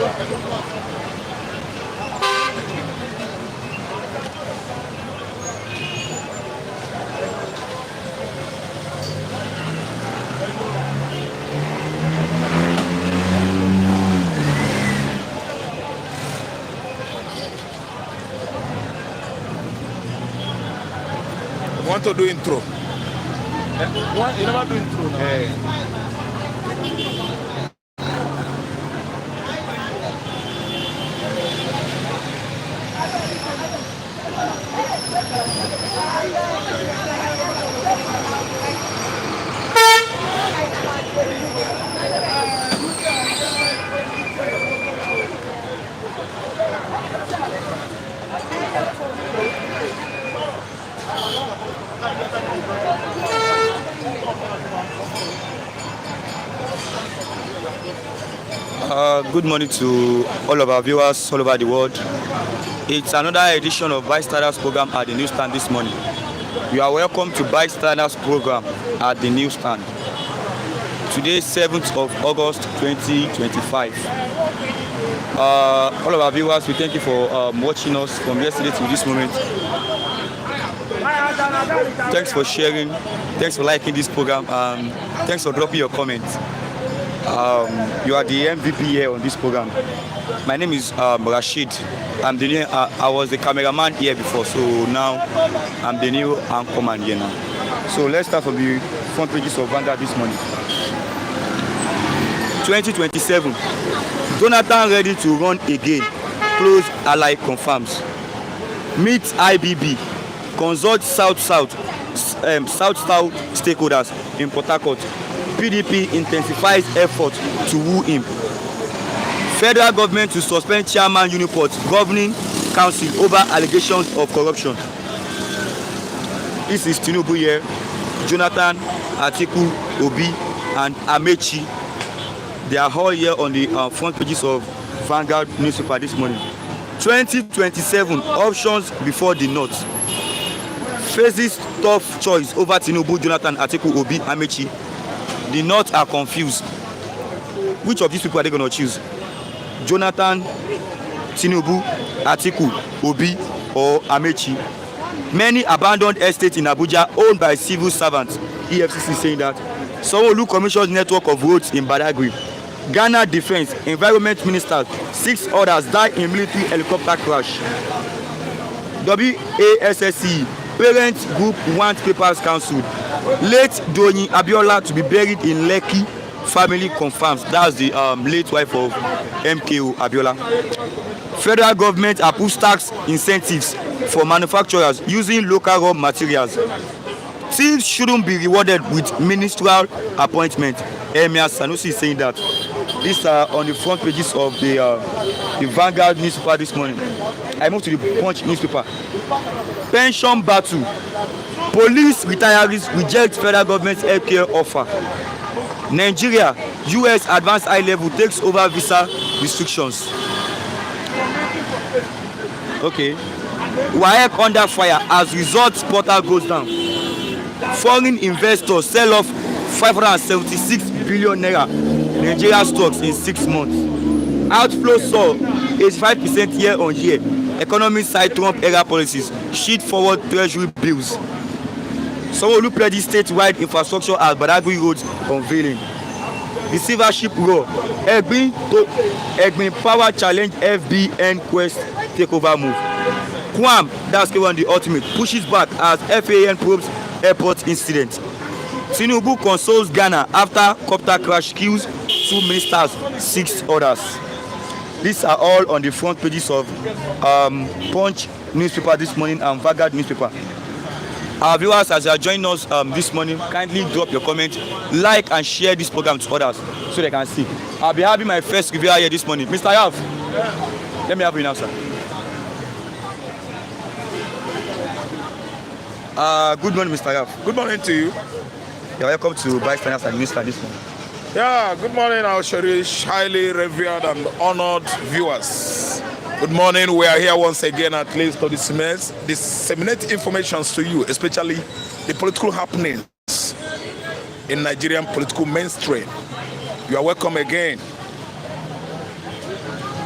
Want to do intro? You never do intro now. Good morning to all of our viewers all over the world. It's another edition of Bystanders program at the newsstand this morning. You are welcome to Bystanders program at the newsstand. Today, 7th of August 2025. All of our viewers, we thank you for watching us from yesterday to this moment. Thanks for sharing, thanks for liking this program, thanks for dropping your comments. You are the MVP here on this program. My name is Rashid. I was the cameraman here before, so now I'm the new anchorman here now. So let's start from the front pages of Vanguard this morning. 2027. Jonathan ready to run again. Close ally confirms. Meet IBB. Consult South stakeholders in Port Harcourt. PDP intensifies effort to woo him. Federal government to suspend chairman Uniport governing council over allegations of corruption. This is Tinubu here, Jonathan, Atiku, Obi, and Amechi. They are all here on the front pages of Vanguard newspaper this morning. 2027 options before the North. Faces tough choice over Tinubu, Jonathan, Atiku, Obi, Amechi. The North are confused. Which of these people are they going to choose? Jonathan, Tinubu, Atiku, Obi, or Amechi? Many abandoned estates in Abuja owned by civil servants. EFCC saying that. Sanwo-Olu commissioned network of roads in Badagry. Ghana Defense, Environment Minister, 6 others die in military helicopter crash. WASSC, Parent Group want papers cancelled. Late Doyin Abiola to be buried in Lekki. Family confirms. That's the late wife of MKO Abiola. Federal government approves tax incentives for manufacturers using local raw materials. Thieves shouldn't be rewarded with ministerial appointment. Emir Sanusi is saying that. These are on the front pages of the Vanguard newspaper this morning. I move to the Punch newspaper. Pension battle. Police retirees reject federal government's healthcare offer. Nigeria, US advanced high level takes over visa restrictions. Okay. WAEC under fire as results portal goes down. Foreign investors sell off 576 billion naira Nigeria stocks in 6 months. Outflow saw 85% year on year. Economy side Trump era policies. Sheet forward treasury bills. Sanwo-Olu pledges statewide infrastructure as Badagry roads unveiling. Receivership roar. Egbin power challenge FBN quest takeover move. Kwam, that's K1 the ultimate, pushes back as FAN probes airport incident. Tinubu consoles Ghana after copter crash kills 2 ministers, 6 others. These are all on the front pages of Punch newspaper this morning and Vanguard newspaper. Our viewers, as you are joining us this morning, kindly drop your comment, like and share this program to others so they can see. I'll be having my first reviewer here this morning. Mr. Yaf, let me have you now, sir. Good morning, Mr. Yaf. Good morning to you. You're welcome to Bystanders and Minister this morning. Yeah, good morning, our cherished, highly revered and honored viewers. Good morning. We are here once again at least to disseminate information to you, especially the political happenings in Nigerian political mainstream. You are welcome again.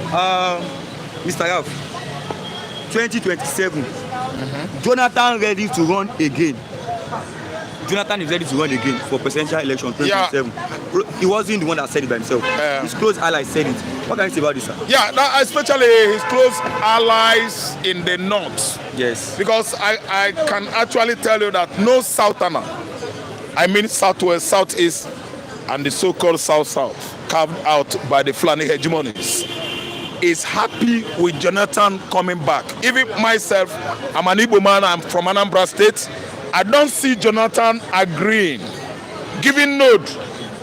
Mr. Ralph, 2027, Jonathan ready to run again. Jonathan is ready to run again for presidential election 2027. Yeah. He wasn't the one that said it by himself. His close allies said it. What can you say about this, sir? Yeah, especially his close allies in the north. Yes. Because I can actually tell you that no southerner, I mean southwest, southeast, and the so-called south-south, carved out by the Fulani hegemonies, is happy with Jonathan coming back. Even myself, I'm an Igbo man, I'm from Anambra State. I don't see Jonathan agreeing, giving nod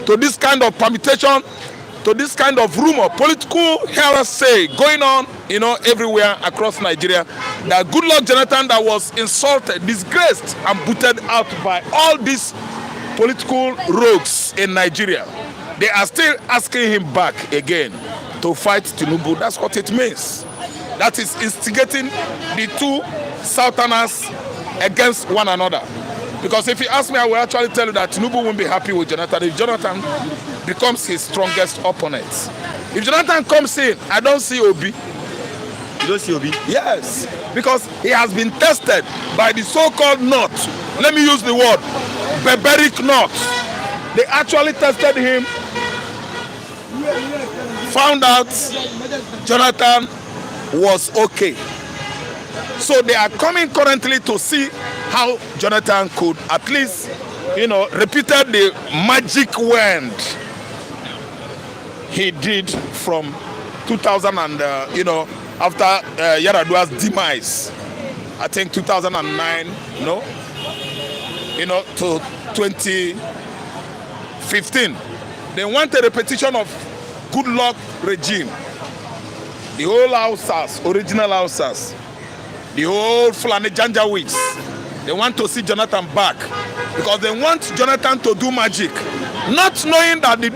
to this kind of permutation, to this kind of rumor, political heresy going on, everywhere across Nigeria. That Goodluck Jonathan that was insulted, disgraced, and booted out by all these political rogues in Nigeria. They are still asking him back again to fight Tinubu. That's what it means. That is instigating the two southerners against one another. Because if you ask me, I will actually tell you that Tinubu won't be happy with Jonathan if Jonathan becomes his strongest opponent. If Jonathan comes in, I don't see Obi. You don't see Obi? Yes, because he has been tested by the so-called North. Let me use the word, barbaric North. They actually tested him, found out Jonathan was okay. So they are coming currently to see how Jonathan could at least, repeated the magic wand he did from 2000 and, after Yaradua's demise, I think 2009, to 2015. They want a repetition of Goodluck regime. The whole Hausas, original Hausas, the whole Fulani Janjaweeds, they want to see Jonathan back because they want Jonathan to do magic, not knowing that the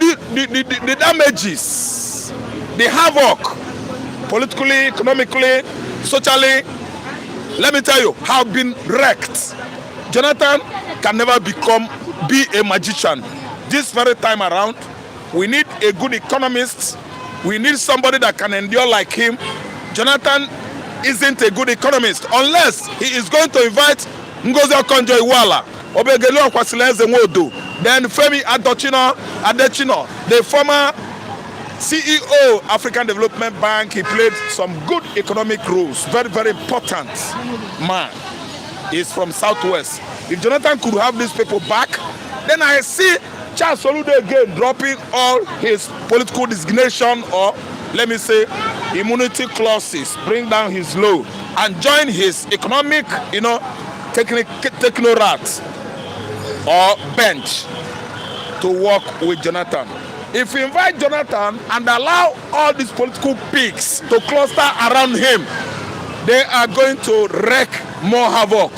damages, the havoc, politically, economically, socially, let me tell you, have been wrecked. Jonathan can never be a magician. This very time around, we need a good economist. We need somebody that can endure like him. Jonathan isn't a good economist unless he is going to invite Ngozi Okonjo-Iweala, Obegele Okwasile Nwodo, then Femi Adechino, the former CEO, African Development Bank. He played some good economic roles. Very, very important man. He's from Southwest. If Jonathan could have these people back, then I see Charles Soludo again dropping all his political designation, or let me say immunity clauses, bring down his load and join his economic, technocrat or bench to work with Jonathan. If we invite Jonathan and allow all these political pigs to cluster around him, they are going to wreak more havoc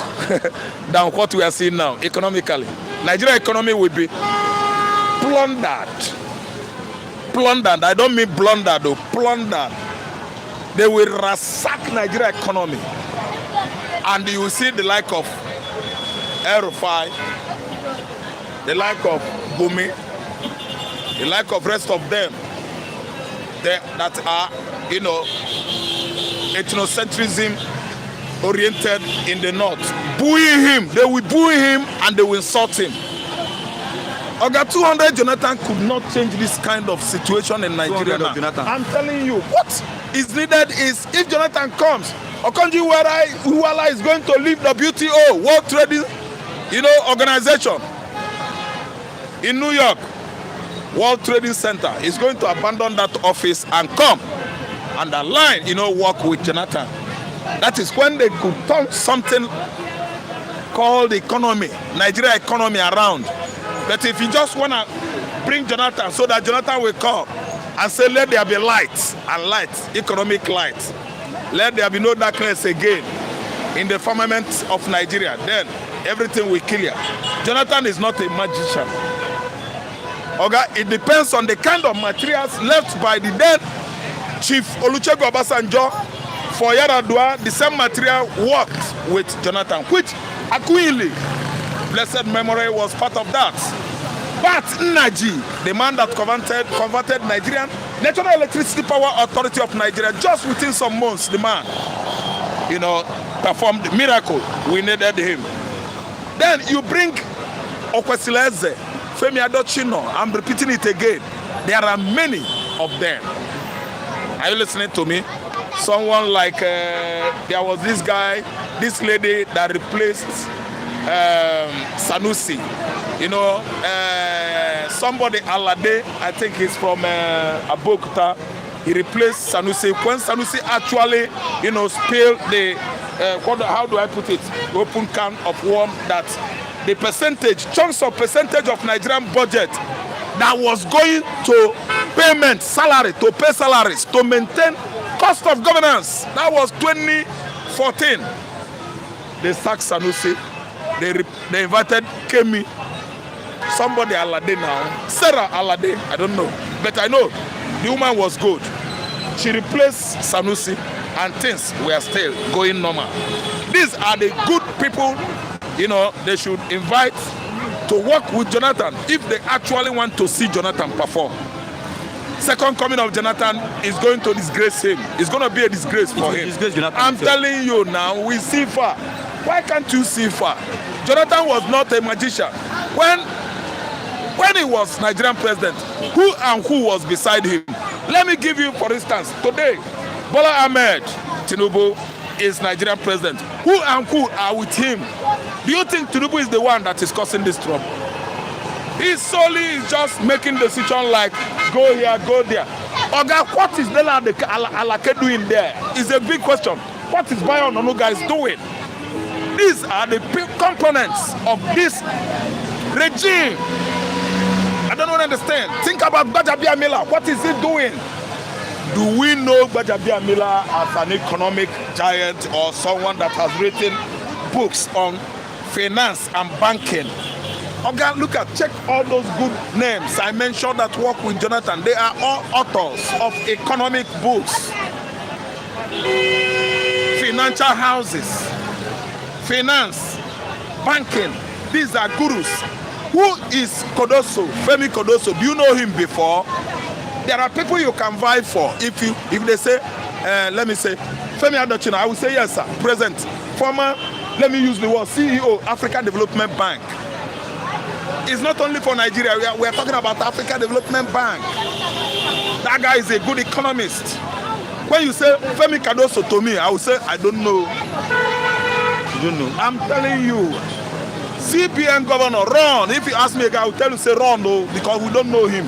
than what we are seeing now economically. Nigeria economy will be plundered. I don't mean blundered though, plundered. They will ransack Nigeria economy. And you will see the like of El-Rufai, the like of Bumi, the like of rest of them that are, ethnocentrism oriented in the north. Booing him. They will boo him and they will insult him. Oga 200 Jonathan could not change this kind of situation in Nigeria now. I'm telling you, what is needed is if Jonathan comes, Okonjo-Iweala is going to leave the WTO, World Trading, Organization in New York, World Trading Center. Is going to abandon that office and come and align, work with Jonathan. That is when they could turn something called economy, Nigeria economy around. But if you just want to bring Jonathan so that Jonathan will come and say, let there be light and light, economic light. Let there be no darkness again in the firmament of Nigeria. Then everything will clear. Jonathan is not a magician. Okay? It depends on the kind of materials left by the then Chief Olusegun Obasanjo for Yaradua. The same material worked with Jonathan, which Akuili, blessed memory, was part of that. But Nnaji, the man that converted Nigerian National Electricity Power Authority of Nigeria, just within some months, the man, you know, performed the miracle. We needed him. Then you bring Okwesileze, Femi Adochino. I'm repeating it again. There are many of them. Are you listening to me? Someone like, there was this guy, this lady that replaced Sanusi. You know, somebody Alade, I think he's from Abeokuta. He replaced Sanusi. When Sanusi actually, you know, spilled the, how do I put it, open can of worm, that the percentage, chunks of percentage of Nigerian budget that was going to payment, salary, to pay salaries, to maintain cost of governance. That was 2014. They sacked Sanusi. They invited Kemi. Somebody Alade now. Sarah Alade, I don't know. But I know the woman was good. She replaced Sanusi and things were still going normal. These are the good people, you know, they should invite to work with Jonathan if they actually want to see Jonathan perform. Second coming of Jonathan is going to disgrace him. It's going to be a disgrace for him. I'm telling you now, we see far. Why can't you see far? Jonathan was not a magician. When he was Nigerian president, who was beside him? Let me give you, for instance, today, Bola Ahmed Tinubu is Nigerian president. Who are with him? Do you think Tinubu is the one that is causing this trouble? He solely is just making decision like, go here, go there. Oga, what is Dela Alake doing there? Is a big question. What is Bayon Onu guys doing? These are the components of this regime. I don't understand. Think about Gbajabiamila. What is he doing? Do we know Gbajabiamila as an economic giant or someone that has written books on finance and banking? Okay, look at, check all those good names I mentioned that work with Jonathan. They are all authors of economic books, financial houses, finance, banking. These are gurus. Who is Kodoso? Femi Kodoso. Do you know him before? There are people you can vie for. If they say, let me say, Femi Adochino, I will say yes, sir. Present. Former, let me use the word, CEO, Africa Development Bank. It's not only for Nigeria. We are talking about Africa Development Bank. That guy is a good economist. When you say Femi Kodoso to me, I will say, I don't know. You don't know. I'm telling you. CBN governor, run. If you ask me again, I will tell you, say run, no, because we don't know him.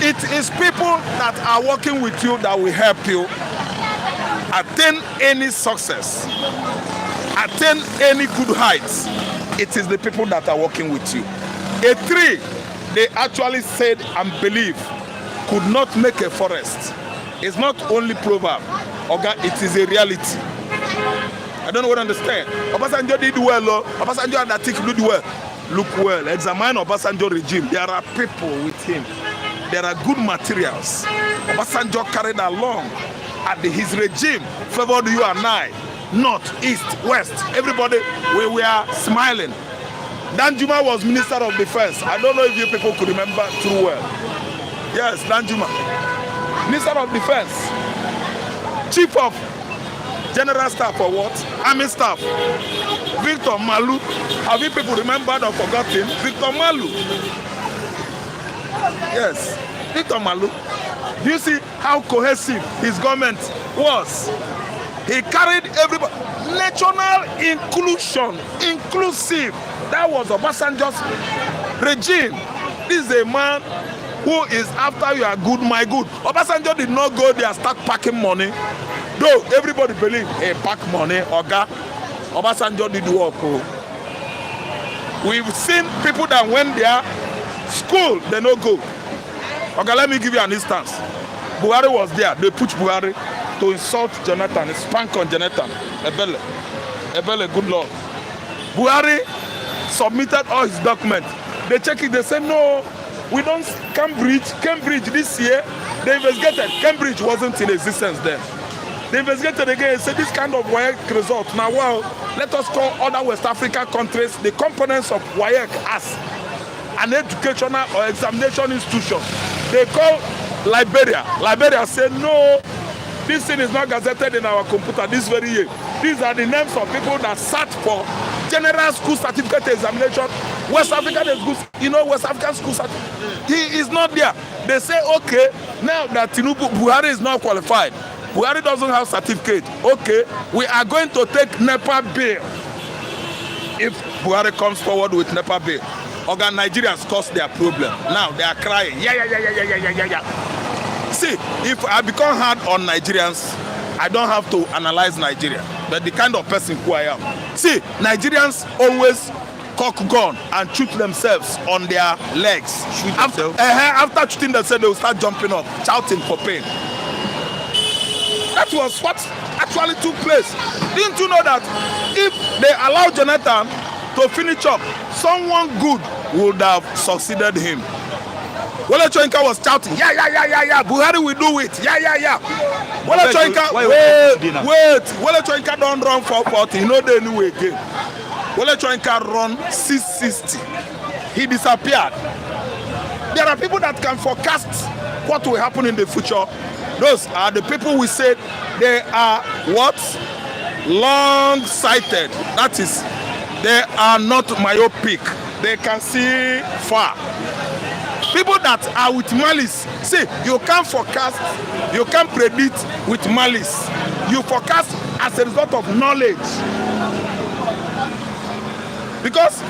It is people that are working with you that will help you attain any success, attain any good heights. It is the people that are working with you. A tree, they actually said and believe, could not make a forest. It's not only proverb, okay, it is a reality. I don't know what I understand. Obasanjo did well, Obasanjo and Atiku did well. Look well, examine Obasanjo regime. There are people with him. There are good materials. Obasanjo carried along at his regime, favored you and I. North, east, west, everybody, we were smiling. Danjuma was Minister of Defense. I don't know if you people could remember too well. Yes, Danjuma. Minister of Defense. Chief of General Staff or what? Army Staff. Victor Malu. Have you people remembered or forgotten? Victor Malu. Yes, Victor Malu. Do you see how cohesive his government was? He carried everybody. National inclusion, inclusive. That was Obasanjo's regime. This is a man who is after you are good, my good. Obasanjo did not go there and start packing money. Though everybody believe, hey, pack money, Oga. Obasanjo did work. Oh. We've seen people that went there, school, they no go. Okay, let me give you an instance. Buhari was there. They put Buhari to insult Jonathan, spank on Jonathan. Ebele, good Lord. Buhari submitted all his documents. They check it, they say, no, we don't, Cambridge this year, they investigated. Cambridge wasn't in existence then. They investigated again and said this kind of WAEC result. Now, well, let us call other West African countries the components of WAEC as an educational or examination institution. They call Liberia. Liberia say no, this thing is not gazetted in our computer this very year. These are the names of people that sat for general school certificate examination. West African is good, you know, West African school certificate. He is not there. They say, okay, now that Tinubu, Buhari is not qualified, Buhari doesn't have certificate. Okay, we are going to take NEPA bill. If Buhari comes forward with NEPA bill, Oga, Nigerians cause their problem. Now they are crying. Yeah. See, if I become hard on Nigerians, I don't have to analyze Nigeria. But the kind of person who I am. See, Nigerians always cock gun and shoot themselves on their legs. After shooting themselves, they will start jumping up, shouting for pain. That was what actually took place. Didn't you know that if they allowed Jonathan to finish up, someone good would have succeeded him? Wole Soyinka was shouting, yeah, Buhari will do it, yeah. Wole Soyinka, wait, Wole Soyinka don't run for 40, you know they knew again. Wole Soyinka run 660. He disappeared. There are people that can forecast what will happen in the future. Those are the people we said they are what? Long-sighted. That is, they are not myopic. They can see far. People that are with malice. See, you can't forecast, you can't predict with malice. You forecast as a result of knowledge. Because,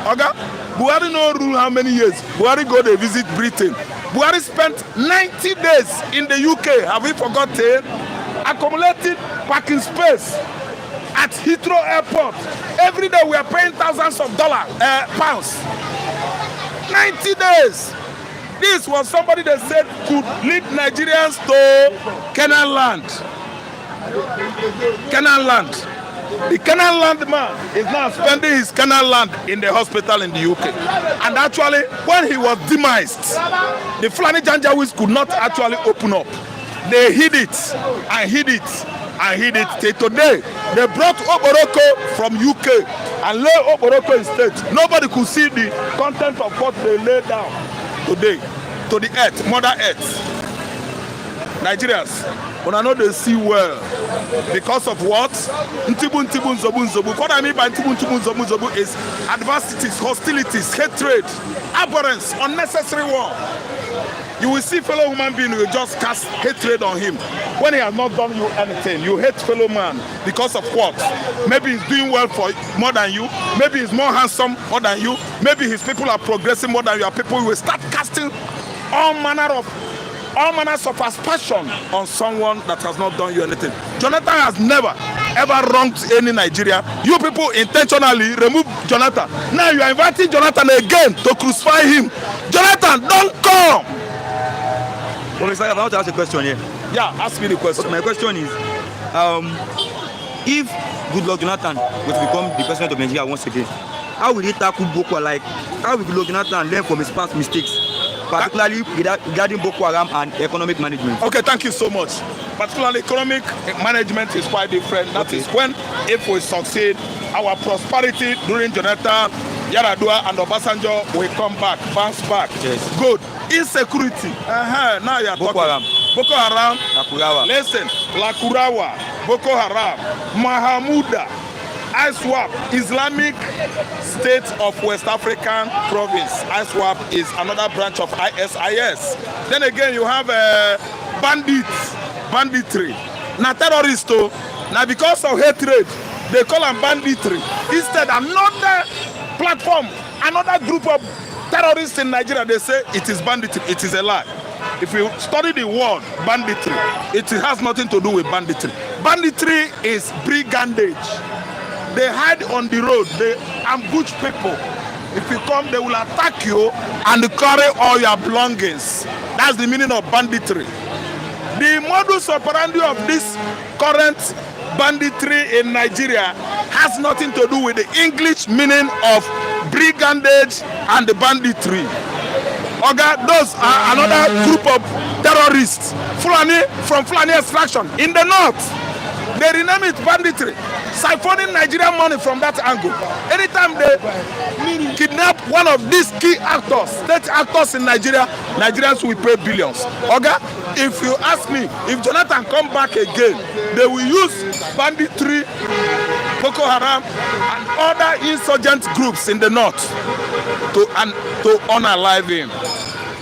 Oga, Buhari no rule how many years? Buhari go to visit Britain. Buhari spent 90 days in the UK. Have we forgotten? Accumulated parking space at Heathrow Airport. Every day we are paying thousands of pounds. 90 days. This was somebody that said could lead Nigerians to Canaan land. Canaan land. The Canaan land man is now spending his Canaan land in the hospital in the UK. And actually, when he was demised, the Fulani Janjaweeds could not actually open up. They hid it and hid it and hid it till today. They brought Oboroko from UK and lay Oboroko in state. Nobody could see the content of what they laid down today to the earth, Mother Earth. Nigerians, when I know they see well, because of what? Ntibu nzobu nzobu. What I mean by ntibu nzobu nzobu is adversities, hostilities, hatred, abhorrence, unnecessary war. You will see fellow human being who just cast hatred on him when he has not done you anything. You hate fellow man because of what? Maybe he's doing well for more than you. Maybe he's more handsome more than you. Maybe his people are progressing more than your people. You will start casting all manners of aspersion on someone that has not done you anything. Jonathan has never ever wronged any Nigeria. You people intentionally remove Jonathan. Now you are inviting Jonathan again to crucify him. Jonathan, don't come. Well, Mr. I want to ask a question here. Yeah, ask me the question. Okay, my question is, if Goodluck Jonathan was to become the president of Nigeria once again, how will he tackle Boko Haram? Like, how will Goodluck Jonathan learn from his past mistakes, particularly regarding Boko Haram and economic management? Okay, thank you so much. Particularly economic management is quite different. That is when, if we succeed, our prosperity during Jonathan, Yaradua and Obasanjo will come back, bounce back. Yes. Good. Insecurity. Now you are Boko talking. Haram. Boko Haram. Lakurawa. Listen. Lakurawa. Boko Haram. Mahamuda. ISWAP. Islamic State of West African Province. ISWAP is another branch of ISIS. Then again, you have banditry. Now terrorists. Now because of hatred, they call them banditry. Instead, another platform, another group of terrorists in Nigeria, they say it is banditry. It is a lie. If you study the word banditry, it has nothing to do with banditry. Banditry is brigandage. They hide on the road. They ambush people. If you come, they will attack you and carry all your belongings. That's the meaning of banditry. The modus operandi of this current banditry in Nigeria has nothing to do with the English meaning of brigandage and the banditry. Okay, those are another group of terrorists, Fulani from Fulani extraction in the north. They rename it banditry. siphoning Nigerian money from that angle. Anytime they kidnap one of these key actors, state actors in Nigeria, Nigerians will pay billions. Okay? If you ask me, if Jonathan come back again, they will use banditry, Boko Haram, and other insurgent groups in the north to unalive him.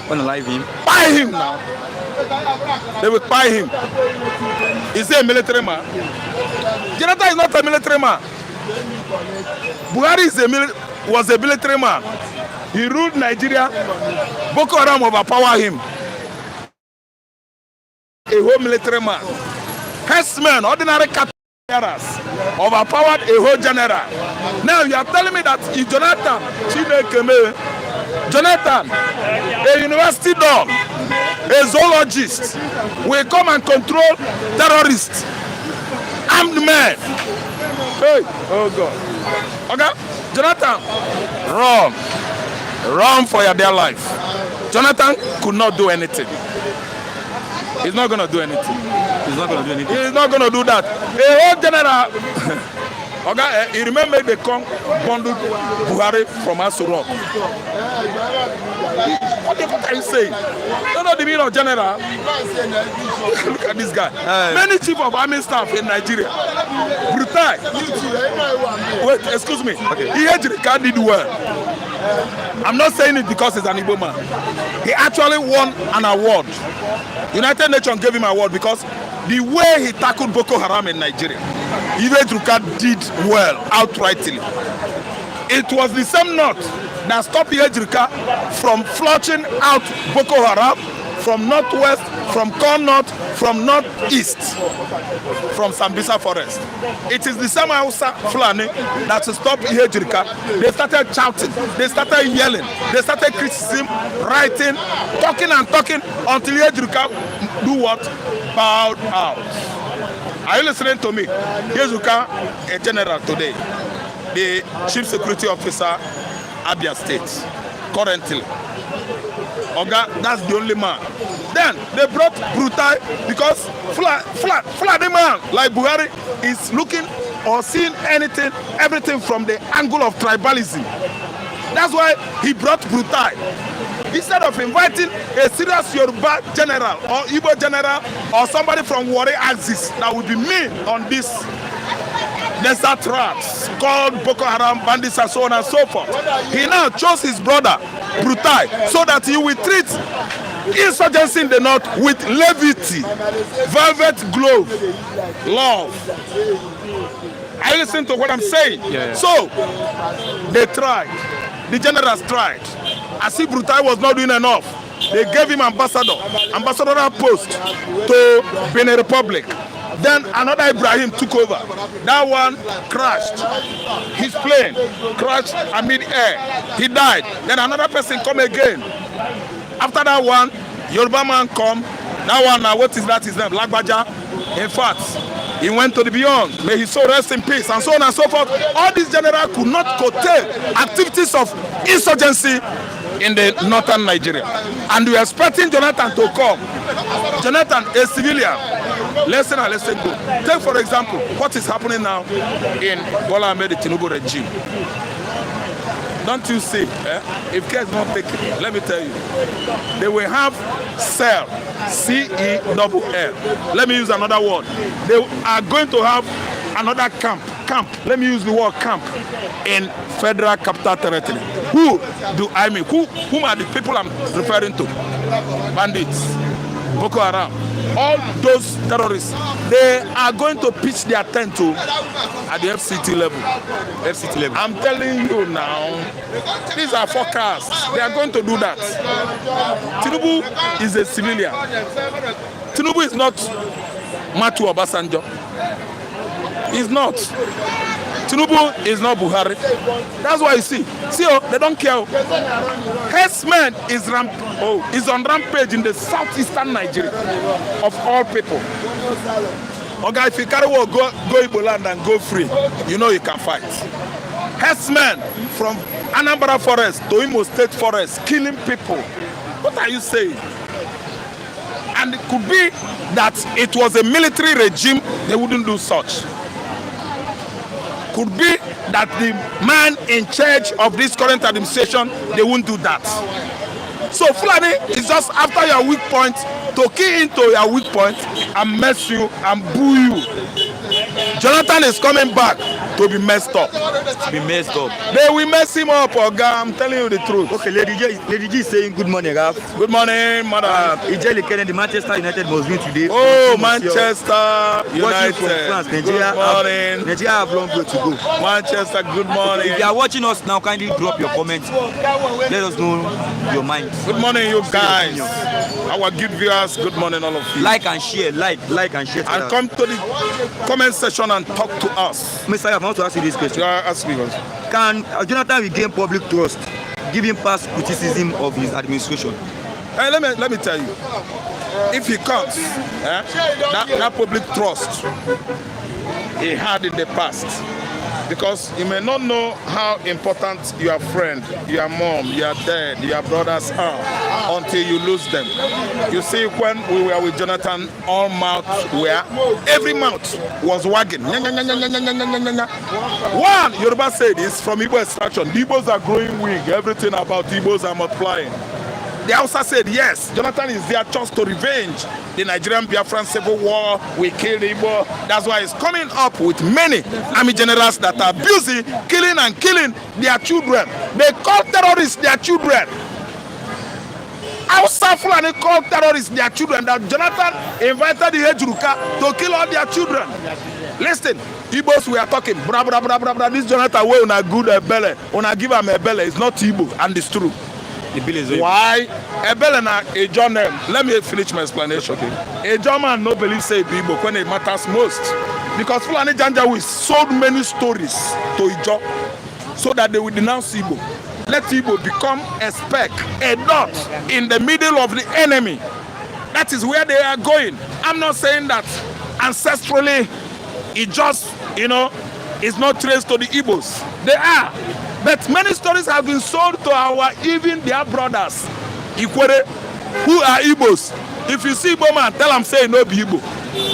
Unalive him? Buy him now. They will buy him. Is he a military man? Jonathan is not a military man. Buhari was a military man. He ruled Nigeria. Boko Haram overpowered him. A whole military man. Herdsmen, ordinary cattle overpowered a whole general. Now you are telling me that if Jonathan, a university dog, a zoologist, will come and control terrorists, armed men. Hey, oh God. Okay, Jonathan, run for your dear life. Jonathan could not do anything. He's not going to do anything. He's not going to do anything. He's not going to do that. A whole general. Okay, you remember they come bundled Buhari from Aso Rock. What are you saying? You know the meaning of general? Look at this guy. Many chief of army staff in Nigeria. Brutal. Wait, excuse me. Okay. Ejirika did well. I'm not saying it because he's an Igbo man. He actually won an award. United Nations gave him an award because the way he tackled Boko Haram in Nigeria, Ejirika did well outrightly. It was the same north that stopped Ejirika from flushing out Boko Haram from northwest, from Corn North, from northeast, from Sambisa Forest. It is the same Hausa Fulani that stopped Ejirika. They started shouting, they started yelling, they started criticism, writing, talking until Ejirika do what? Bowed out. Are you listening to me? Ejirika, a general today, the chief security officer, Abia State, currently. Oga, that's the only man. Then they brought Brutai because Fulani man like Buhari is looking or seeing everything from the angle of tribalism. That's why he brought Brutai. Instead of inviting a serious Yoruba general or Igbo general or somebody from Warri axis that would be mean on this desert rats called Boko Haram bandits and so on and so forth. He now chose his brother Brutai so that he will treat insurgency in the north with levity, velvet glove, love. Are you listening to what I'm saying? Yeah. So they tried. The generals tried. As if Brutai was not doing enough, they gave him ambassador post to Benin Republic. Then another Ibrahim took over. That one crashed. His plane crashed amid air. He died. Then another person come again. After that one, Yoruba man come. That one now, what is that? His name? Lagbaja. In fact, he went to the beyond. May his soul rest in peace, and so on and so forth. All these generals could not curtail activities of insurgency in the northern Nigeria. And we are expecting Jonathan to come. Jonathan, a civilian. Listen and listen to. Take for example, what is happening now in Bola Ahmed Tinubu regime. Don't you see, if care is not taken, let me tell you, they will have cell, C-E-double-L. Let me use another word. They are going to have another camp, let me use the word camp, in Federal Capital Territory. Who do I mean? Whom are the people I'm referring to? Bandits, Boko Haram, all those terrorists. They are going to pitch their tent to at the FCT level. I'm telling you now, these are forecasts. They are going to do that. Tinubu is a civilian. Tinubu is not Matu Obasanjo. He's not. Tinubu is not Buhari. That's why you see, they don't care. Herdsmen is on rampage in the southeastern Nigeria, of all people. Okay, if you carry war, go Igbo land and go free, you know you can fight. Herdsmen from Anambra Forest to Imo State Forest, killing people. What are you saying? And it could be that it was a military regime, they wouldn't do such. could be that the man in charge of this current administration, they won't do that. So Fulani is just after your weak point to key into your weak point and mess you and boo you. Jonathan is coming back to be messed up. They will mess him up, Oga. I'm telling you the truth. Okay, Lady G is saying good morning, Raf. Good morning, madam. Ijeli Kennedy, Manchester United must win today. Oh, Manchester United. Watching from France, Nigeria. Good morning. Nigeria have long way to go. Manchester, good morning. If you are watching us now, kindly drop your comments. Let us know your mind. Good morning, you guys. Our good viewers, good morning, all of you. Like and share, like and share. And come to the comment section and talk to us. Mr. I want to ask you this question. Ask me once. Can Jonathan regain public trust, given past criticism of his administration? Hey, let me tell you, if he comes, that public trust he had in the past, because you may not know how important your friend, your mom, your dad, your brothers are until you lose them. You see, when we were with Jonathan, all mouths were, every mouth was wagging. One, Yoruba said is from Igbo extraction. The Igbos are growing wing. Everything about Igbos are multiplying. The Hausa said, yes, Jonathan is there just to revenge the Nigerian Biafran civil war. We killed Igbo. That's why he's coming up with many army generals that are abusing, killing their children. They call terrorists their children. Hausa Fulani called terrorists their children. That Jonathan invited the Hejuruka to kill all their children. Listen, Igbos, we are talking. Bra, bra, bra, bra, bra. This Jonathan way on a good belly. On a give him a belly. It's not Igbo, and it's true. Why? Ebele na a John name. Let me finish my explanation. Okay. A John man no believe say Igbo when it matters most. Because Fulani Janjaweed sold many stories to Ijo so that they will denounce Igbo. Let Igbo become a speck, a dot in the middle of the enemy. That is where they are going. I'm not saying that ancestrally it just, is not traced to the Igbos. They are. But many stories have been sold to even their brothers, Ikwere, who are Igbos. If you see Igbo man, tell him say no be Igbo.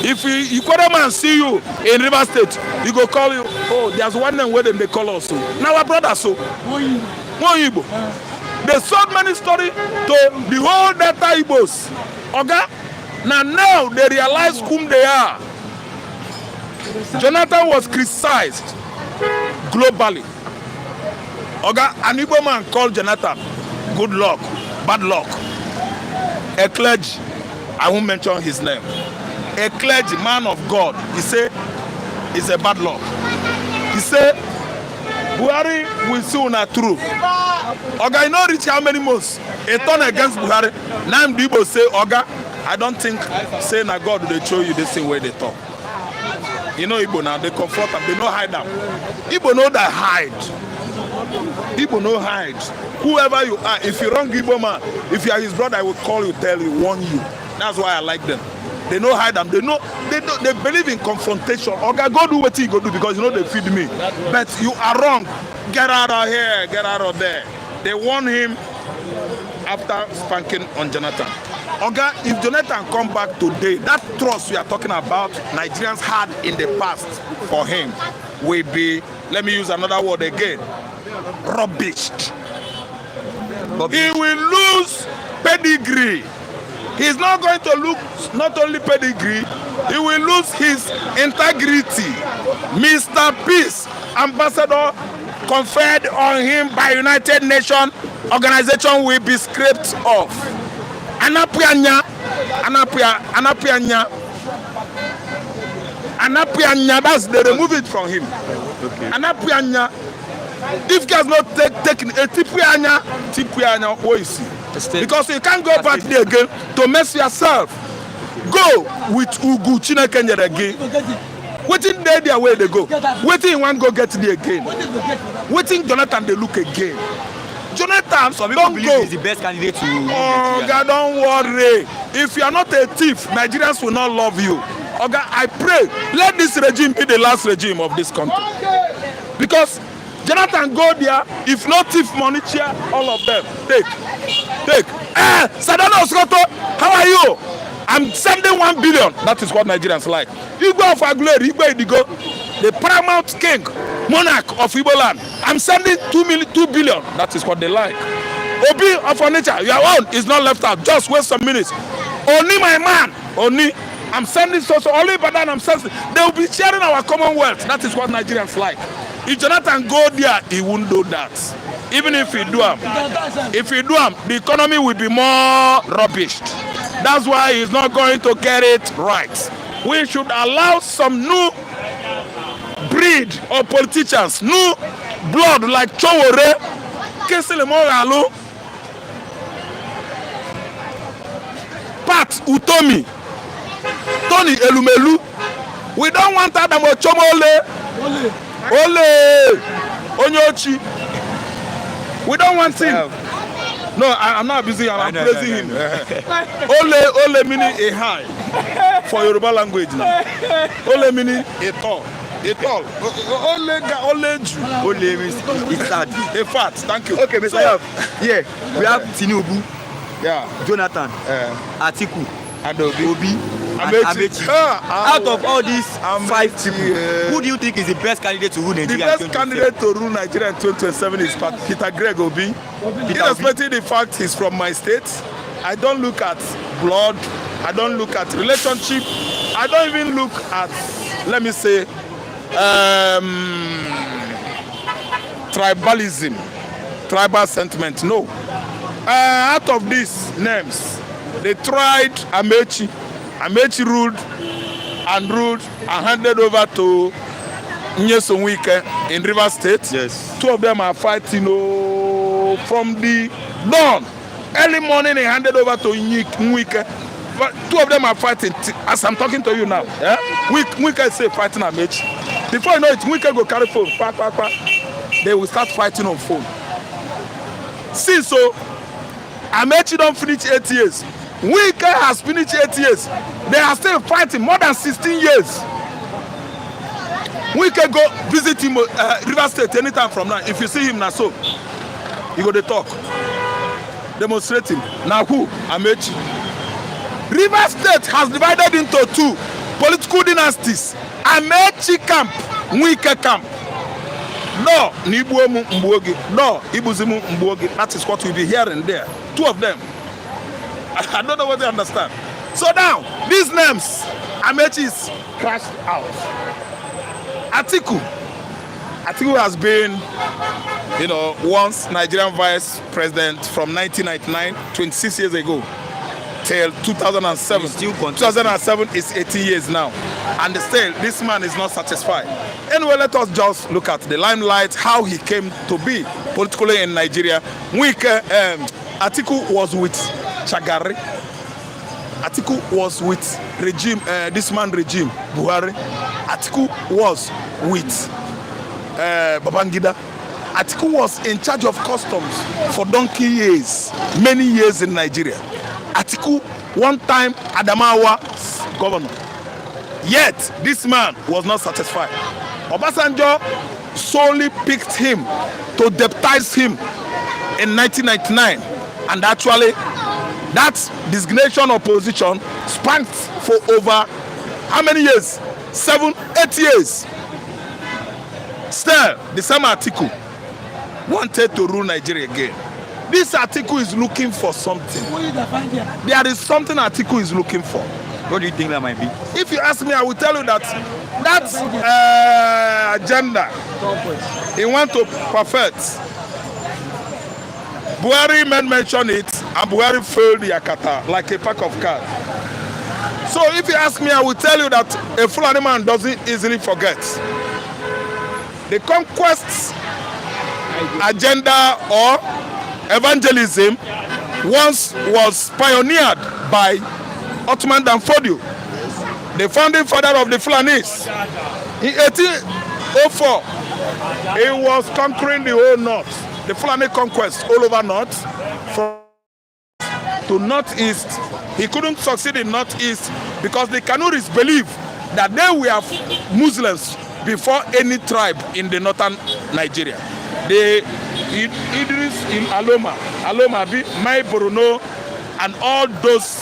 If Ikwere man see you in River State, he go call you, oh, there's one name where they call us. Now our brothers, so one Igbo. They sold many stories to the whole Delta Igbos. Okay? Now they realize whom they are. Jonathan was criticized globally. An Igbo man called Jonathan good luck, bad luck. A clergy, I won't mention his name. A clergy, man of God, he said, it's a bad luck. He said, Buhari will soon are true. You know reach how many months? A turn against Buhari. Now the Igbo say, I don't think saying that God will show you the same way they talk. You know Igbo now, they confront them, they don't hide them. Igbo know that hide. Igbo no hide. Whoever you are, if you're wrong Igbo man, if you are his brother, I will call you, tell you, warn you. That's why I like them. They know hide them. They believe in confrontation. Go do what you go do because they feed me. But you are wrong. Get out of here, get out of there. They warn him after spanking on Jonathan. If Jonathan come back today, that trust we are talking about, Nigerians had in the past for him will be, let me use another word again, rubbish. He will lose pedigree. He's not going to lose not only pedigree, he will lose his integrity. Mr. Peace, ambassador conferred on him by United Nations organization will be scraped off. Anapianya, that's they remove it from him. Okay. Anapianya, if guys not taking a tipianya, what is it? Because you can't go back there again to mess yourself. Go with Ugu Chinekenya again. Waiting there where they go. Waiting one go get there again. Waiting Jonathan they look again. Jonathan, some people believe he's the best candidate to. Oh God, don't worry. If you are not a thief, Nigerians will not love you. Oh God, I pray let this regime be the last regime of this country. Because Jonathan go there, if not thief money share, all of them. Take. Sadano Sokoto, how are you? I'm sending 1 billion. That is what Nigerians like. You go for glory, you go. the paramount king, monarch of Igbo land. I'm sending 2 billion. That is what they like. Obi of Onitsha, your own is not left out. Just wait some minutes. Oni, my man, Oni, I'm sending so only Badan, I'm sending. They will be sharing our commonwealth. That is what Nigerians like. If Jonathan go there, he won't do that. Even if he do him, the economy will be more rubbish. That's why he's not going to get it right. We should allow some new breed of politicians, new blood like Chowore, Kesile Moralu, Pat Utomi, Tony Elumelu. We don't want Adam Ochomole, Ole, Onyochi. We don't want him. No, I'm not abusing him. I'm praising him. Ole meaning a high for Yoruba language now. Ole meaning a tall. Ole means it's sad. A fat. Thank you. Okay, Mr. Yaf. Yeah, we have Tinubu. Yeah. Jonathan. Atiku. And Obi. Amechi. Out of all these 5 people, who do you think is the best candidate to rule Nigeria? The best candidate to rule Nigeria in 2027 is Peter Greg Obi. Irrespective of the fact he's from my state, I don't look at blood, I don't look at relationship, I don't even look at, let me say, tribalism, tribal sentiment. No. Out of these names, they tried Amechi. Amechi ruled and handed over to Nyesom Wike in Rivers State. Yes. 2 of them are fighting from the dawn. Early morning they handed over to Wike. But 2 of them are fighting as I'm talking to you now. Yeah? Wike is fighting Amechi. Before you know it, Wike go carry phone. They will start fighting on phone. See, so Amechi don't finish 8 years. Wike has finished 8 years. They are still fighting more than 16 years. Wike go visit him River State anytime from now. If you see him now, so you go to talk, demonstrating. Now who? Amechi. River State has divided into 2 political dynasties. Amechi camp, Wike camp. No, Nibuomu Mbuogi. No, Ibuzimu Mbuogi. That is what we'll be hearing there. 2 of them. I don't know what they understand. So now, these names, Amechi is crashed out. Atiku has been, once Nigerian vice president from 1999, 26 years ago, till 2007. 2007 is 18 years now. And still, this man is not satisfied. Anyway, let us just look at the limelight, how he came to be politically in Nigeria. Atiku was with Chagari. Atiku was with this man regime, Buhari. Atiku was with Babangida. Atiku was in charge of customs for donkey years, many years in Nigeria. Atiku, one time Adamawa governor. Yet, this man was not satisfied. Obasanjo solely picked him to deputize him in 1999. And actually, that designation of position spanned for over how many years? 7, 8 years. Still, the same Atiku wanted to rule Nigeria again. This Atiku is looking for something. There is something Atiku is looking for. What do you think that might be? If you ask me, I will tell you that agenda he wants to perfect. Buhari mentioned it, and Buhari failed Yakata like a pack of cards. So if you ask me, I will tell you that a Fulani man doesn't easily forget. The conquest agenda or evangelism once was pioneered by Ottoman Danfodio, the founding father of the Fulanis. In 1804, he was conquering the whole north. The Fulani conquest all over north, from to northeast. He couldn't succeed in northeast because the Kanuris believe that they were Muslims before any tribe in the northern Nigeria. The Idris in Aloma, Mai Borono, and all those,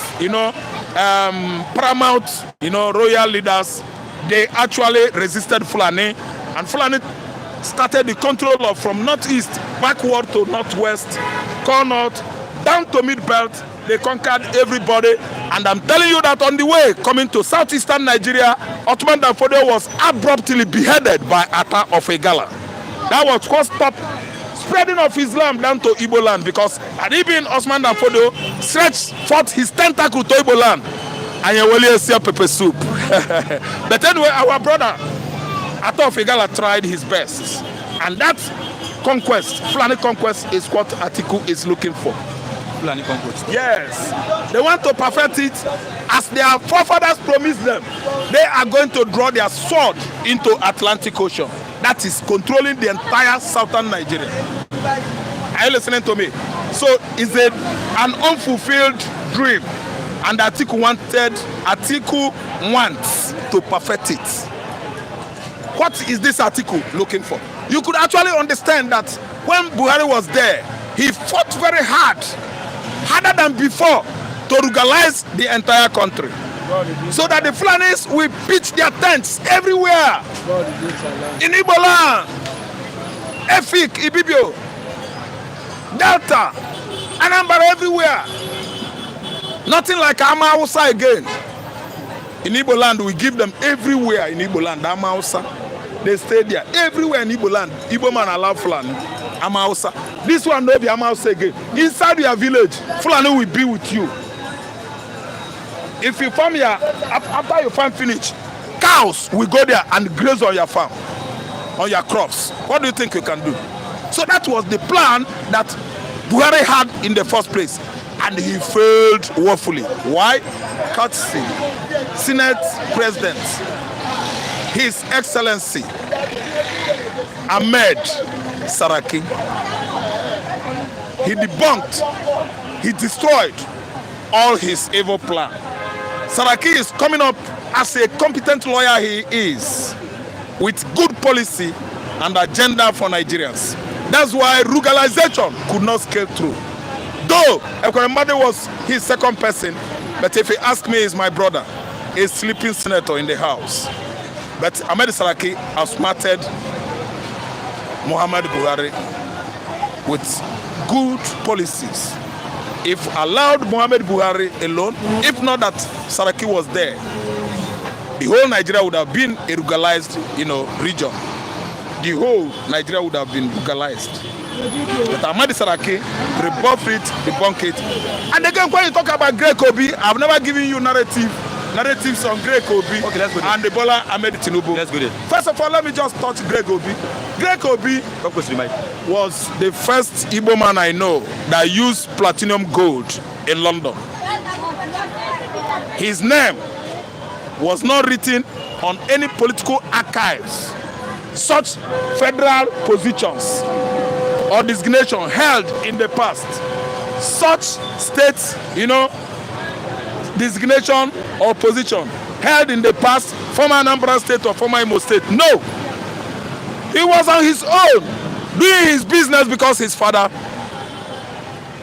paramount, royal leaders they actually resisted Fulani, and Fulani started the control of from northeast backward to northwest, core north, down to mid-belt. They conquered everybody, and I'm telling you that on the way coming to southeastern Nigeria, Ottoman Danfodio was abruptly beheaded by Atta of Igala. That was what stopped spreading of Islam down to Igbo land, because had he been Osman Danfodio stretched forth his tentacle to Igbo land, and you will see pepper soup. But anyway, our brother Atta of Igala tried his best, and that conquest, Fulani conquest, is what Atiku is looking for. Fulani conquest. Yes, they want to perfect it as their forefathers promised them. They are going to draw their sword into Atlantic Ocean. That is controlling the entire southern Nigeria. Are you listening to me? So it's an unfulfilled dream, and Atiku wants to perfect it. What is this Atiku looking for? You could actually understand that when Buhari was there, he fought very hard, harder than before, to ruralize the entire country, so that the Fulanis will pitch their tents everywhere. In Igbo land, Efik, Ibibio, Delta, Anambra, everywhere. Nothing like Amausa again. In Igbo land, we give them everywhere in Igbo land. Amausa, they stay there. Everywhere in Igbo land, Igbo man allow Fulani. Amausa. This one no be Amausa again. Inside your village, Fulani will be with you. If you farm here, after you farm finish, cows will go there and graze on your farm, on your crops. What do you think you can do? So that was the plan that Buhari had in the first place, and he failed woefully. Why? Courtesy, Senate President, His Excellency Ahmed Saraki. He debunked, he destroyed all his evil plan. Saraki is coming up as a competent lawyer he is, with good policy and agenda for Nigerians. That's why ruralization could not scale through. Though Ekweremade was his second person, but if you ask me, he's my brother, a sleeping senator in the house. But Ahmed Saraki outsmarted Muhammad Buhari with good policies. If allowed Muhammad Buhari alone, if not that Saraki was there, the whole Nigeria would have been a ruralized, region. The whole Nigeria would have been ruralized. But Ahmed Saraki rebuffed it, debunked it. And again, when you talk about Greg Obi, I've never given you narratives on Greg Obi and Bola Ahmed Tinubu. Let's go there. First of all, let me just touch Greg Obi. Greg Obi was the first Igbo man I know that used platinum gold in London. His name was not written on any political archives. Such federal positions or designation held in the past, such states, designation or position held in the past, former Anambra State or former Imo State. No, he was on his own, doing his business, because his father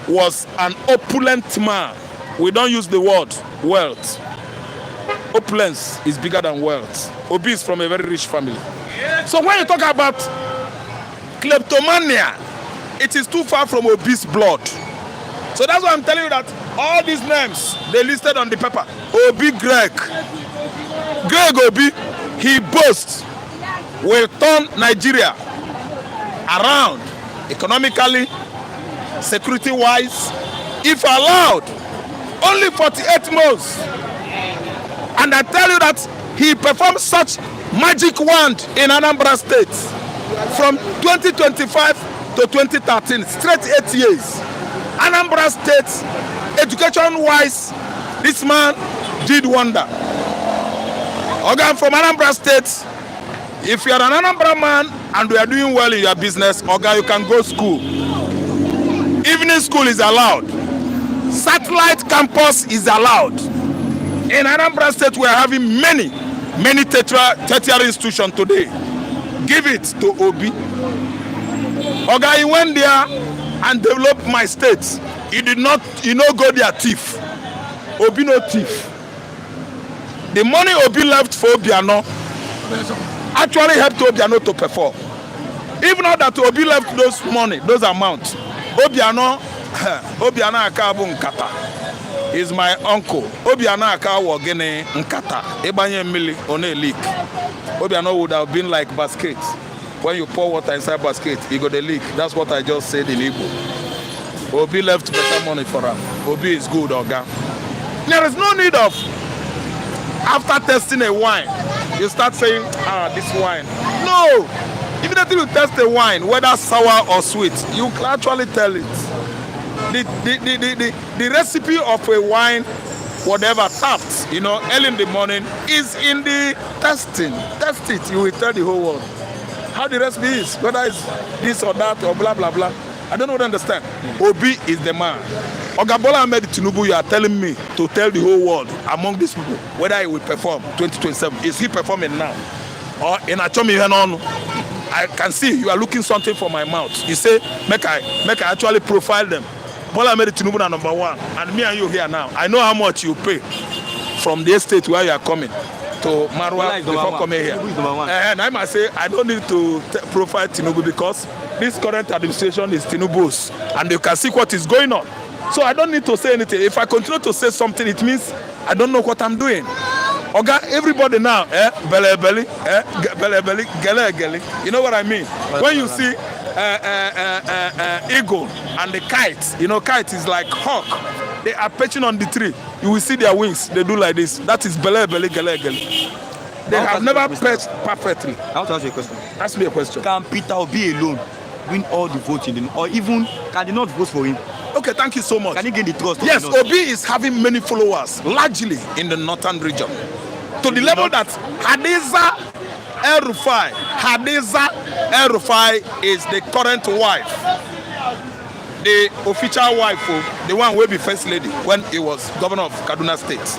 was an opulent man. We don't use the word wealth. Opulence is bigger than wealth. Obi is from a very rich family. So when you talk about kleptomania, it is too far from Obi's blood. So that's why I'm telling you that all these names they listed on the paper. Obi Greg Obi, he boasts, will turn Nigeria around economically, security-wise, if allowed. Only 48 months. And I tell you that he performed such magic wand in Anambra State from 2025 to 2013, straight 8 years. Anambra State, education-wise, this man did wonder. Oga, from Anambra State, if you are an Anambra man and you are doing well in your business, Oga, you can go school. Evening school is allowed. Satellite campus is allowed. In Anambra State, we are having many tertiary institutions today. Give it to Obi. Oga, he went there and developed my state. He did not, go there thief. Obi no thief. The money Obi left for Obiano actually helped Obiano to perform. Even now that Obi left those money, those amounts, Obiano Akabu Nkata is my uncle. Obiano Akabu Gene Nkata, Ebanye Mili on a leak. Obiano would have been like basket. When you pour water inside basket, you got the leak. That's what I just said in Igbo. Obi left better money for him. Obi is good, Oga. There is no need of, after testing a wine, you start saying, this wine. No! Immediately you test a wine, whether sour or sweet, you can actually tell it. The recipe of a wine, whatever tapped, early in the morning, is in the testing. Test it, you will tell the whole world how the recipe is, whether it's this or that or blah, blah, blah. I don't know what to understand. Obi is the man. Ogabola Ahmed Tinubu, you are telling me to tell the whole world among these people whether he will perform 2027. Is he performing now? Or in Achomi Henon? I can see you are looking something for my mouth. You say, make I actually profile them. Bola Ahmed Tinubu are number one. And me and you here now. I know how much you pay from the estate where you are coming to Marwa before coming here. And I must say, I don't need to profile Tinubu because this current administration is Tinubu's. And you can see what is going on. So I don't need to say anything. If I continue to say something, it means I don't know what I'm doing. Oga, everybody now, belly, gele. You know what I mean? When you see eagle and the kite, kite is like hawk. They are perching on the tree. You will see their wings. They do like this. That is belly, gele. They have never perched perfectly. I want to ask you a question. Ask me a question. Can Peter Obi alone win all the votes or even can they not vote for him? Okay, thank you so much. Can he gain the trust? Yes, Obi is having many followers, largely in the northern region. To the level that Hadiza El-Rufai is the current wife, the official wife, the one who will be first lady when he was governor of Kaduna State.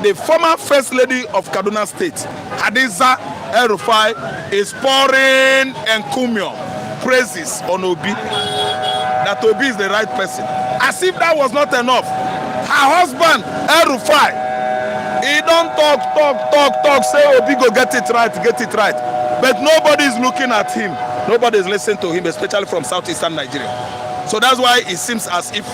The former first lady of Kaduna State, Hadiza El-Rufai, is pouring encomium, praises on Obi, that Obi is the right person. As if that was not enough, her husband, El-Rufai, he don't talk, say Obi go get it right. But nobody is looking at him. Nobody is listening to him, especially from southeastern Nigeria. So that's why it seems as if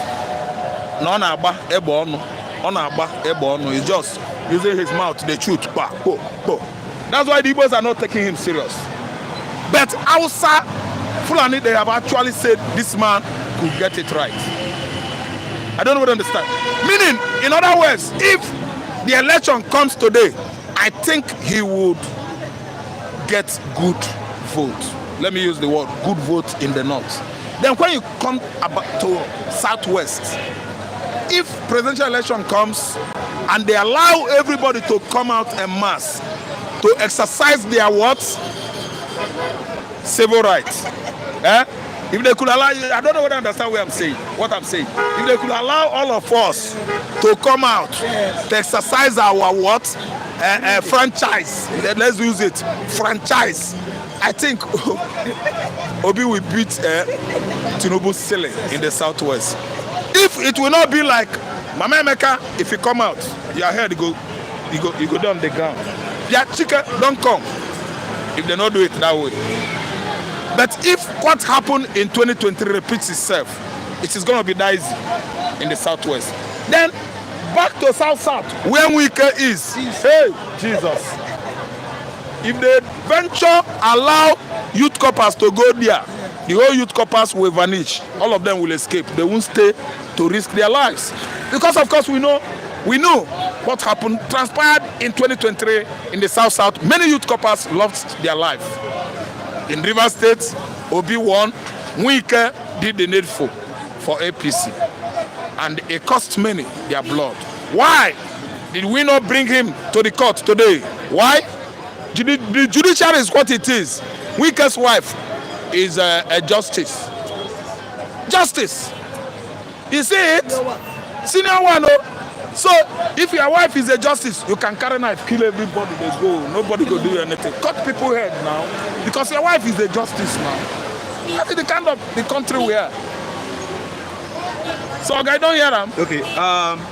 he's just using his mouth to shoot. That's why the Igbos are not taking him serious. But outside Fulani, they have actually said this man could get it right. I don't know what to understand. Meaning, in other words, if the election comes today, I think he would get good vote. Let me use the word good vote in the north. Then when you come to southwest, if presidential election comes and they allow everybody to come out en masse to exercise their what? Civil rights. If they could allow you, I don't know whether I understand what I'm saying. If they could allow all of us to come out to exercise our what? Franchise. Let's use it. Franchise. I think Obi will beat Tinubu silly in the southwest. If it will not be like Mama Emeka, if you come out, your head go down the ground. Your chicken don't come if they not do it that way. But if what happened in 2023 repeats itself, it is going to be dicey in the southwest. Then back to south, where Wike is. Hey, Jesus. If they venture allow youth corpers to go there, the whole youth corpers will vanish. All of them will escape. They won't stay to risk their lives. Because of course we know what happened, transpired in 2023 in the south. Many youth corpers lost their life. In Rivers State, Obi won. Wike did the needful for APC. And it cost many their blood. Why did we not bring him to the court today? Why? The judiciary is what it is. Wike's wife is a justice. Justice. You see it? Senior one. So if your wife is a justice, you can carry knife, kill everybody, they go. Nobody go do anything. Cut people head now. Because your wife is a justice now. That is the kind of the country we are. So I don't hear them. Okay.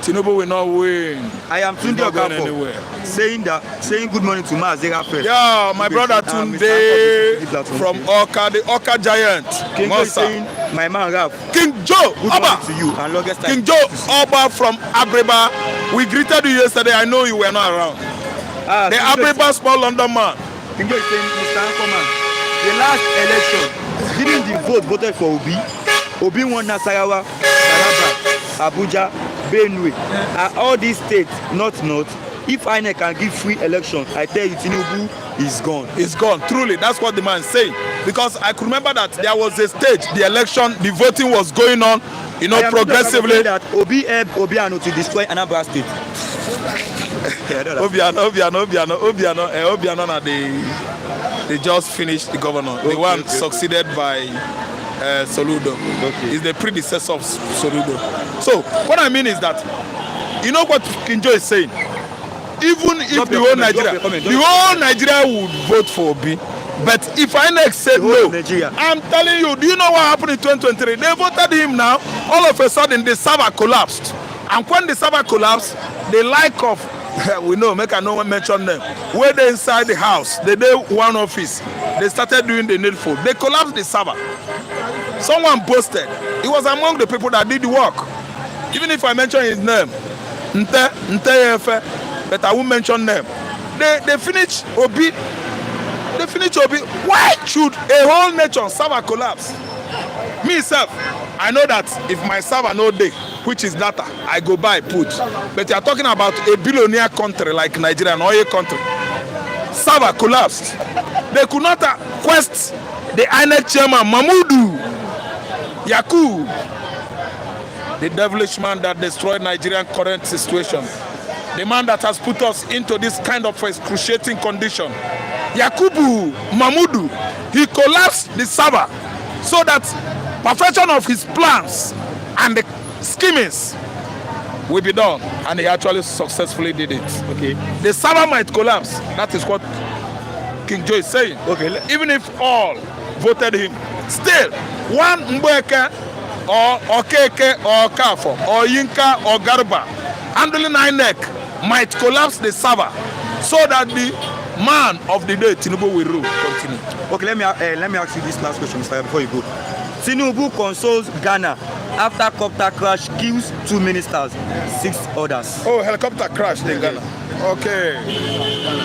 Tinubu will not win. I am Tunde Okafor saying good morning to Mazera first. Yeah, my brother Tunde from Oka, the Oka giant. King Joe saying my man Raf. King Joe, good morning to you and longest time. King Joe Oba from Abreba. We greeted you yesterday. I know you were not around. The Abreba small London man. King Joe is saying, Mr. Anchorman, the last election, didn't the vote voted for Obi? Obi won Nasarawa, Taraba, Abuja, Benue. All these states, not. If INEC can give free election, I tell you, Tinubu is gone. It's gone. Truly, that's what the man is saying. Because I could remember that there was a stage, the election, the voting was going on, progressively. That Obiano to destroy Anambra State. Obiano, they just finished the governor. The one succeeded by Soludo. Okay. Is the predecessor of Soludo. So what I mean is that, you know what King Joe is saying? Even if the whole Nigeria would vote for Obi, but if INEC said no, Nigeria. I'm telling you, do you know what happened in 2023? They voted him now. All of a sudden, the server collapsed. And when the server collapsed, the like of, we know, make I no one mention them, where they inside the house, they did one office, they started doing the needful. They collapsed the server. Someone posted. He was among the people that did the work. Even if I mention his name, but I won't mention them. They finish Obi. They finish Obi. Why should a whole nation server collapse? Me self, I know that if my server no day, which is data, I go buy put. But you are talking about a billionaire country like Nigeria, an oil country. Server collapsed. They could not quest the INEC chairman Mahmoud Yaku, the devilish man that destroyed Nigerian current situation. The man that has put us into this kind of excruciating condition. Yakubu Mahmudu, he collapsed the server so that perfection of his plans and the schemings will be done. And he actually successfully did it. Okay. The server might collapse. That is what King Joe is saying. Okay. Even if all voted him, still one Mbeke or Okeke or Kafo or Yinka or Garba handling INEC might collapse the server so that the man of the day, Tinubu, will rule. Continue. Okay, let me ask you this last question, Mr. Before you go. Tinubu consoles Ghana after copter crash kills 2 ministers, 6 others. Oh, helicopter crashed in Ghana. Okay.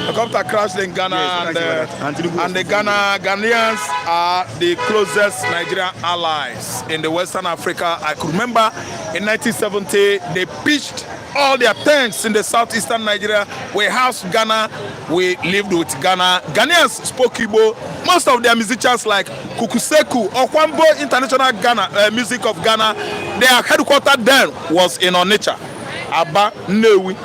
Helicopter crashed in Ghana, yes, and the Ghanaians are the closest Nigerian allies in the Western Africa. I could remember in 1970 they pitched all their tents in the southeastern Nigeria. We housed Ghana, we lived with Ghana. Ghanaians spoke Igbo. Most of their musicians like Kukuseku, Okwambo International Ghana, Music of Ghana, their headquarters then was in Onitsha. Aba Newi.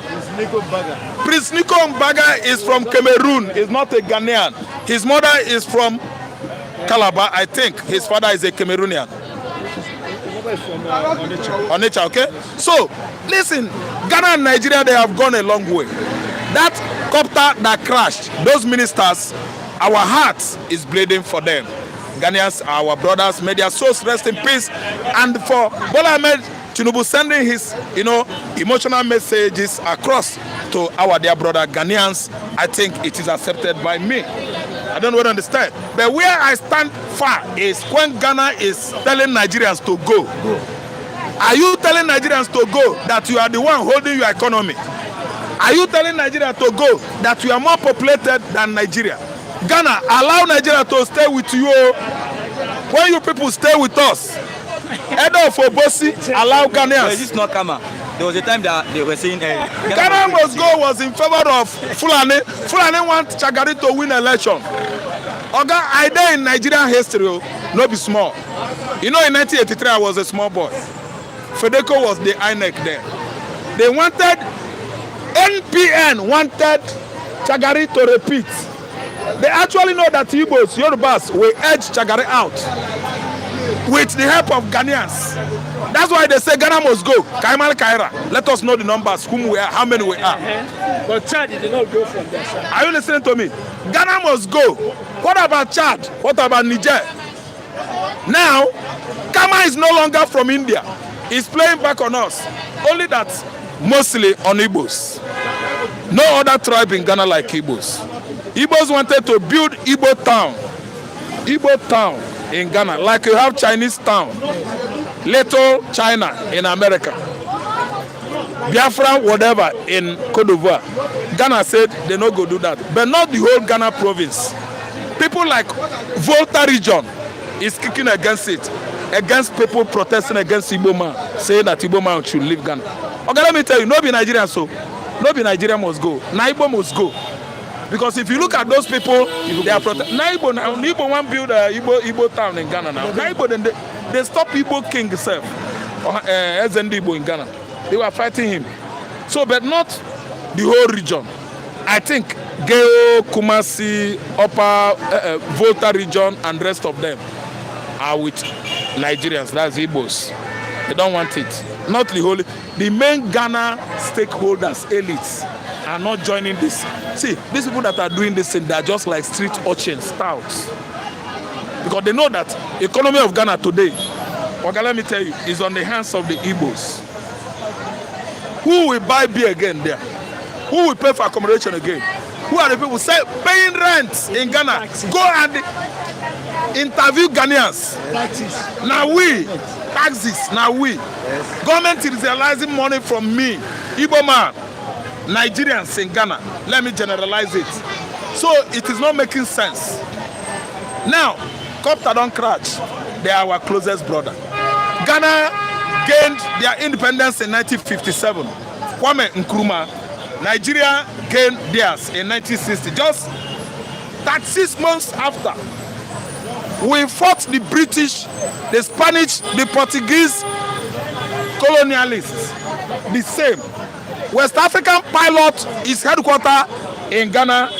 Prince Nico Mbaga is from Cameroon. He's not a Ghanaian. His mother is from Calabar, I think. His father is a Cameroonian. Onitsha, okay? So, listen, Ghana and Nigeria, they have gone a long way. That copter that crashed, those ministers, our hearts is bleeding for them. Ghanaians are our brothers, may their souls rest in peace. And for Bola Ahmed Tinubu sending his, emotional messages across to our dear brother Ghanaians, I think it is accepted by me. I don't really understand. But where I stand far is when Ghana is telling Nigerians to go. Are you telling Nigerians to go that you are the one holding your economy? Are you telling Nigeria to go that you are more populated than Nigeria? Ghana, allow Nigeria to stay with you. When you people stay with us, Edo for Bosi, allow Ghanaians. This is not Kama. There was a time that they were saying Ghana must go was in favor of Fulani. Fulani want Chagari to win election. Oga, I there in Nigerian history, no be small. In 1983, I was a small boy. Fedeco was the INEC there. They wanted, NPN wanted Chagari to repeat. They actually know that Igbos, Yorubas, will edge Chagari out with the help of Ghanaians. That's why they say Ghana must go. Kaimal Kaira. Let us know the numbers, whom we are, how many we are. But Chad did not go from there, sir. Are you listening to me? Ghana must go. What about Chad? What about Niger? Now, Kama is no longer from India. It's playing back on us. Only that mostly on Igbos. No other tribe in Ghana like Igbos. Igbos wanted to build Igbo town in Ghana, like you have Chinese town, Little China in America, Biafra, whatever in Cote d'Ivoire. Ghana said they no go do that, but not the whole Ghana province. People like Volta region is kicking against it, against people protesting against Igbo man, saying that Igbo man should leave Ghana. Okay, let me tell you, no be Nigerian so. No be Nigeria must go. Na Igbo must go. Because if you look at those people, they are protesting. Na Igbo want to build a Igbo town in Ghana now. Na Igbo, then they stop Igbo king himself. Ezende Igbo in Ghana. They were fighting him. So, but not the whole region. I think Geo, Kumasi, Upper Volta region and rest of them are with Nigerians. That's Igbos. They don't want it. Not the whole. The main Ghana stakeholders, elites, are not joining this. See, these people that are doing this thing, they are just like street urchins, stouts. Because they know that the economy of Ghana today, okay, let me tell you, is on the hands of the Igbos. Who will buy beer again there? Who will pay for accommodation again? Who are the people paying rent in Ghana? Go and interview Ghanaians. Now we, taxes, now we. Yes. Government is realizing money from me, Igbo man, Nigerians in Ghana. Let me generalize it. So it is not making sense. Now, Copter don't crash. They are our closest brother. Ghana gained their independence in 1957. Kwame Nkrumah. Nigeria gained theirs in 1960. Just 36 months after, we fought the British, the Spanish, the Portuguese colonialists. The same. West African Pilot is headquartered in Ghana.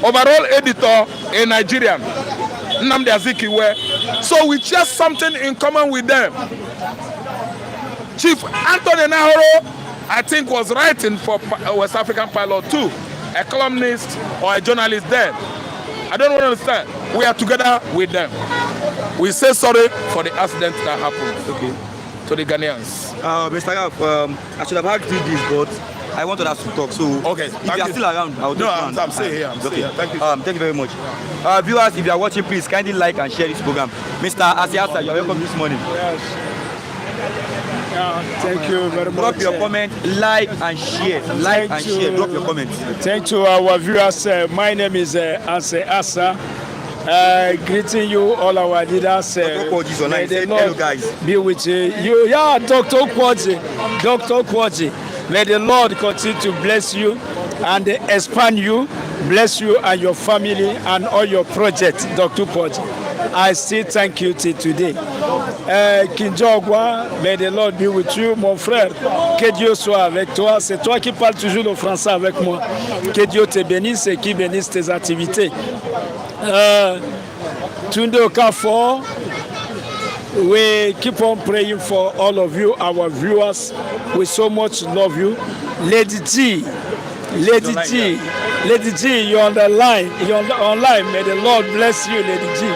Overall editor in Nigeria, Nnamdi Azikiwe. So we share something in common with them. Chief Anthony Nahoro, I think, was writing for West African Pilot too, a columnist or a journalist there. I don't understand. We are together with them. We say sorry for the accident that happened. Okay. To the Ghanaians. Mr. Gaf, I should have asked you this, but I wanted us to talk. So okay. If you are still around, I'll just I'm still here. I'm still here. Thank you. Thank you very much. Viewers, if you are watching, please kindly like and share this program. Mr. Asiasa, you are welcome this morning. Yes. Thank you very much. Drop your comment, like and share. Like and share. Drop your comment. Thank you, our viewers. My name is Anse Asa. Greeting you, all our leaders. May the Lord be with you. Yeah, Dr. Kwaji. Dr. Kwaji. May the Lord continue to bless you and expand you, bless you and your family and all your projects, Dr. Kwaji. I still thank you till today. Kinjogwa, may the Lord be with you, mon frère. Que Dieu soit avec toi. C'est toi qui parles toujours le français avec moi. Que Dieu te bénisse et qui bénisse tes activités. Tunde Okafor, we keep on praying for all of you, our viewers. We so much love you. Lady G, Lady G, Lady G, you're on the line. You're online. May the Lord bless you, Lady G.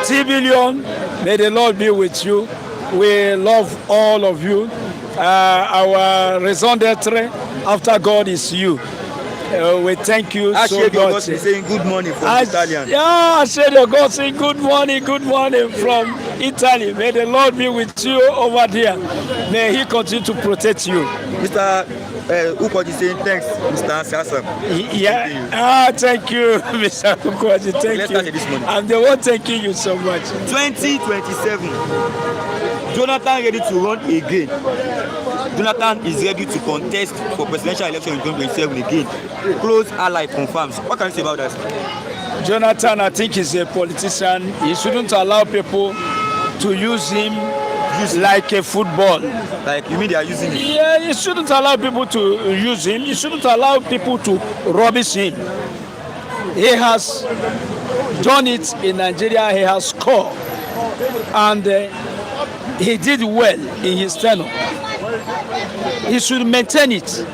T-Billion, may the Lord be with you. We love all of you. Our raison d'être after God is you. We thank you so much. Saying good morning from Italian. Yeah, I said your God saying good morning from Italy. May the Lord be with you over there. May He continue to protect you. Mr. Ukwaji saying thanks, Mr. Sasa. Yeah, thank you, Mr. Ukwaji. Thank you. I'm the one thanking you so much. 2027. Jonathan ready to run again. Jonathan is ready to contest for presidential election in 2027 again. Close ally confirms. What can you say about that? Jonathan, I think, is a politician. He shouldn't allow people to use him like a football. Like, you mean they are using him? Yeah, he shouldn't allow people to use him. He shouldn't allow people to rubbish him. He has done it in Nigeria. He has scored. And he did well in his tenure. He should maintain it.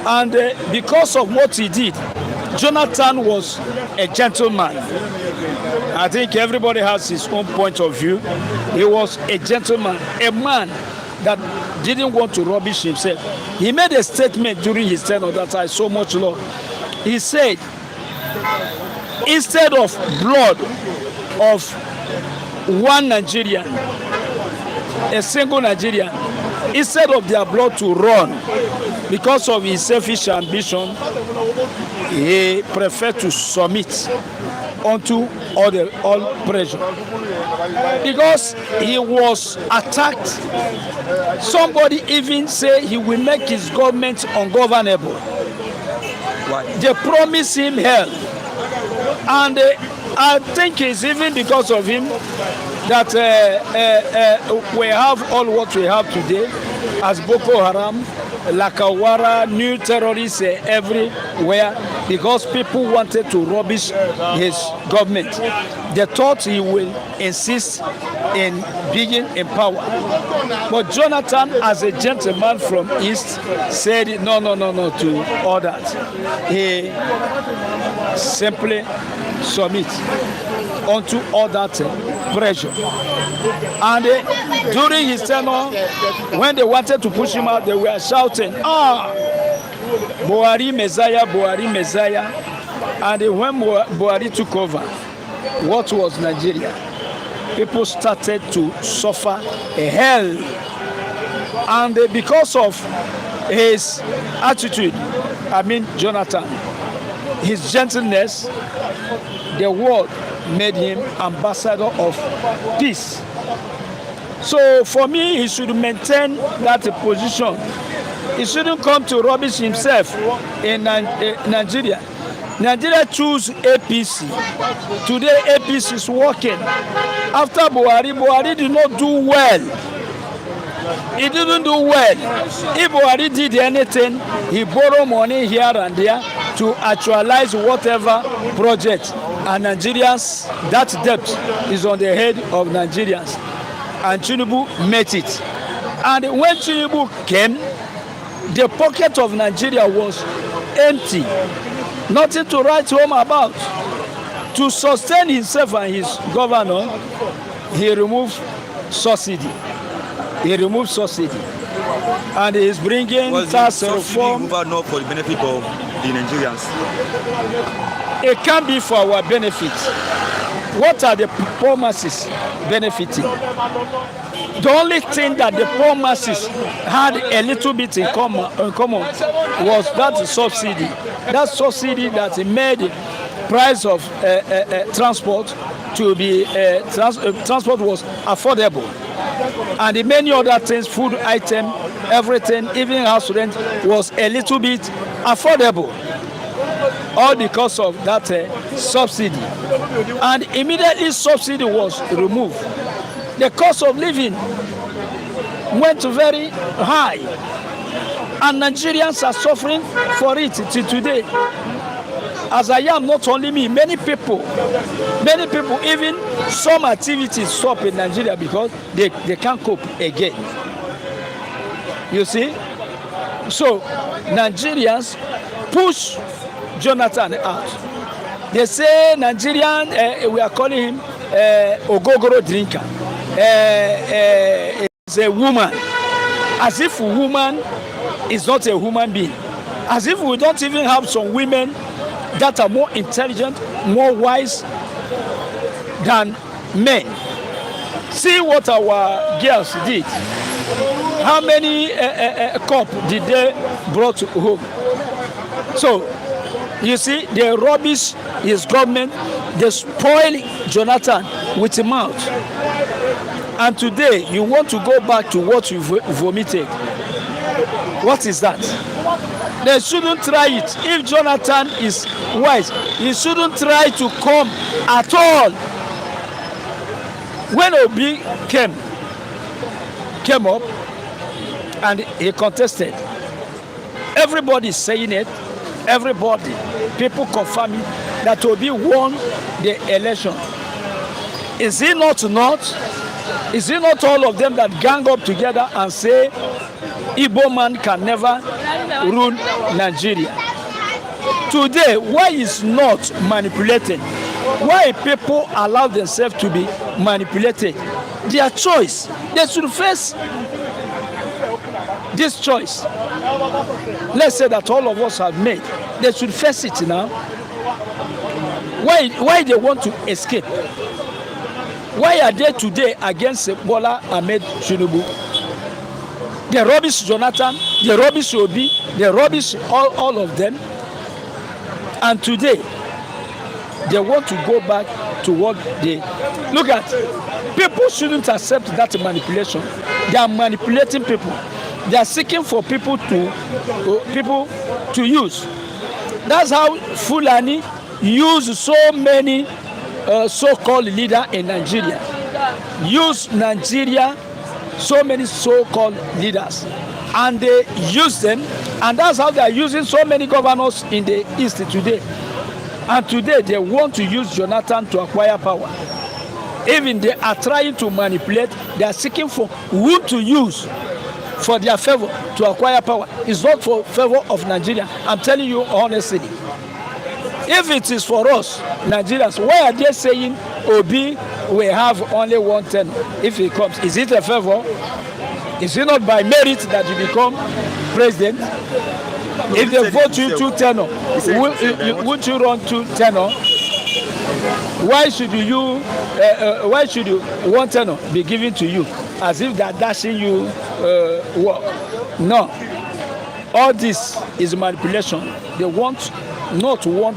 And because of what he did, Jonathan was a gentleman. I think everybody has his own point of view. He was a gentleman, a man that didn't want to rubbish himself. He made a statement during his tenure that I so much love. He said, instead of blood of one Nigerian, a single Nigerian, instead of their blood to run because of his selfish ambition, he preferred to submit unto all pressure. Because he was attacked, somebody even say he will make his government ungovernable. They promise him hell, and I think it's even because of him that we have all what we have today, as Boko Haram, Lakawara, new terrorists everywhere, because people wanted to rubbish his government. They thought he will insist in being in power. But Jonathan, as a gentleman from East, said no to all that. He simply submit onto all that pressure. And during his tenure, when they wanted to push him out, they were shouting, Buhari Messiah, Buhari Messiah. And when Buhari took over, what was Nigeria? People started to suffer a hell. And because of his attitude, Jonathan, his gentleness, the world made him ambassador of peace. So for me, he should maintain that position. He shouldn't come to rubbish himself in Nigeria. Nigeria choose APC. Today APC is working. After Buhari did not do well. He didn't do well. If Buhari did anything, he borrowed money here and there to actualize whatever project. And Nigerians, that debt is on the head of Nigerians. And Tinubu met it. And when Tinubu came, the pocket of Nigeria was empty. Nothing to write home about. To sustain himself and his governor, he removed subsidy. And he is bringing tax reform. Not for the benefit of the Nigerians. It can be for our benefit. What are the poor masses benefiting? The only thing that the poor masses had a little bit in common was that subsidy. That subsidy that made the price of transport to be transport was affordable, and the many other things, food item, everything, even house rent was a little bit affordable. All because of that subsidy, and immediately subsidy was removed. The cost of living went very high, and Nigerians are suffering for it till today. As I am, not only me, many people, even some activities stop in Nigeria because they can't cope again. You see? So Nigerians push Jonathan out. They say Nigerian, we are calling him Ogogoro drinker. Is a woman. As if a woman is not a human being. As if we don't even have some women that are more intelligent, more wise than men. See what our girls did. How many cup did they brought home? So, you see, they rubbish his government, they spoil Jonathan with the mouth. And today, you want to go back to what you vomited. What is that? They shouldn't try it. If Jonathan is wise, he shouldn't try to come at all. When Obi came up and he contested, everybody is saying it. Everybody, people confirming that Obi won the election. Is it not? Is it not all of them that gang up together and say Igbo man can never rule Nigeria? Today, why is not manipulated? Why people allow themselves to be manipulated? Their choice. They should face this choice, let's say that all of us have made, they should face it now. Why they want to escape? Why are they today against Bola Ahmed Tinubu? They rubbish Jonathan, they rubbish Obi, they rubbish all of them. And today, they want to go back to what they look at. People shouldn't accept that manipulation. They are manipulating people. They are seeking for people to use. That's how Fulani use so many so-called leaders in Nigeria. Use Nigeria, so many so-called leaders, and they use them, and that's how they are using so many governors in the East today. And today they want to use Jonathan to acquire power. Even they are trying to manipulate, they are seeking for who to use for their favor to acquire power. It's not for favor of Nigeria. I'm telling you honestly. If it is for us, Nigerians, why are they saying Obi will have only one term if he comes? Is it a favor? Is it not by merit that you become president? If they vote you 2 tenor, would you run 2 tenor? Why should you 1 tenor be given to you as if they're dashing you work? No. All this is manipulation. They want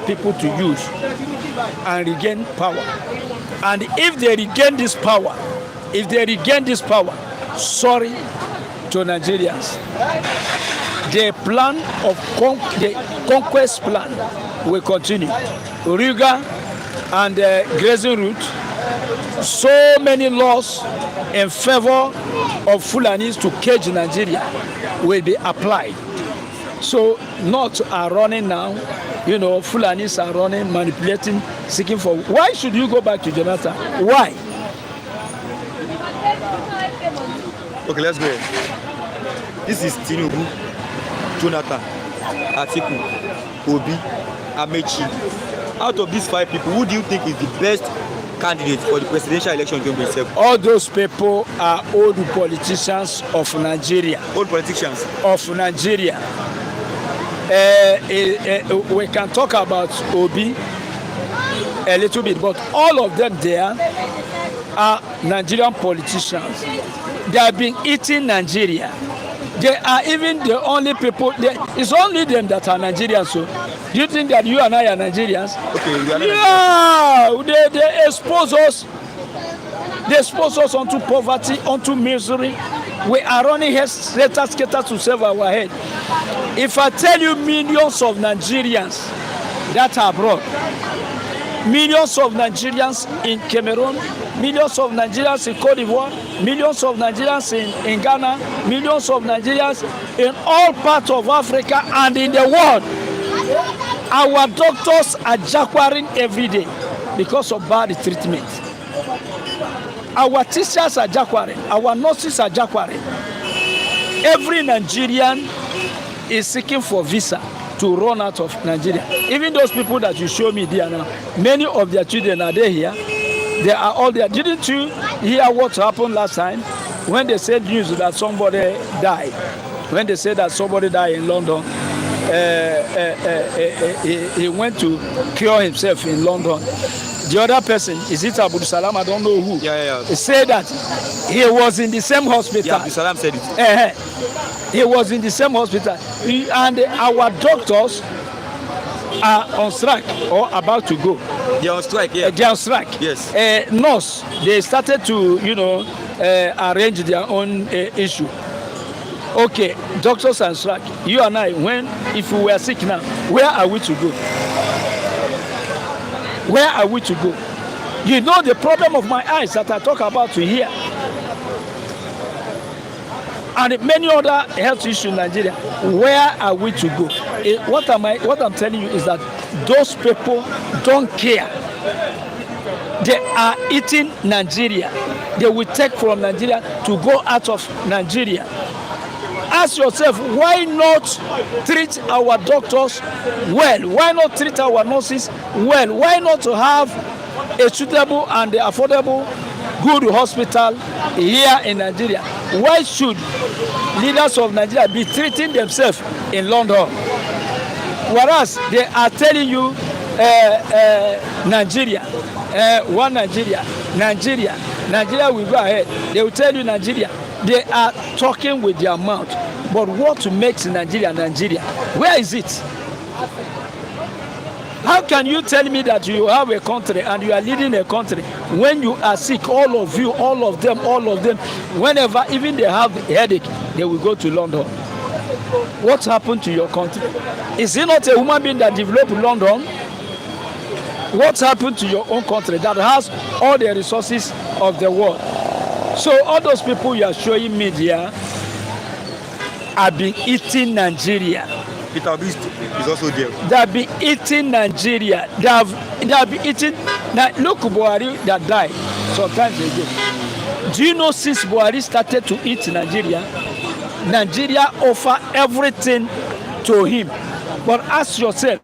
people to use and regain power. And if they regain this power, sorry to Nigerians, the plan of the conquest plan will continue. Riga and grazing route, so many laws in favor of Fulanis to cage Nigeria will be applied. So not are running now, Fulanis are running, manipulating, seeking for. Why should you go back to Jonathan? Why? Okay, let's go. This is Tinubu, Jonathan, Atiku, Obi, Amechi. Out of these 5 people, who do you think is the best candidate for the presidential election in 2027? All those people are old politicians of Nigeria. Old politicians of Nigeria. We can talk about Obi a little bit, but all of them there are Nigerian politicians. They have been eating Nigeria. They are even the only people. It's only them that are Nigerians. So, do you think that you and I are Nigerians? Okay, you are not Nigerians. They expose us. They expose us onto poverty, onto misery. We are running status to save our head. If I tell you millions of Nigerians that are abroad, millions of Nigerians in Cameroon, millions of Nigerians in Cote d'Ivoire, millions of Nigerians in Ghana, millions of Nigerians in all parts of Africa and in the world, our doctors are jackwaring every day because of bad treatment. Our teachers are jackwaring, our nurses are jackwaring. Every Nigerian is seeking for visa to run out of Nigeria. Even those people that you show me there now, many of their children are there here. They are all there. Didn't you hear what happened last time when they said news that somebody died? When they said that somebody died in London, he went to cure himself in London. The other person, is it Abdul Salam? I don't know who. Yeah. He said that he was in the same hospital. Yeah, Abdul Salam said it. He was in the same hospital. And our doctors are on strike or about to go. They are on strike, yeah. They are on strike. Yes. Nurse, they started to, arrange their own issue. Okay, doctors are on strike. You and I, if we were sick now, where are we to go? Where are we to go? You know the problem of my eyes that I talk about to here. And many other health issues in Nigeria. Where are we to go? What I'm telling you is that those people don't care. They are eating Nigeria. They will take from Nigeria to go out of Nigeria. Ask yourself, why not treat our doctors well? Why not treat our nurses well? Why not to have a suitable and affordable good hospital here in Nigeria. Why should leaders of Nigeria be treating themselves in London? Whereas they are telling you Nigeria, one Nigeria will go ahead. They will tell you Nigeria. They are talking with their mouth. But what makes Nigeria Nigeria? Where is it? How can you tell me that you have a country and you are leading a country when you are sick, all of you, all of them, whenever even they have a headache, they will go to London? What happened to your country? Is it not a human being that developed London? What happened to your own country that has all the resources of the world? So all those people you are showing media have been eating Nigeria. Peter Obi is also there. They have been eating Nigeria. They have been eating. Now look, Buhari that died sometimes ago. Do you know since Buhari started to eat Nigeria, Nigeria offer everything to him? But ask yourself,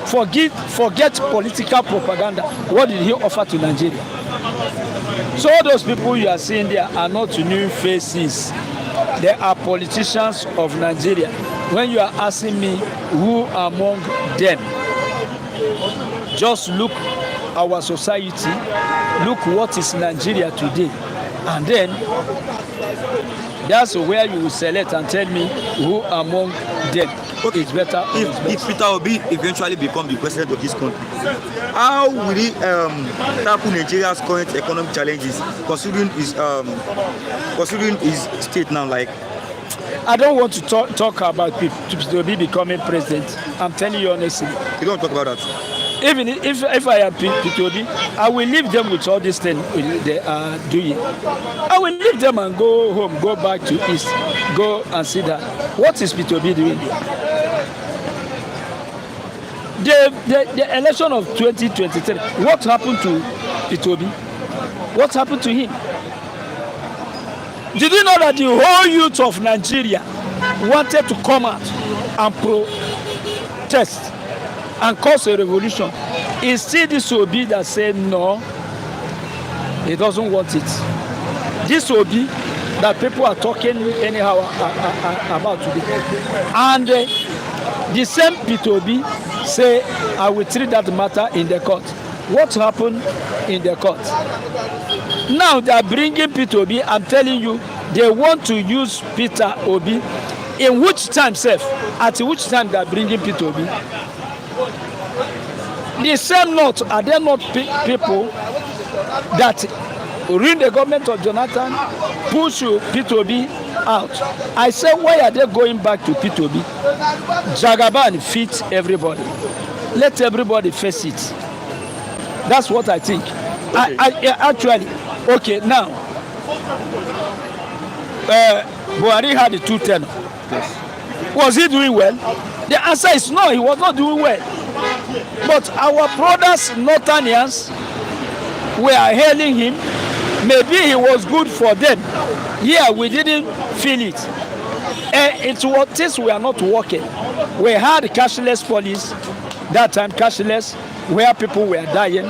forget political propaganda. What did he offer to Nigeria? So all those people you are seeing there are not new faces. They are politicians of Nigeria. When you are asking me who among them, just look our society, look what is Nigeria today, and then that's where you will select and tell me who among them is better. If Peter Obi eventually become the president of this country, how will he tackle Nigeria's current economic challenges, considering his state now? Like, I don't want to talk about Peter Obi becoming president. I'm telling you honestly. You don't talk about that. Even if I am Peter Obi, I will leave them with all this thing they are doing. I will leave them and go home, go back to East, go and see that. What is Peter Obi doing? The election of 2023, what happened to Peter Obi? What happened to him? Did you know that the whole youth of Nigeria wanted to come out and protest and cause a revolution? It's still this Obi that said no, he doesn't want it. This Obi that people are talking anyhow about today. And the same Peter Obi say, I will treat that matter in the court. What happened in the court? Now they are bringing Peter Obi. I'm telling you, they want to use Peter Obi. In which time, Seth? At which time they are bringing Peter Obi? The same not, are there not people that ruin the government of Jonathan, push Peter Obi out? I say, why are they going back to Peter Obi? Jagaban fits everybody. Let everybody face it. That's what I think. Okay. Actually, okay, now, Buhari had the 2 tenors. Yes. Was he doing well? The answer is no, he was not doing well. But our brothers, Northerners, were hailing him. Maybe he was good for them. Yeah, we didn't feel it. It was things were not working. We had cashless police, that time cashless, where people were dying.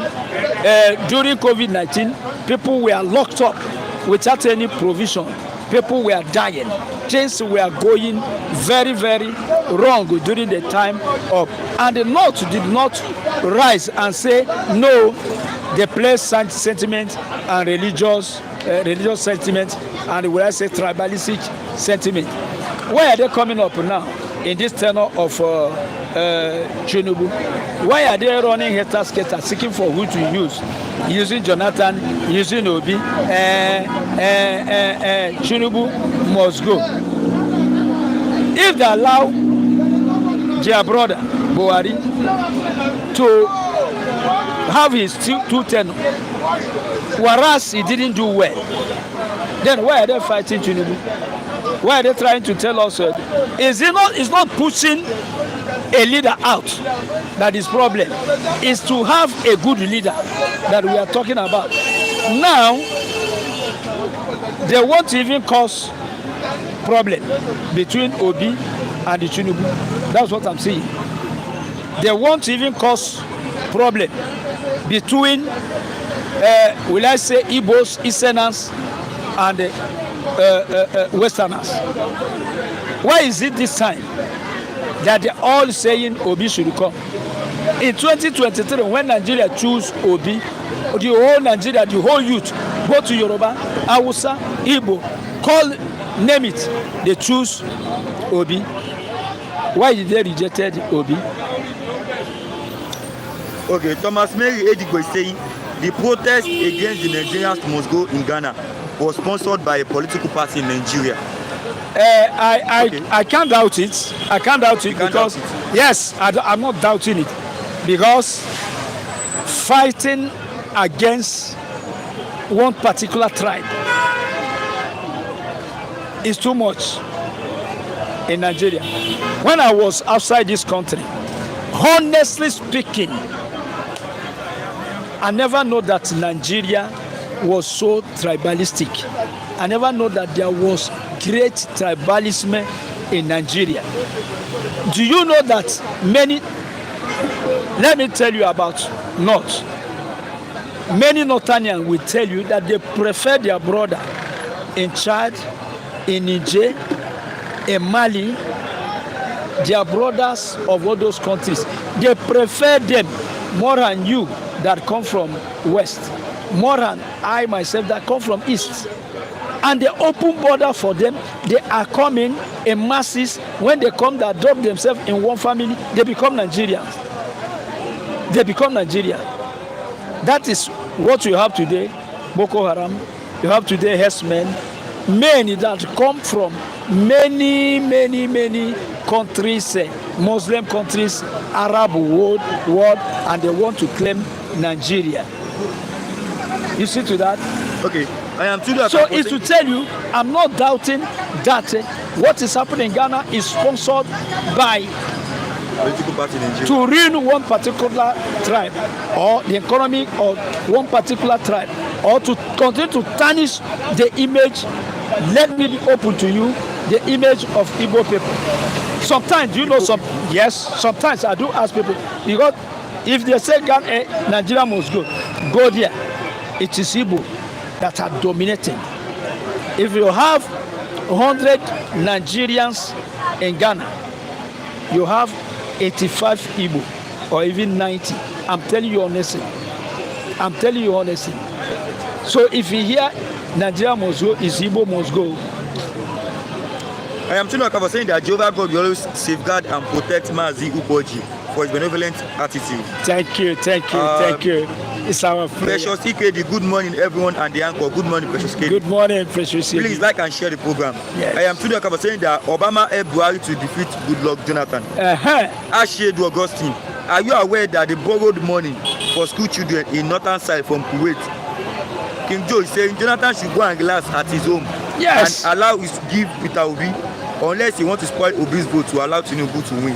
During COVID-19, people were locked up without any provision. People were dying. Things were going very, very wrong during the time of. And the North did not rise and say, no, they place sentiment and religious sentiment and we say tribalistic sentiment. Why are they coming up now in this tenor of Tinubu? Why are they running haters, seeking for who to use? Using Jonathan, using Obi, Tinubu must go. If they allow their brother Buhari to have his 2 tenors, whereas he didn't do well, then why are they fighting Tinubu? Why are they trying to tell us? It's not pushing a leader out that is problem. It's to have a good leader that we are talking about. Now, they want to even cause problem between Obi and the Tinubu. That's what I'm saying. They want to even cause problem between will I say Igbos, Easterners, and Westerners. Why is it this time that they're all saying Obi should come? In 2023, when Nigeria choose Obi, the whole Nigeria, the whole youth, go to Yoruba, Hausa, Igbo, name it, they choose Obi. Why did they reject Obi? Okay, Thomas Mary Edigbo is saying the protest against the Nigerians must go in Ghana was sponsored by a political party in Nigeria. I can't doubt it. I can't doubt it because, yes, I'm not doubting it. Because fighting against one particular tribe is too much in Nigeria. When I was outside this country, honestly speaking, I never know that Nigeria was so tribalistic. I never know that there was great tribalism in Nigeria. Do you know that let me tell you about North. Many Northanians will tell you that they prefer their brother in Chad, in Niger, in Mali, their brothers of all those countries. They prefer them more than you that come from West, more than I myself that come from East. And the open border for them, they are coming in masses. When they come, they adopt themselves in one family, they become Nigerians. They become Nigerians. That is what you have today, Boko Haram. You have today herdsmen, many that come from many countries, Muslim countries, Arab world, and they want to claim Nigeria. You see to that? Okay. I am too. So it's to tell you, I'm not doubting that what is happening in Ghana is sponsored by political party in Nigeria to ruin one particular tribe or the economy of one particular tribe, or to continue to tarnish the image. Let me be open to you, the image of Igbo people. Sometimes, you know, sometimes I do ask people, because if they say Ghana, Nigeria must go there. It is Igbo that are dominating. If you have 100 Nigerians in Ghana, you have 85 Igbo, or even 90. I'm telling you honestly. So if you hear Nigeria must go, is Igbo must go. I am Tinubu saying that Jehovah God will always safeguard and protect Mazi Uboji for his benevolent attitude. Thank you. It's our prayer. Precious EKD, good morning everyone and the anchor. Good morning, Precious EKD. Good morning, Precious EKD. Please like and share the program. Yes. I am Tinubu saying that Obama helped Buhari to defeat Goodluck Jonathan. Ashedu Augustine, are you aware that they borrowed money for school children in northern side from Kuwait? King Joe is saying Jonathan should go and relax at his home. Yes. And allow his give Peter Obi, unless he wants to spoil Obi's vote to allow Tinubu to win.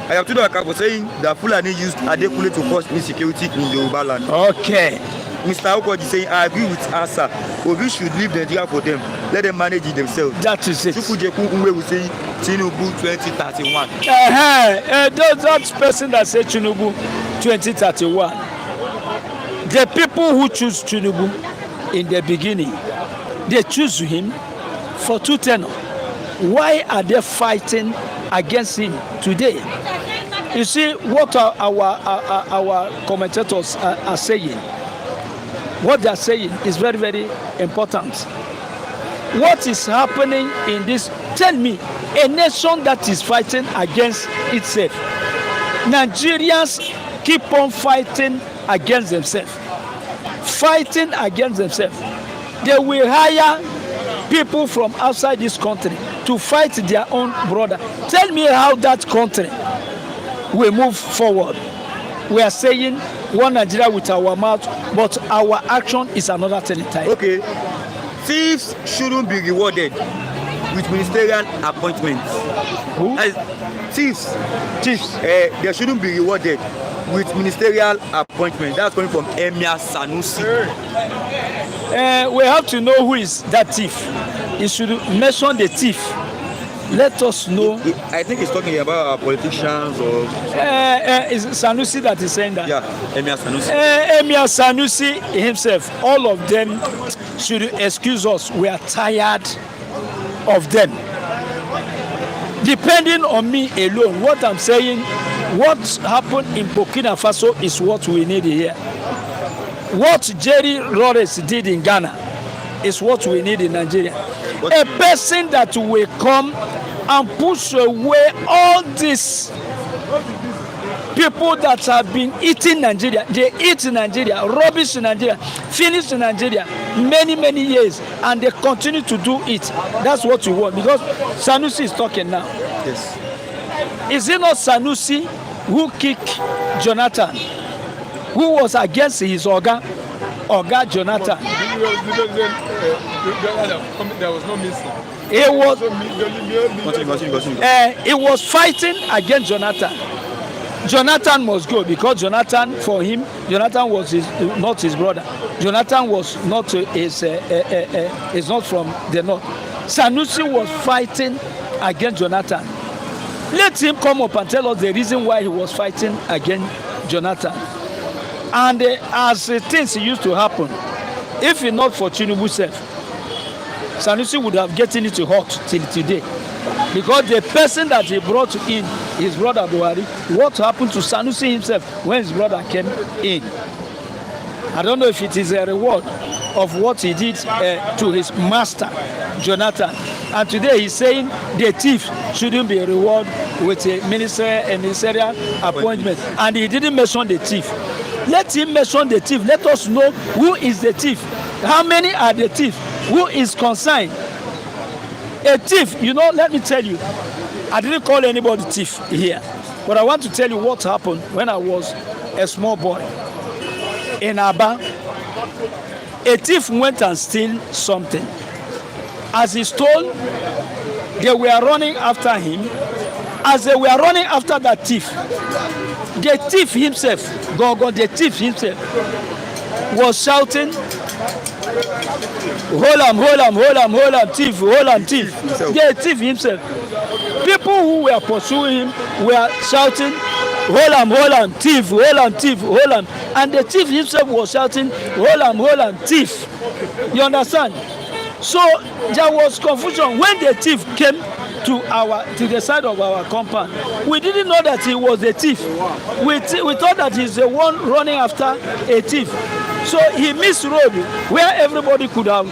I have told Akabo saying that Fulani used Adekunle to cause insecurity in Yoruba land. Okay. Mr. Okoji saying I agree with Asa. Obi should leave Nigeria for them. Let them manage it themselves. That is it. Chukwujeku Unwe will say Tinubu 2031. That person that said Tinubu 2031. The people who choose Tinubu in the beginning, they choose him for 2 tenors. Why are they fighting against him today? You see what our commentators are saying. What they are saying is very, very important. What is happening in this? Tell me, a nation that is fighting against itself. Nigerians keep on fighting against themselves. They will hire people from outside this country to fight their own brother. Tell me how that country will move forward. We are saying one Nigeria with our mouth, but our action is another thing. Okay. Thieves shouldn't be rewarded with ministerial appointments. Who? Thieves. They shouldn't be rewarded with ministerial appointments. That's coming from Emir Sanusi. We have to know who is that thief. He should mention the thief. let us know. I think he's talking about our politicians or. Is Sanusi that is saying that? Yeah, Emir Sanusi. Emir Sanusi himself, all of them should excuse us. We are tired of them. Depending on me alone, what I'm saying, what happened in Burkina Faso is what we need here. What Jerry Lawrence did in Ghana is what we need in Nigeria. A person that will come and push away all these people that have been eating Nigeria. They eat Nigeria, rubbish in Nigeria, finish in Nigeria many years, and they continue to do it. That's what we want, because Sanusi is talking now. Yes. Is it not Sanusi who kicked Jonathan, who was against his Oga Jonathan? There was no missing. He was fighting against Jonathan. Jonathan must go, because Jonathan was not his brother. Jonathan was not is not from the north. Sanusi was fighting against Jonathan. Let him come up and tell us the reason why he was fighting against Jonathan. And as things used to happen, if it not for Tinubu self, Sanusi would have gotten it hot till today. Because the person that he brought in, his brother Buhari, what happened to Sanusi himself when his brother came in? I don't know if it is a reward of what he did to his master, Jonathan. And today he's saying the thief shouldn't be rewarded with a ministerial appointment. And he didn't mention the thief. Let him mention the thief. Let us know who is the thief. How many are the thief? Who is concerned? A thief, let me tell you, I didn't call anybody thief here. But I want to tell you what happened when I was a small boy. In Aba, a thief went and stole something. As he stole, they were running after him. As they were running after that thief, the thief himself, the thief himself, was shouting, hold on, thief, thief. The thief himself. People who were pursuing him were shouting, hold on, thief, hold on. And the thief himself was shouting, hold on, thief. You understand? So there was confusion when the thief came to the side of our compound. We didn't know that he was a thief. We thought that he's the one running after a thief. So he missed road where everybody could have,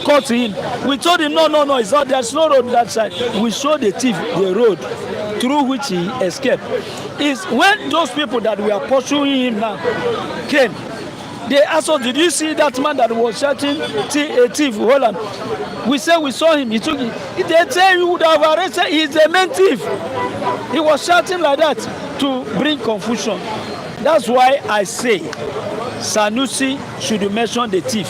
caught him. We told him, no, it's not. There's no road that side. We showed the thief the road through which he escaped. Is when those people that were pursuing him now came. They asked us, did you see that man that was shouting, a thief, hold on? We said we saw him, he took it. They say you would have arrested, he's the main thief. He was shouting like that to bring confusion. That's why I say Sanusi should mention the thief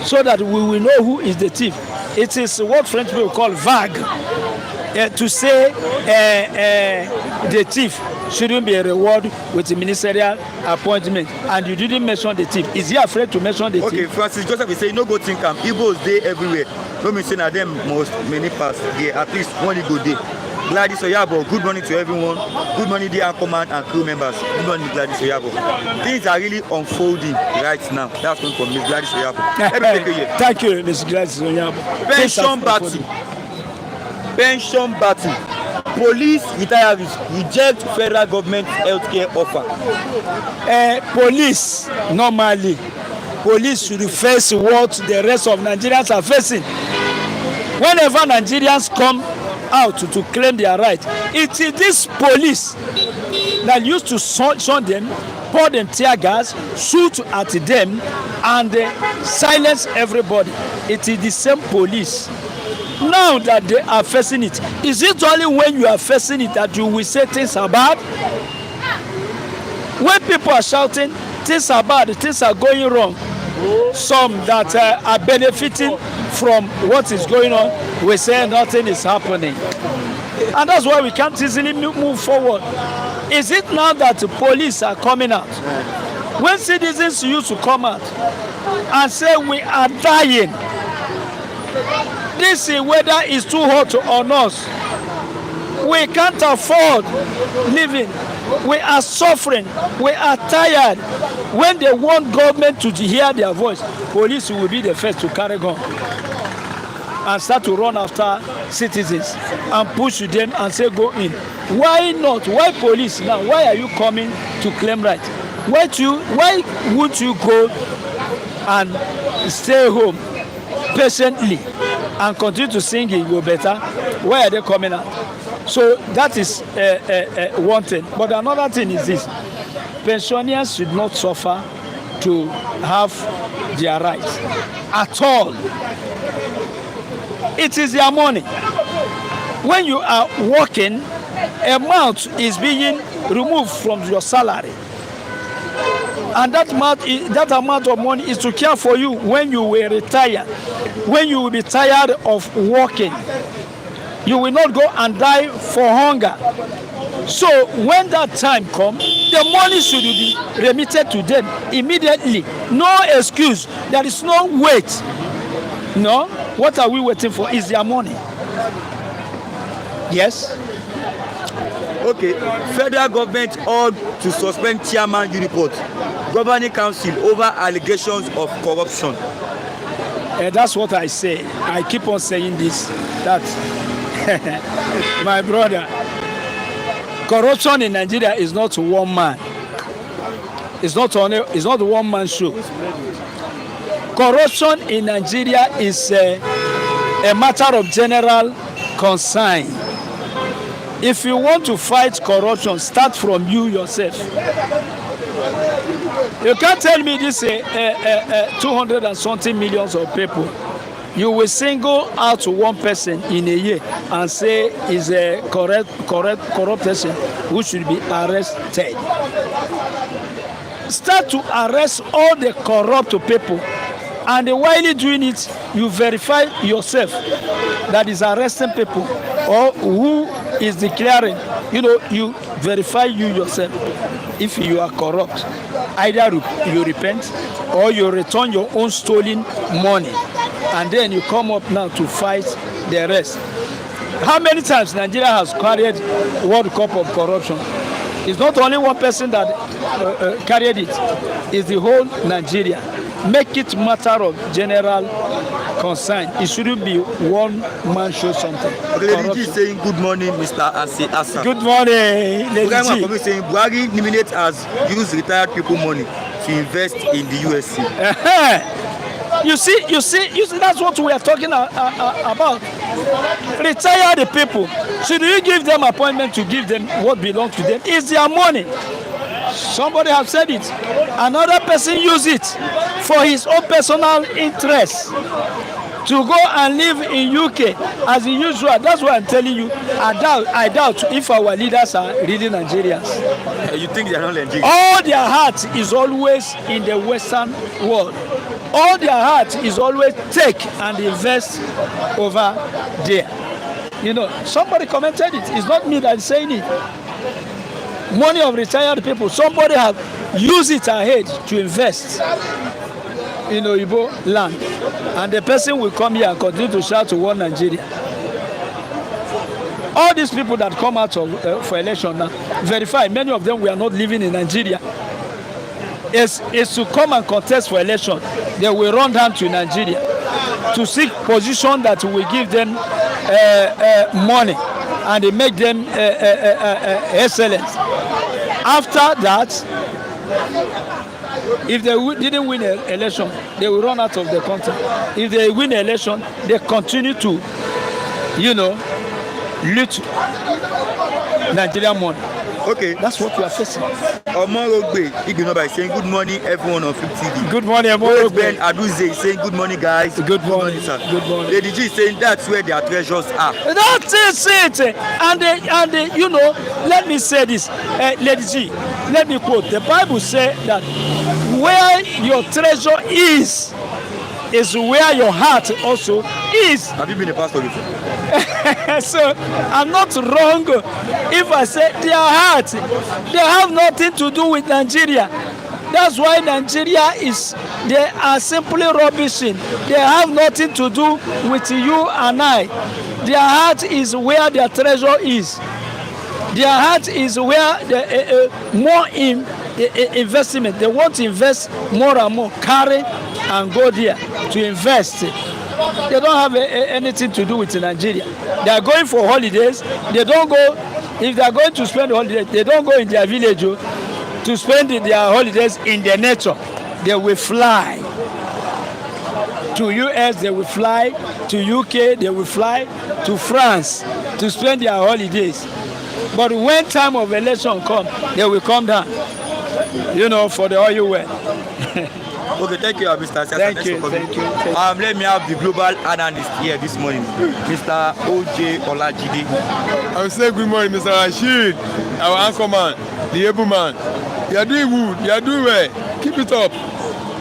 so that we will know who is the thief. It is what French people call vague to say the thief shouldn't be a reward with a ministerial appointment, and you didn't mention the thief. Is he afraid to mention the thief? Okay, Francis Joseph is saying no go think am. Igbos dey everywhere. No mean say na them most many pass there. At least one go dey. Gladys Oyabo, good morning to everyone. Good morning, dear command and crew members. Good morning, Gladys Oyabo. Things are really unfolding right now. That's one from Miss Gladys Oyabo. Let me take you here. Thank you, Miss Gladys Oyabo. Pension battle. Police retirees reject federal government healthcare offer. Police should face what the rest of Nigerians are facing. Whenever Nigerians come out to claim their right, it is this police that used to shun them, pour them tear gas, shoot at them, and silence everybody. It is the same police. Now that they are facing it, is it only when you are facing it that you will say things are bad? When people are shouting, things are bad, things are going wrong, some that are benefiting from what is going on, we say nothing is happening. And that's why we can't easily move forward. Is it now that the police are coming out? When citizens used to come out and say we are dying, this weather is too hot on us. We can't afford living. We are suffering. We are tired. When they want government to hear their voice, police will be the first to carry gun and start to run after citizens and push them and say go in. Why not? Why police now? Why are you coming to claim right? Why would you go and stay home patiently and continue to sing it go better? Why are they coming out? So that is one thing. But another thing is this: pensioners should not suffer to have their rights at all. It is their money. When you are working, amount is being removed from your salary, and that amount of money is to care for you when you will retire, when you will be tired of working. You will not go and die for hunger. So when that time comes, the money should be remitted to them immediately. No excuse. There is no wait. No. What are we waiting for? Is their money. Yes. Okay. Federal government ought to suspend chairman report, governing council over allegations of corruption. That's what I say. I keep on saying this. That my brother, corruption in Nigeria is not one man. It's not a one man show. Corruption in Nigeria is a matter of general concern. If you want to fight corruption, start from you yourself. You can't tell me this 200 and something millions of people. You will single out one person in a year and say is a corrupt person who should be arrested. Start to arrest all the corrupt people, and while you're doing it, you verify yourself that is arresting people or who is declaring. You verify you yourself if you are corrupt. Either you repent or you return your own stolen money, and then you come up now to fight the rest. How many times Nigeria has carried World Cup of corruption? It's not only one person that carried it. It's the whole Nigeria. Make it matter of general concern. It shouldn't be one man show something. Lady G is saying good morning, Mr. Asa. Good morning, Lady G. Is saying Buhari nominate has used retired people money to invest in the USC. You see, that's what we are talking about. Retire the people. Should you give them appointment to give them what belongs to them? It's their money. Somebody has said it. Another person use it for his own personal interest to go and live in UK as usual. That's why I'm telling you. I doubt if our leaders are really Nigerians. You think they are not Nigerians? All their heart is always in the Western world. All their heart is always take and invest over there. Somebody commented it. It's not me that's saying it. Money of retired people. Somebody has used it ahead to invest in Oyibo land. And the person will come here and continue to shout to one Nigeria. All these people that come out for election now, verify, many of them were not living in Nigeria. Is to come and contest for election. They will run down to Nigeria to seek position that will give them money and they make them excellent. After that, if they didn't win an election, they will run out of the country. If they win an election, they continue to, loot Nigerian money. Okay. That's what we are facing. Omorogbe Iginoba is saying good morning everyone on Flip TV. Good morning, Omorogbe. Ben Aduze is saying good morning guys. Good morning, sir. Good morning. Lady G is saying that's where their treasures are. That is it. And let me say this, Lady G, let me quote. The Bible says that where your treasure is where your heart also is. Have you been a pastor before? So I'm not wrong if I say their heart, they have nothing to do with Nigeria. That's why Nigeria is They are simply rubbishing. They have nothing to do with you and I. Their heart is where their treasure is. Their heart is where the more investment. They want to invest more and more, carry and go there to invest. They don't have anything to do with Nigeria. They are going for holidays. They don't go. If they are going to spend holidays, they don't go in their village to spend their holidays in their nature. They will fly to US. They will fly to UK. They will fly to France to spend their holidays. But when time of election comes, they will come down, for the oil well. Okay, thank you, Mr. Siasa. Thank you. Let me have the global analyst here this morning, Mr. O.J. Olajide. I will say good morning, Mr. Rashid, our anchorman, the able man. You are doing good. You are doing well. Keep it up.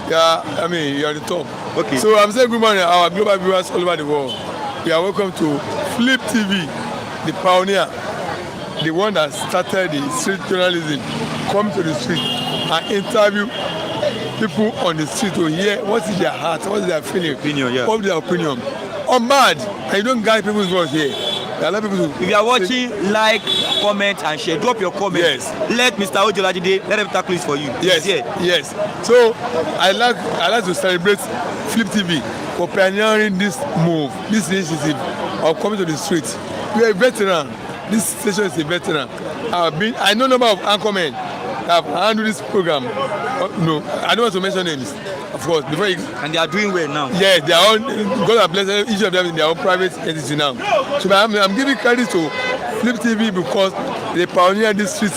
Yeah, you are the top. Okay. So I'm saying good morning, our global viewers all over the world. You are welcome to Flip TV, the pioneer, the one that started the street journalism. Come to the street and interview people on the street to hear what is their heart, what is their feeling, what is their opinion. On bad, and you don't guide people's voice here. There are a lot of people If you are watching, like, comment, and share. Drop your comment. Yes. Let Mr. O.J. Olajide, let him tackle this for you. Yes. Yes. So I like to celebrate Flip TV for pioneering this move, this initiative of coming to the street. We are a veteran. This station is a veteran. I know a number of anchormen that have handled this program. No, I don't want to mention names, of course. And they are doing well now. Yes, they are all. God has blessed each of them in their own private entity now. So I'm giving credit to Flip TV because they pioneered this street,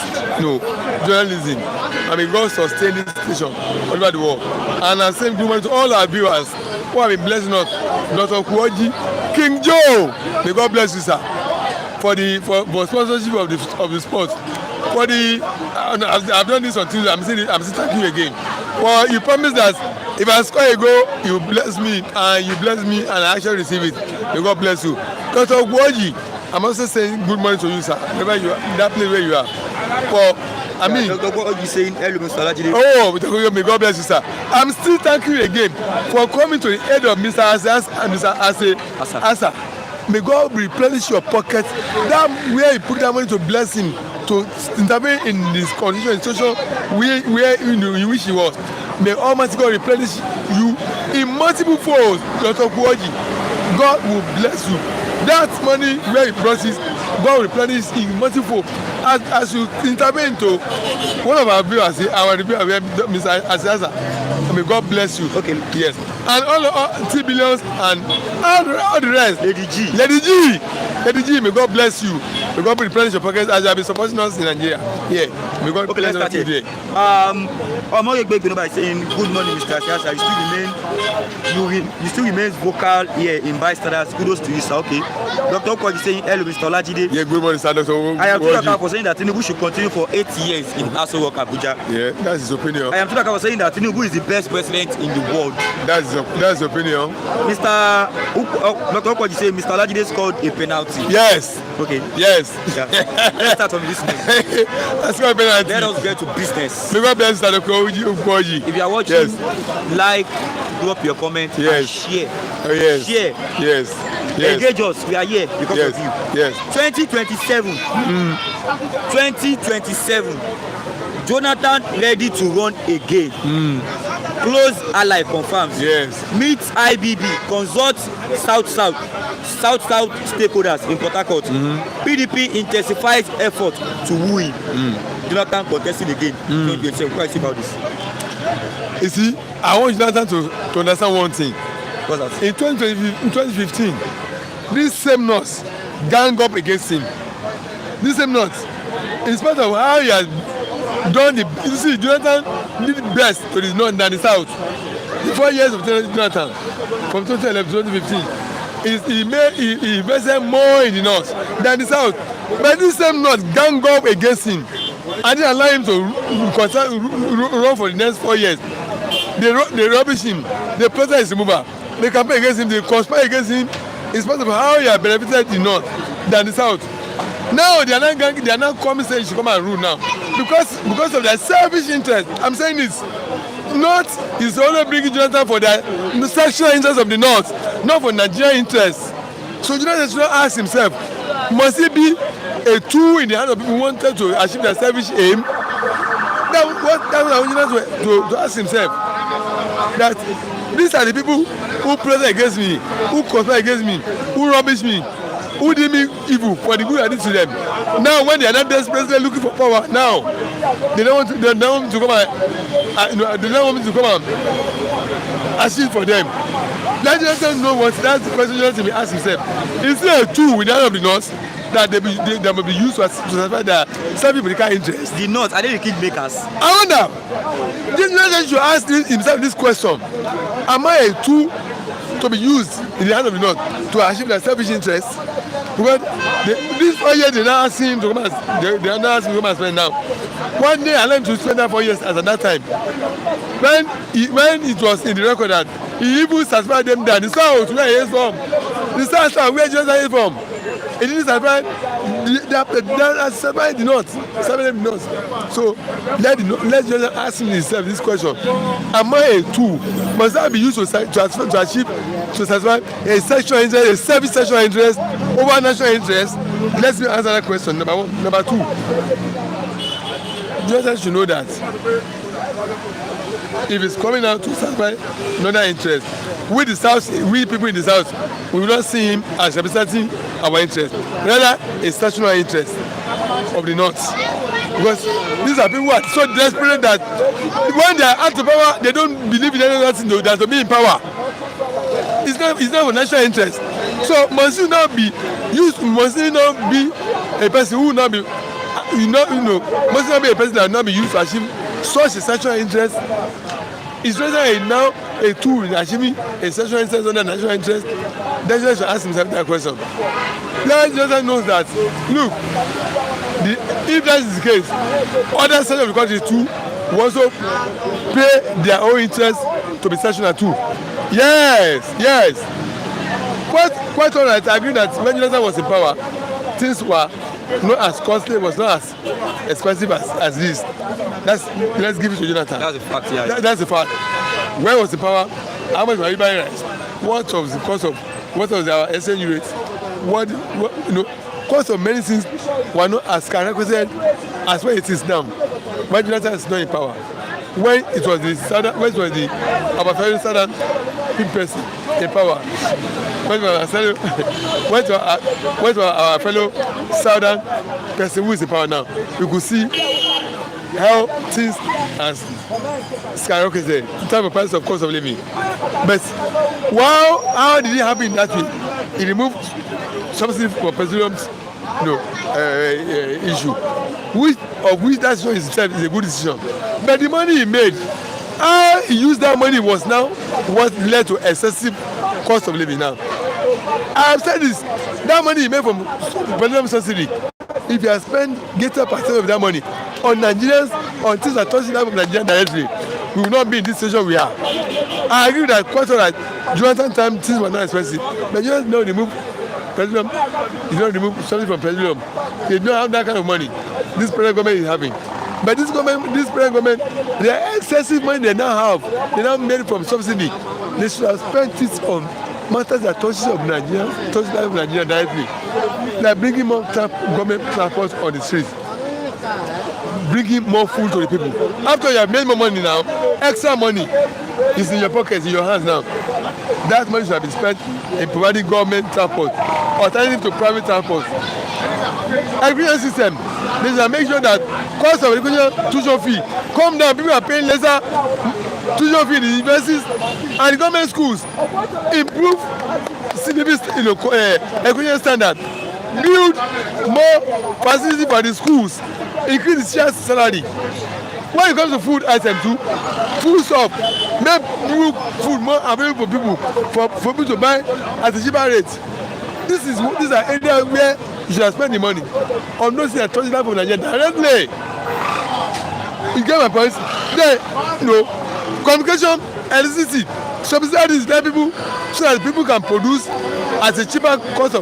journalism. God sustain this station all over the world. And I'm saying good morning to all our viewers who have been blessing us. Dr. Kuoji, King Joe, may God bless you, sir, for sponsorship of the sport. I've done this on Tuesday. I'm still thanking you again. Well, you promised that if I score a goal, you bless me, and I actually receive it. May God bless you. Dr. Kuoji, I'm also saying good morning to you, sir. Wherever you are, that place where you are. Dr. Kuoji saying hello, Mr. Olajide. Oh, may God bless you, sir. I'm still thanking you again for coming to the aid of Mr. Asa. May God replenish your pocket. That where you put that money to bless him, to intervene in this condition, situation where you wish he was. May Almighty God replenish you in multiple folds, Dr. Kuoji. God will bless you. That money where he brought it, God will replenish in multiple folds. As you intervene to one of our viewers, Mr. Asiasa, may God bless you. Okay. Yes. And all 3 billions and all the rest. Lady G, may God bless you. May God replenish your pockets as you have been supporting us in Nigeria. Yeah. May God bless you today. By saying good morning, Mr. Asiasa. You still remain vocal here in bystanders. Kudos to you, sir. Okay. Dr. Kuoji saying hello, Mr. Olajide. Yeah, good morning, sir. I am for saying that Tinubu should continue for 8 years in Aso Rock, Abuja. Yeah, that's his opinion. I am for saying that Tinubu is the best president in the world. That's his opinion. Dr. Kuoji saying Mr. Olajide scored a penalty. Yes. Okay. Yes. Yeah. Let's start from this name. That's a penalty. Let us get to business. May God bless Dr. Kuoji. If you are watching, like, drop your comment, and share. Oh, yes. Share. Yes. Engage us. We are here because of you. Yes. 2027. 2027. Jonathan ready to run again. Close ally confirms. Yes. Meet IBB. Consult South stakeholders in Port Harcourt. PDP intensifies effort to woo him. Jonathan contesting again. 2027. What do you think about this? You see, I want Jonathan to understand one thing. What's that? In 2015, this same North gang up against him. This same North, in spite of how he has done you see, Jonathan did best to the North than the South. The 4 years of Jonathan, from 2011 to 2015, he invested more in the North than the South. But this same North gang up against him and didn't allow him to run for the next 4 years. They rubbish him. They protest his removal. They campaign against him. They conspire against him. In spite of how he has benefited the North than the South. Now they are not coming saying he should come and rule now because of their selfish interest. I'm saying this. North is only bringing Jonathan for the sexual interest of the North, not for Nigerian interests. So Jonathan should not ask himself, must he be a tool in the hand of people who wanted to achieve their selfish aim? That's what Jonathan to ask himself. That these are the people who plot against me, who conspire against me, who rubbish me, who did me evil for the good I did to them. Now when they are not desperately looking for power, now they don't want to come and they don't want me to come and achieve for them. Let Jonathan know what that's the question Jonathan will ask himself. Is there a tool with the hand of the North that they will be used to satisfy their self-political interest? The North, are they the king makers? I wonder. Jonathan should ask himself this question: am I a tool to be used in the hand of the North to achieve their selfish interests? Because this 4 years they now ask him to come and they are now asking him to come and spend now. One day I let him to spend that 4 years as at that time. When it was in the record that he even satisfied them that the south where he is from, the south where Jonathan is from, he didn't satisfy the North, satisfy the North. So let Jonathan ask himself this question: am I a tool? Must I be used to achieve to satisfy a sexual interest, a selfish sexual interest over national interest? Let me answer that question. Number one. Number two, Jonathan should know that if it's coming out to satisfy another interest, we people in the South, we will not see him as representing our interest, rather a national interest of the North. Because these are people who are so desperate that when they are out of power, they don't believe in anything than to be in power. It's not for national interest. So must you not be a person who will not be, must not be a person that will not be used to achieve such a sexual interest? Is rather now a tool in achieving a sexual interest under national interest? Then you should ask himself that question. Then Jonathan knows that, look, if that is the case, other sections of the country too will also pay their own interest to be sectional too. Yes. Quite all right. I agree that when Jonathan was in power, things were not as costly, was not as expensive as this. Let's give it to Jonathan. That's a fact, yeah. That's the fact. When was the power? How much were you buying rice? What was the cost of? What was our exchange rate? Cost of many things were not as skyrocketed as when it is now. When Jonathan is not in power, when it was our fellow southern person in power, when our fellow southern person who is in power now, we could see how things has skyrocketed in terms of price of cost of living. But how did it happen that way? He removed subsidy for petroleum issue, which that itself is a good decision. But the money he made, how he used that money was what led to excessive cost of living now. I have said this, that money he made from petroleum subsidy, if you have spent greater percent of that money on Nigerians, on things that touch the life of Nigerians directly, we will not be in this situation we are. I agree that quite all right, Jonathan time things were not expensive. Nigerians now remove petroleum, you don't remove something from petroleum. They don't have that kind of money. This present government is having. But this present government, the excessive money they now have, they now made from subsidy. They should have spent it on matters that touches of Nigeria, touch the life of Nigeria directly. Like bringing more government transport on the streets, bringing more food to the people. After you have made more money now, extra money is in your pockets, in your hands now. That money should have been spent in providing government transport, alternative to private transport. Education system, they should make sure that cost of education tuition fee come down. People are paying lesser tuition fee in the universities and the government schools. Improve education standard, build more facility for the schools, increase the teachers' salary. When it comes to food item too, food stuff, make food more available for people, for people to buy at a cheaper rate. These are areas where you should spend the money on those things that touch the life of Nigeria directly. You get my point? Then, communication, electricity, subsidies let people so that people can produce at a cheaper cost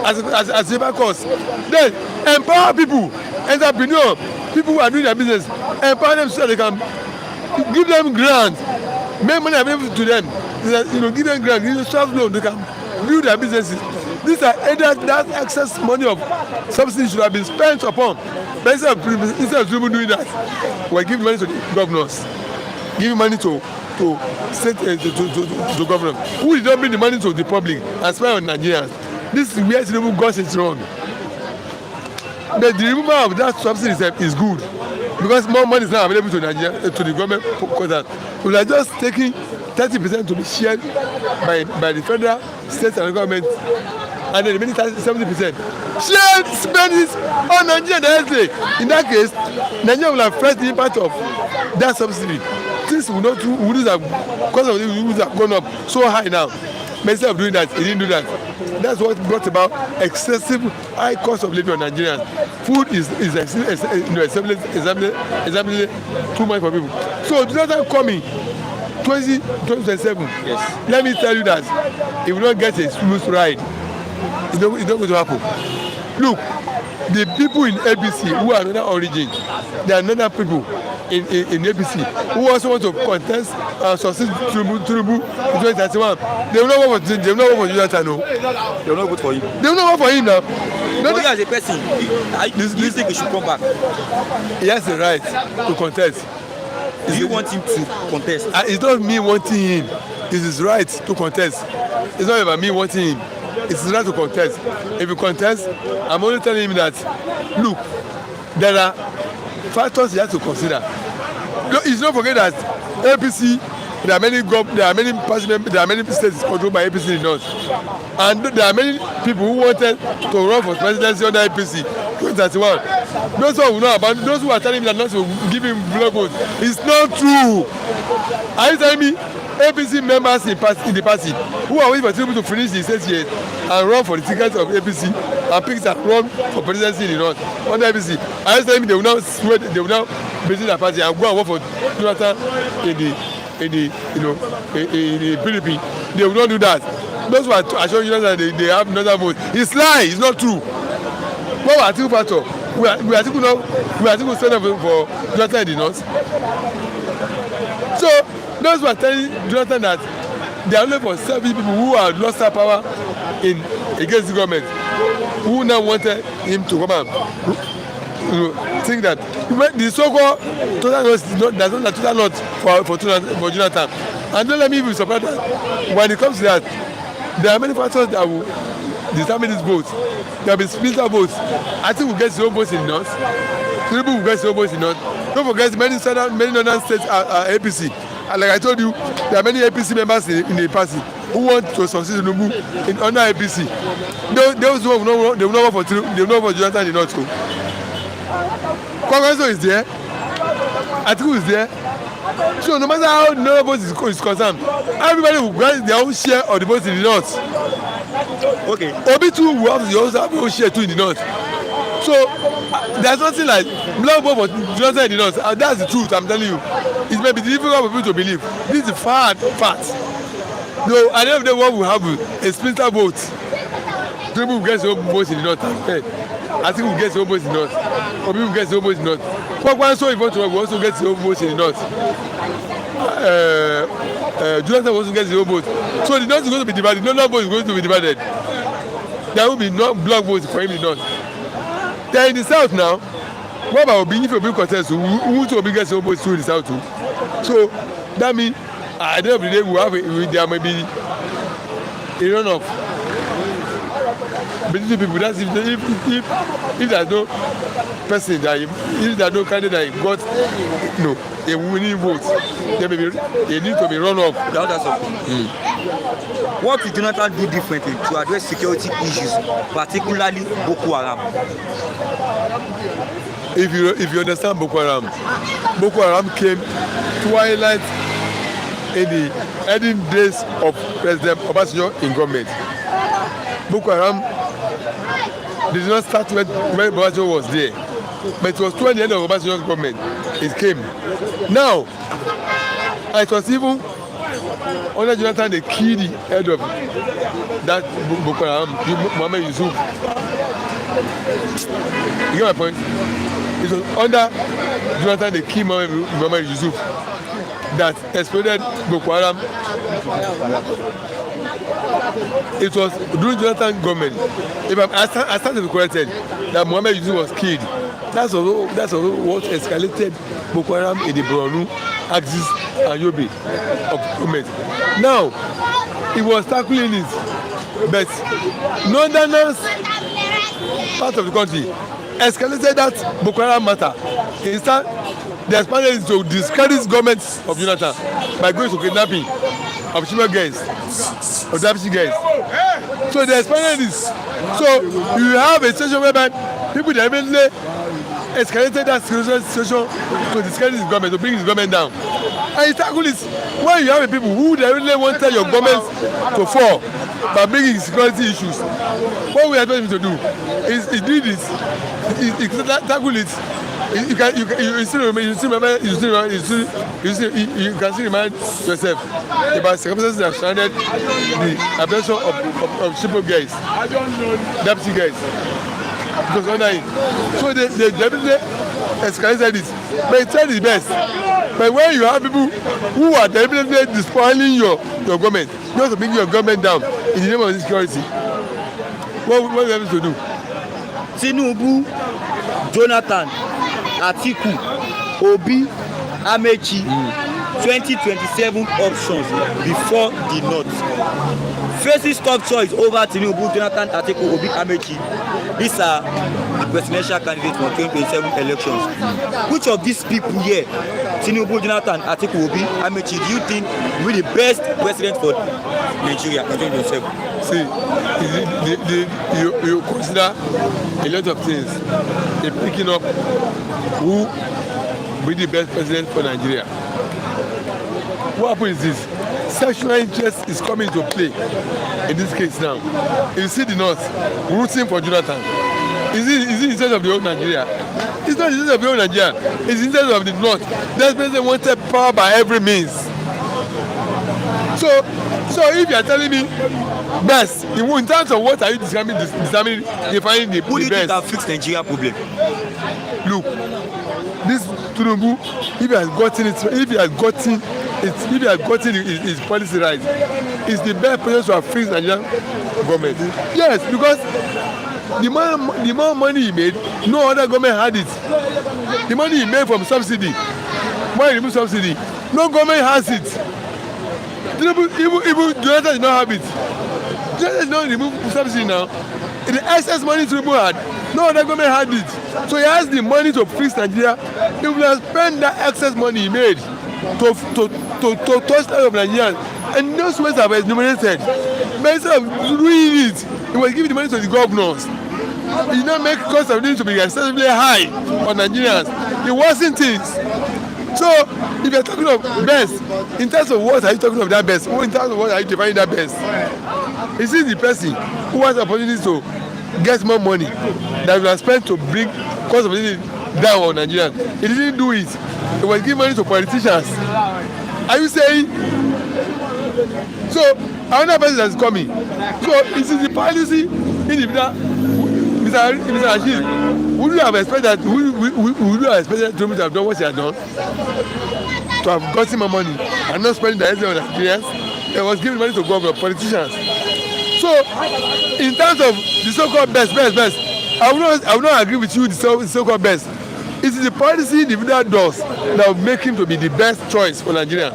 as cheaper cost. Then empower people, entrepreneurs, people who are doing their business, empower them so that they can give them grants, make money available to them. Give them grants, give them soft loan, they can build their businesses. These are either that excess money of subsidies should have been spent upon. But instead of people doing that, we give money to the governors, give money to state to government, who did not bring the money to the public and spend on Nigerians. This is where Tinubu got it wrong. But the removal of that subsidy is good because more money is now available to Nigeria, to the government because we are just taking 30% to be shared by the federal, state and government, and then the remaining 70% shared spendings on Nigeria directly. In that case, Nigeria will have felt the impact of that subsidy. Things will not have, cost of it would have gone up so high now. But instead of doing that, he didn't do that. That's what brought about excessive high cost of living on Nigerians. Food is extremely too much for people. So Jonathan coming 2027. Yes. Let me tell you that if we don't get a smooth ride, it's not going to happen. Look, the people in ABC who are another origin, there are another people in APC who also want to contest and succeed Tinubu in 2031. They will not work for Jonathan. No. They will not vote for him. They will not work for him now. But you as a person, do you think he should come back? He has the right to contest. Do you want him to contest? It's not me wanting him. It's his right to contest. It's not about me wanting him. It's his right to contest. If you contest, I'm only telling him that, look, there are factors he has to consider. He's not forget that APC, there are many states controlled by APC in the north, and there are many people who wanted to run for presidency under APC 2031. Those who are telling me that not to give him blood vote, it's not true. Are you telling me APC members in the party who are waiting for Tinubu to finish his 8 years and run for the ticket of APC and pick and run for presidency in the north under APC? Are you telling me they will now visit their party and go and work for Jonathan in the Philippines? They will not do that. Those who are showing you that they have another vote. It's lie. It's not true. What are Atiku part of? We are Atiku stand up for Jonathan in the north. So those who are telling Jonathan that they are only for serving people who have lost their power against the government, who now wanted him to come and think that the so-called total loss is not, that's not a total loss for Jonathan. And don't let me be surprised that when it comes to that, there are many factors that will determine this vote. There will be splinter votes. I think we'll get zero votes in the north. Tinubu will get zero votes in the north. Don't forget many northern states are APC. And like I told you, there are many APC members in the party who want to succeed Tinubu under APC. Those who they will not vote for Jonathan in the north too. Congress is there. Atiku is there. So no matter how the vote is concerned, everybody will grant their own share of the votes in the north. Okay. Obi too will also have their own share too in the north. So there's nothing like blood vote for Jonathan in the north. And that's the truth, I'm telling you. It may be difficult for people to believe. This is the fact. No, at the end of the day, what we have a splinter vote. People will get zero votes in the north. I think we'll get zero votes in the north. Obi will get zero votes in the north. So if we want to we also get zero votes in the north. Jonathan will also get zero votes. So the north is going to be divided. No vote is going to be divided. There will be no block votes for him in the north. Then in the south now, what about Obi? If Obi contest, who to Obi get zero votes too in the south too? So that means at the end of the day, there may be a runoff between people. That's if there's no person that if there's no candidate that got a winning vote, there may be they need to be run off. What will Jonathan do differently to address security issues, particularly Boko Haram? If you understand Boko Haram came twilight in the ending days of President Obasanjo in government. Boko Haram did not start when Obasanjo was there, but it was toward the end of Obasanjo's government it came. Now, it was even under Jonathan they killed the head of that Boko Haram, Muhammad Yusuf. You get my point? It was under Jonathan they killed Muhammad Yusuf. that exploded Boko Haram. It was during Jonathan government. If I stand to be corrected that Muhammad Yusuf was killed. That's also what escalated Boko Haram in the Borno, Axis, and Yobe of government. Now, he was tackling it, but northerners part of the country escalated that Boko Haram matter. Instead, they expanded it to discredit government of Jonathan by going to kidnapping of female girls, of Dapchi girls. So they expanded this. So you have a situation whereby people immediately escalated that situation to discredit his government, to bring his government down. And you tackle this when you have a people who really wanted your government to fall by bringing security issues. What we expect him to do is he did this. He tackle it. You can still remind yourself about circumstances that surrounded the abduction of simple guys, Dapchi guys. Because under him. So they definitely escalated it. But he tried his best. But when you have people who are definitely despoiling your government, you have to bring your government down in the name of security. What are you having to do? Tinubu, Jonathan, Atiku, Obi, Amechi, 2027 options before the North. Faces top choice over Tinubu, Jonathan, Atiku, Obi, Amechi. These are the presidential candidates for 2027 elections. Which of these people here, Tinubu, Jonathan, Atiku, Obi, Amechi, do you think will be the best president for Nigeria in 2027? See, you consider a lot of things. They're picking up who will be the best president for Nigeria. What happens is this: sexual interest is coming to play in this case now. You see the North rooting for Jonathan. Is it instead of the whole Nigeria? It's not instead of the whole Nigeria. It's instead of the North. That president wanted power by every means. So if you are telling me best, in terms of what are you defining the best? Who do you think can fix Nigeria problem? Look, this Tinubu, if he has gotten his policy right, is the best person to have fixed Nigerian government. Yes, because the more money he made, no other government had it. The money he made from subsidy, when he removed subsidy, no government has it. Even Jonathan did not have it. Jonathan did not remove subsidy now. The excess money Tinubu had, no other government had it. So he has the money to fix Nigeria. He will have spent that excess money he made to touch the of Nigerians. And those ways have enumerated. But instead of doing it, he was giving the money to the governors. He did not make cost of living to be excessively high on Nigerians. He wasn't things. So if you're talking of best, in terms of what are you talking of that best? In terms of what are you defining that best? Is it the person who has the opportunity to get more money that we have spent to bring cost of living down on Nigerians? He didn't do it. He was giving money to politicians. Are you saying? So another person that is coming. So it is the policy individual. Mr. Rashid, would you have expected Tinubu to have done what he had done? To have gotten more money and not spending directly on Nigerians? He was giving money to government, politicians. So in terms of the so-called best, I will not agree with you the so-called best. It is the policy individual does that will make him to be the best choice for Nigeria.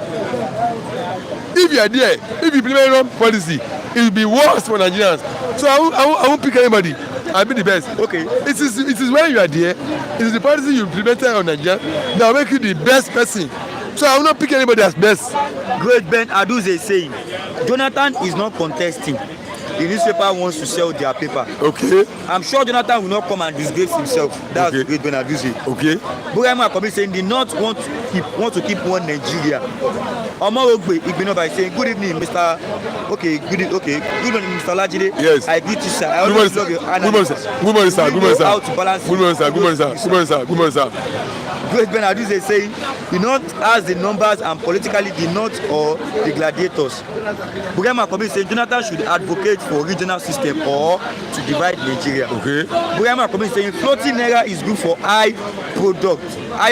If you are there, if you implement wrong policy, it will be worse for Nigerians. So I won't pick anybody. I'll be the best. Okay. It is when you are there, it is the policy you implemented on Nigeria that will make you the best person. So I will not pick anybody as best. Great Ben Aduze is saying, Jonathan is not contesting. The newspaper wants to sell their paper. Okay. I'm sure Jonathan will not come and disgrace himself. That's okay. Great Ben Aduze. Okay. Burama Akobi saying the North want to keep one Nigeria. Omorogbe Igbinoba is saying, good evening, Mr. Good evening, Mr. Lajide. Yes. I greet you, sir. I always love you. Good morning, sir. Good morning, sir. Good morning, sir. How to balance. Good morning, sir. Good morning, sir. Good morning, sir. Good morning, sir. Great Bernard is saying, "Do not ask the numbers and politically the North or the gladiators." Buhari Makobi is saying Jonathan should advocate for regional system or to divide Nigeria. Okay. Buhari Makobi is saying floating naira is good for high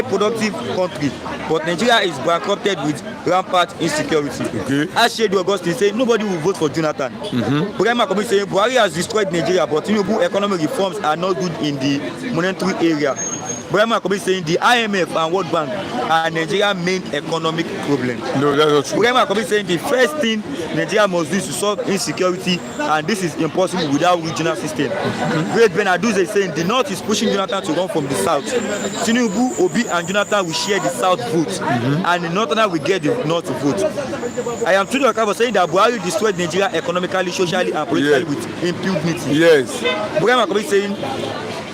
productive country, but Nigeria is bankrupted with rampant insecurity. Okay. Ashedu Augustine is saying nobody will vote for Jonathan. Buhari Makobi is saying Buhari has destroyed Nigeria, but Tinubu economic reforms are not good in the monetary area. Buhari Makobi is saying the IMF and World Bank are Nigeria's main economic problem. No, that's not true. Buhari Makobi is saying the first thing Nigeria must do is to solve insecurity, and this is impossible without regional system. Great Bernard is saying the North is pushing Jonathan to run from the South. Tinubu, Obi, and Jonathan will share the South vote, and the Northerners will get the North vote. I am Tinubu for saying that Buhari destroyed Nigeria economically, socially, and politically with impunity. Yes. Buhari Makobi is saying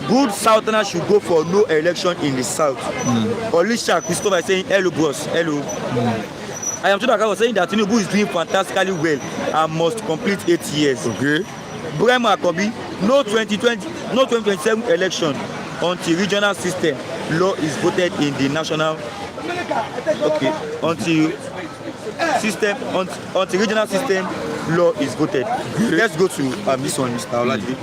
good Southerners should go for no election in the South. Olisha Christopher is saying hello bros, hello. I am Tinubu saying that Tinubu is doing fantastically well and must complete 8 years. Okay. Buhari Makobi, no 2027 election until regional system law is voted in the national. Okay, until regional system law is voted. Let's go to this one, Mr. Olaji.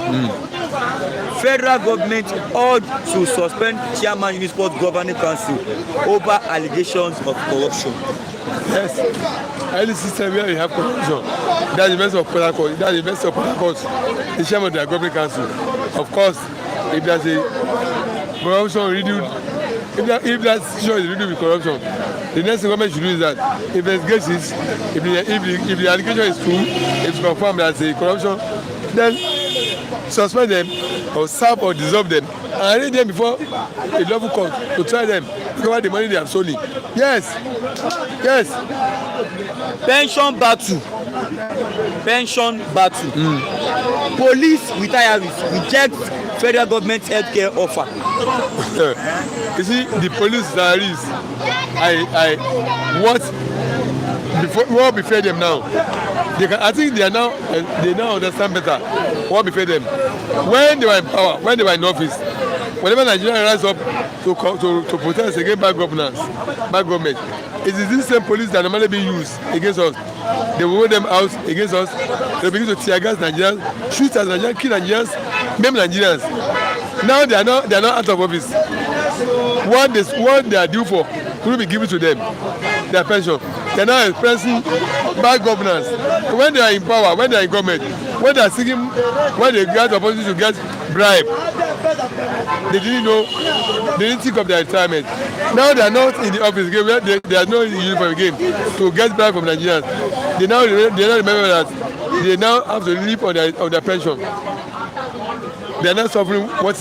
Federal government ought to suspend chairman Unisport Governing Council over allegations of corruption. Yes. Any system where you have corruption, that's the best of Port Harcourt. That's the best of Port Harcourt. The chairman of the governing council. Of course, if there's a corruption riddled, if that situation is riddled with corruption, the next thing government should do is that investigate it. If the allegation is true, it's confirmed as a corruption, then suspend them or serve or dissolve them and arrange them before a lawful court to try them recover the money they have stolen. Yes. Pension battle. Police retirees reject federal government healthcare offer. You see, the police retirees, what befell them now? I think they now understand better what befell them. When they were in power, when they were in office, whenever Nigeria rise up to protest against bad government, it is this same police that normally being used against us. They will roll them out against us. They begin to tear gas Nigerians, shoot at Nigerians, kill Nigerians, maim Nigerians. Now they are not out of office. What they are due for will be given to them, their pension. They are now expressing bad governance. When they are in power, when they are in government, when they are seeking, when they get the opportunity to get bribe, they didn't think of their retirement. Now they are not in the office again, they are not in the uniform again to get bribe from Nigerians. They now remember that they now have to live on their pension. They are not suffering what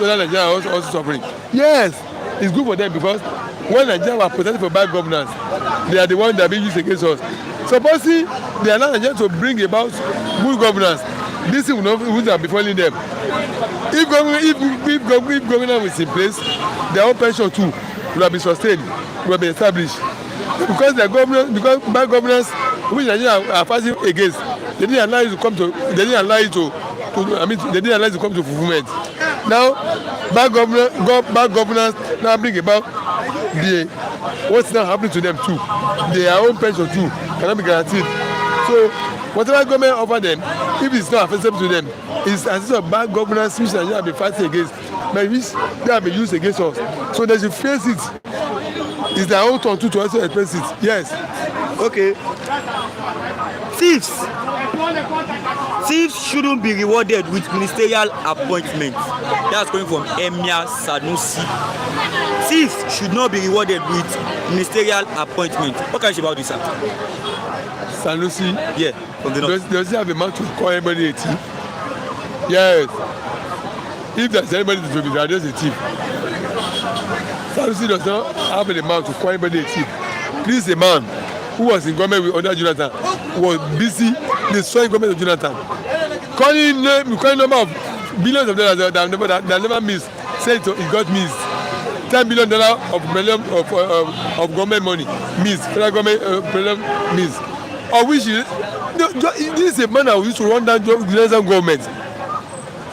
other Nigerians are also suffering. Yes, it's good for them because when Nigerians were protected for bad governance, they are the ones that are being used against us. Supposing they are not Nigerians to bring about good governance, this thing would have befallen them. If governance is in place, their own pension too will have been sustained, will have been established. Because bad governance, which Nigerians are fighting against, they didn't allow it to come to fulfillment. Now, bad governance now bring about what's now happening to them too. Their own pension too cannot be guaranteed. So, whatever government offer them, if it's not acceptable to them, it's as of bad governance which Nigeria have been fighting against, but which they have been used against us. So they should face it. It's their own turn to also express it. Yes. Okay. Thieves shouldn't be rewarded with ministerial appointments. That's coming from Emir Sanusi. Thieves should not be rewarded with ministerial appointments. What can you say about this, sir? Sanusi? Yeah, from the north. Does he have a mouth to call anybody a thief? Yes. If there's anybody to be addressed a thief, Sanusi does not have a mouth to call anybody a thief. This is a man who was in government with under Jonathan, who was busy destroying government of Jonathan. Calling number of billions of dollars that never missed, said it got missed. $10 billion of government money missed, federal government missed. Of which this is a man who used to run down the Jonathan government.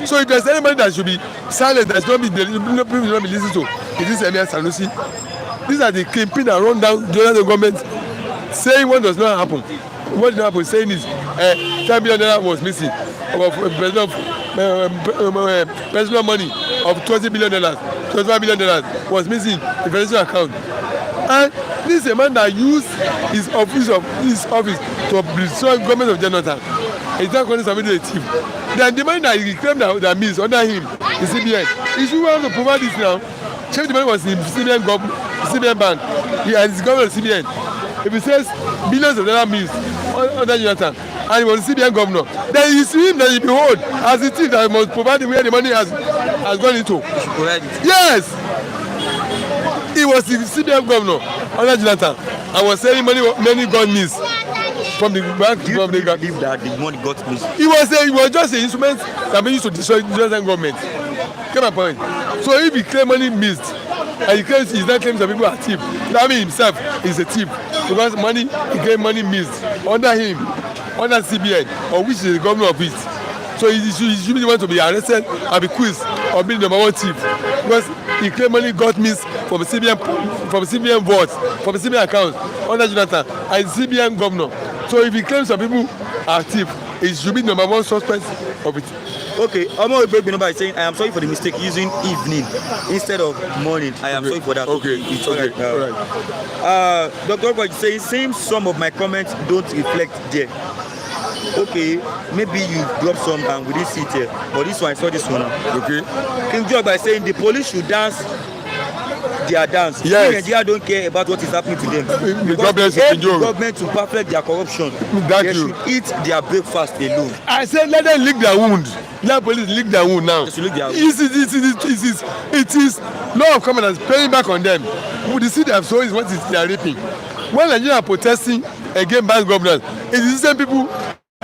So if there's anybody that should be silent, that should not be listened to, Is this Emir Sanusi? These are the kingpin that run down Jonathan government, saying what does not happen. What did not happen? Saying is, $10 billion was missing of personal money of $20 billion, $25 billion was missing in the financial account. And this is a man that used his office to destroy government of Jonathan. He's not calling somebody a thief. Then the money that he claimed that means under him is CBN. He should have to provide this now. Check the money was in CBN bank. He has his government of CBN. If he says billions of dollars means under Jonathan, and he was the CBN governor, then you see him that he behold as the thief that must provide where the money has gone into. Yes, he was the CBN governor under Jonathan and was selling many gun means from the bank. Do you believe that the money got missed? He was just an instrument that been used to destroy the Jonathan government. Get my point? So if he claim money missed, and he claims he's not claiming some people are thief, that means himself is a thief because he claim money missed under him, under CBN, or which is the governor of it. So he should be the one to be arrested and be quizzed or be the number one thief because he claim money got missed from CBN votes, from CBN accounts under Jonathan and CBN governor. So if he claims some people are thief, he should be the number one suspect of it. Okay, I'm going to break the number by saying I am sorry for the mistake using evening instead of morning. I am sorry for that. Okay, it's okay, all right. Dr. Ogba is saying some of my comments don't reflect there. Okay, maybe you dropped some and we didn't see it here, but this one I saw this one. Okay. King George by saying the police should dance their dance. Yes. Nigeria don't care about what is happening to them. The government to perfect their corruption. They should eat their breakfast alone. I said let them lick their wound. Let police lick their wound now. It is law of common sense paying back on them. The seed they have sown is what they are reaping. When Nigeria are protesting against bad governance, it is the same people.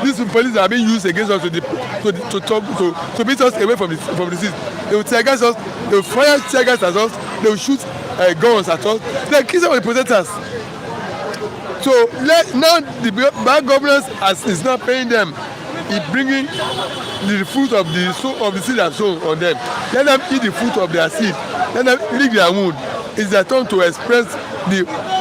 These police are being used against us to beat us away from the seat. They will tear gas us. They will fire tear gas at us. They will shoot guns at us. They kill some of the protesters. So now the bad governance is not paying them. It's bringing the fruit of the seed that's sown on them. Let them eat the fruit of their seed. Let them lick their wound. It's their turn to express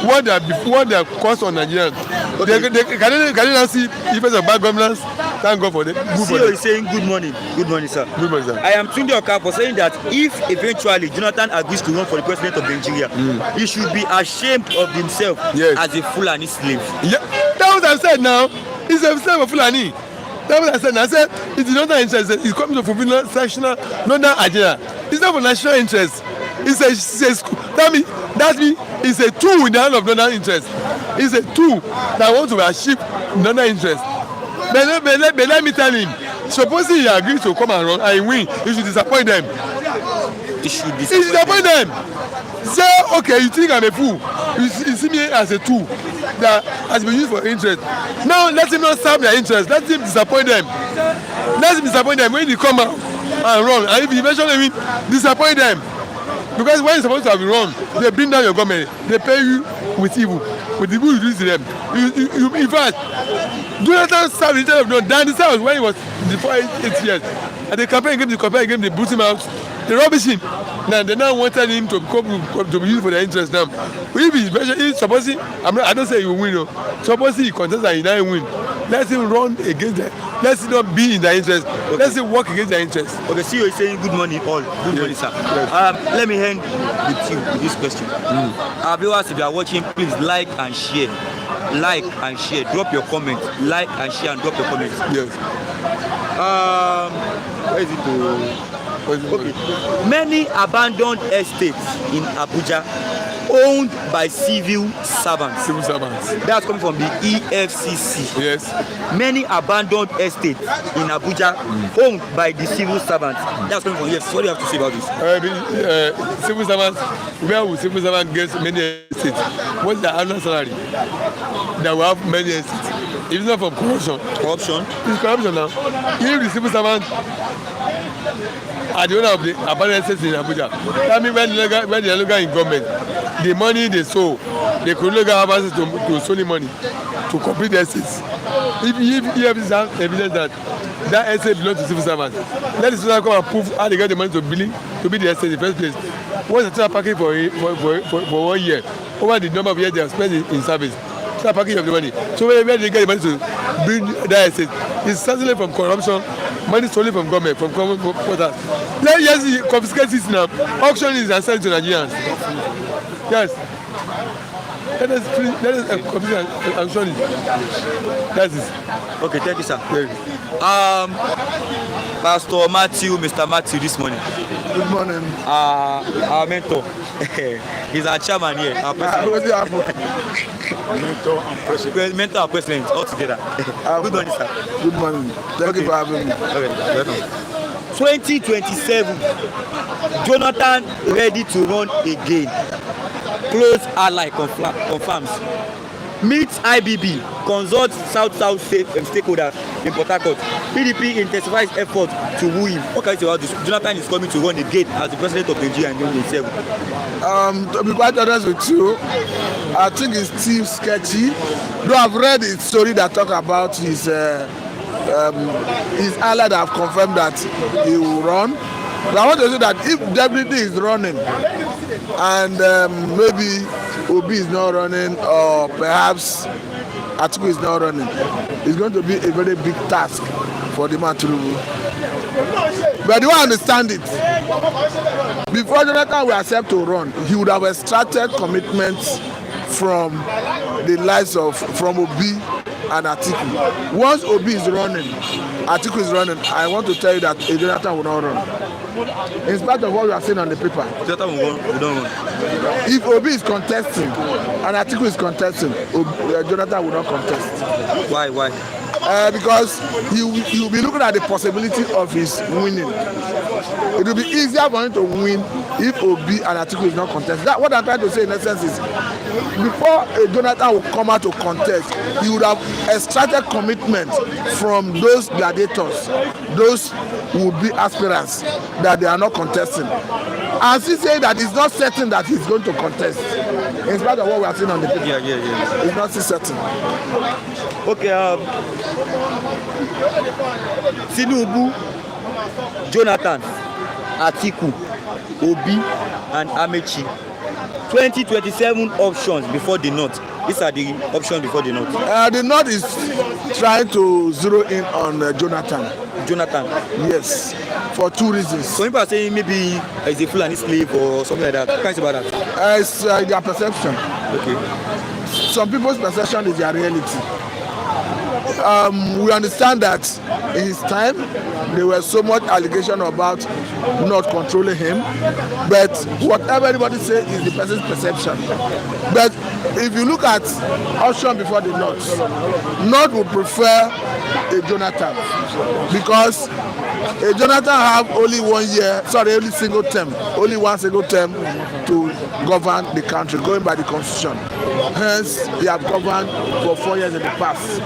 what they have caused on Nigerians. Okay. Can they now see effects of bad governance? Thank God for them. CEO is saying good morning. Good morning, sir. Good morning, sir. I am Tunde Oka for saying that if eventually Jonathan agrees to run for the president of Nigeria, he should be ashamed of himself as a Fulani slave. Yeah, that's what I said now. He's a slave of Fulani. That's what I said. I said it's not interest. It's coming to fulfill national, not that agenda. It's not for national interest. That means it's a tool in the hand of national interest. It's a tool that wants to achieve national interest. But let me tell him, supposing he agrees to come and run and win, he should disappoint them. He should disappoint them. Say, okay, you think I'm a fool. You see me as a tool that has been used for interest. Now let him not serve their interest. Let him disappoint them. Let him disappoint them when they come out and run. And if you eventually win, disappoint them. Because when you're supposed to have been wrong, they bring down your government. They pay you with evil. With the evil you do to them. In fact, Jonathan served the interest of no. Dan was when he was before 8 years. And the campaign against they boot him out. They rubbish him. Now they now wanted him to be used for their interest now. If supposing I don't say he will win. No. Supposing he contests and he now win. Let him run against them. Let him not be in their interest. Okay. Let him work against their interest. Okay, CEO is saying good morning all. Good morning, sir. Yes. Let me end with you with this question. Our viewers, if you are watching, please like and share. Like and share. Drop your comment. Like and share and drop your comments. Yes. Where is it? Okay. Many abandoned estates in Abuja owned by civil servants. Civil servants. That's coming from the EFCC. Yes. Many abandoned estates in Abuja owned by the civil servants. That's coming from EFCC. What do you have to say about this? Civil servants, where will civil servants get many estates? What's the annual salary? That will have many estates. It's not from corruption. Corruption? It's corruption now. If the civil servants are the owner of the abandoned estates in Abuja, that means when they are local in government, the money they sold, they could no longer have access to stolen money to complete the estates. If you have evidence that estate belongs to civil servants, let the civil servants come and prove how they get the money to build the estate in the first place. once they start packing for 1 year, over the number of years they have spent in service, start packing of the money. So where they get the money to bring that estate, it's certainly from corruption, money stolen from government, from common quarters. Let's just confiscate this now, auction is and sell to Nigerians. Yes. Let us confiscate and auction it. That's it. Okay, thank you, sir. Thank you. Pastor Matthew, Mr. Matthew, this morning. Good morning. Our mentor. He's our chairman here. Our president. Mentor and president. Mentor and president all together. Good morning, sir. Good morning. Thank you for having me. Okay, welcome. 2027, Jonathan ready to run again. Close ally confirms. Meet IBB, consult South stakeholders in Port Harcourt. PDP intensifies effort to woo him. What can you say about this? Jonathan is coming to run again as the president of Nigeria in 2027. To be quite honest with you, I think it's still sketchy. Though I've read his story that talk about his ally that have confirmed that he will run. But I want to say that if definitely is running and maybe Obi is not running or perhaps Atiku is not running, it's going to be a very big task for the man Tinubu. But do I understand it? Before Jonathan will accept to run, he would have extracted commitments from the likes of Obi and Atiku. Once Obi is running, Atiku is running, I want to tell you that Jonathan will not run. In spite of what we are seeing on the paper. Jonathan will don't run. If Obi is contesting and Atiku is contesting, Jonathan will not contest. Why? Because he will be looking at the possibility of his winning. It will be easier for him to win if Obi and Atiku is not contesting. That what I'm trying to say in essence is, before Jonathan will come out to contest, he would have extracted commitment from those gladiators, those would be aspirants that they are not contesting. And he saying that it's not certain that he's going to contest, in spite of what we are seeing on the paper. Yeah. It's not certain. Okay, Tinubu, Jonathan, Atiku, Obi, and Amechi. 2027 options before the North. These are the options before the North. The North is trying to zero in on Jonathan. Yes, for two reasons. Some people are saying maybe he's a Fulani slave or something like that. What can you say about that? It's their perception. Okay. Some people's perception is their reality. We understand that in his time there were so much allegation about not controlling him, but whatever anybody says is the person's perception. But if you look at option before the North would prefer a Jonathan, because a Jonathan have only one single term to govern the country, going by the constitution. Hence, they have governed for 4 years in the past.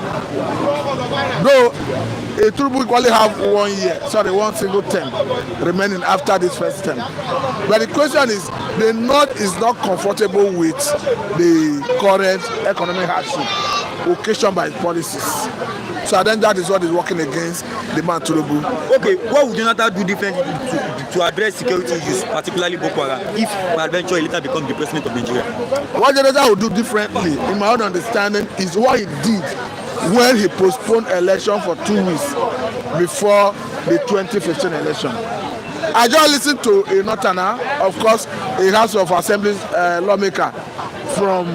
Though a Tinubu only have 1 one single term remaining after this first term. But the question is, the North is not comfortable with the current economic hardship occasioned by policies. So I think that is what is working against the man Tinubu. Okay, what would Jonathan do differently to address security issues, particularly Boko Haram, if peradventure he later becomes the president of Nigeria? What Jonathan would do differently, in my own understanding, is what he did when he postponed election for 2 weeks before the 2015 election. I just listened to a Northerner, of course, a House of Assembly lawmaker from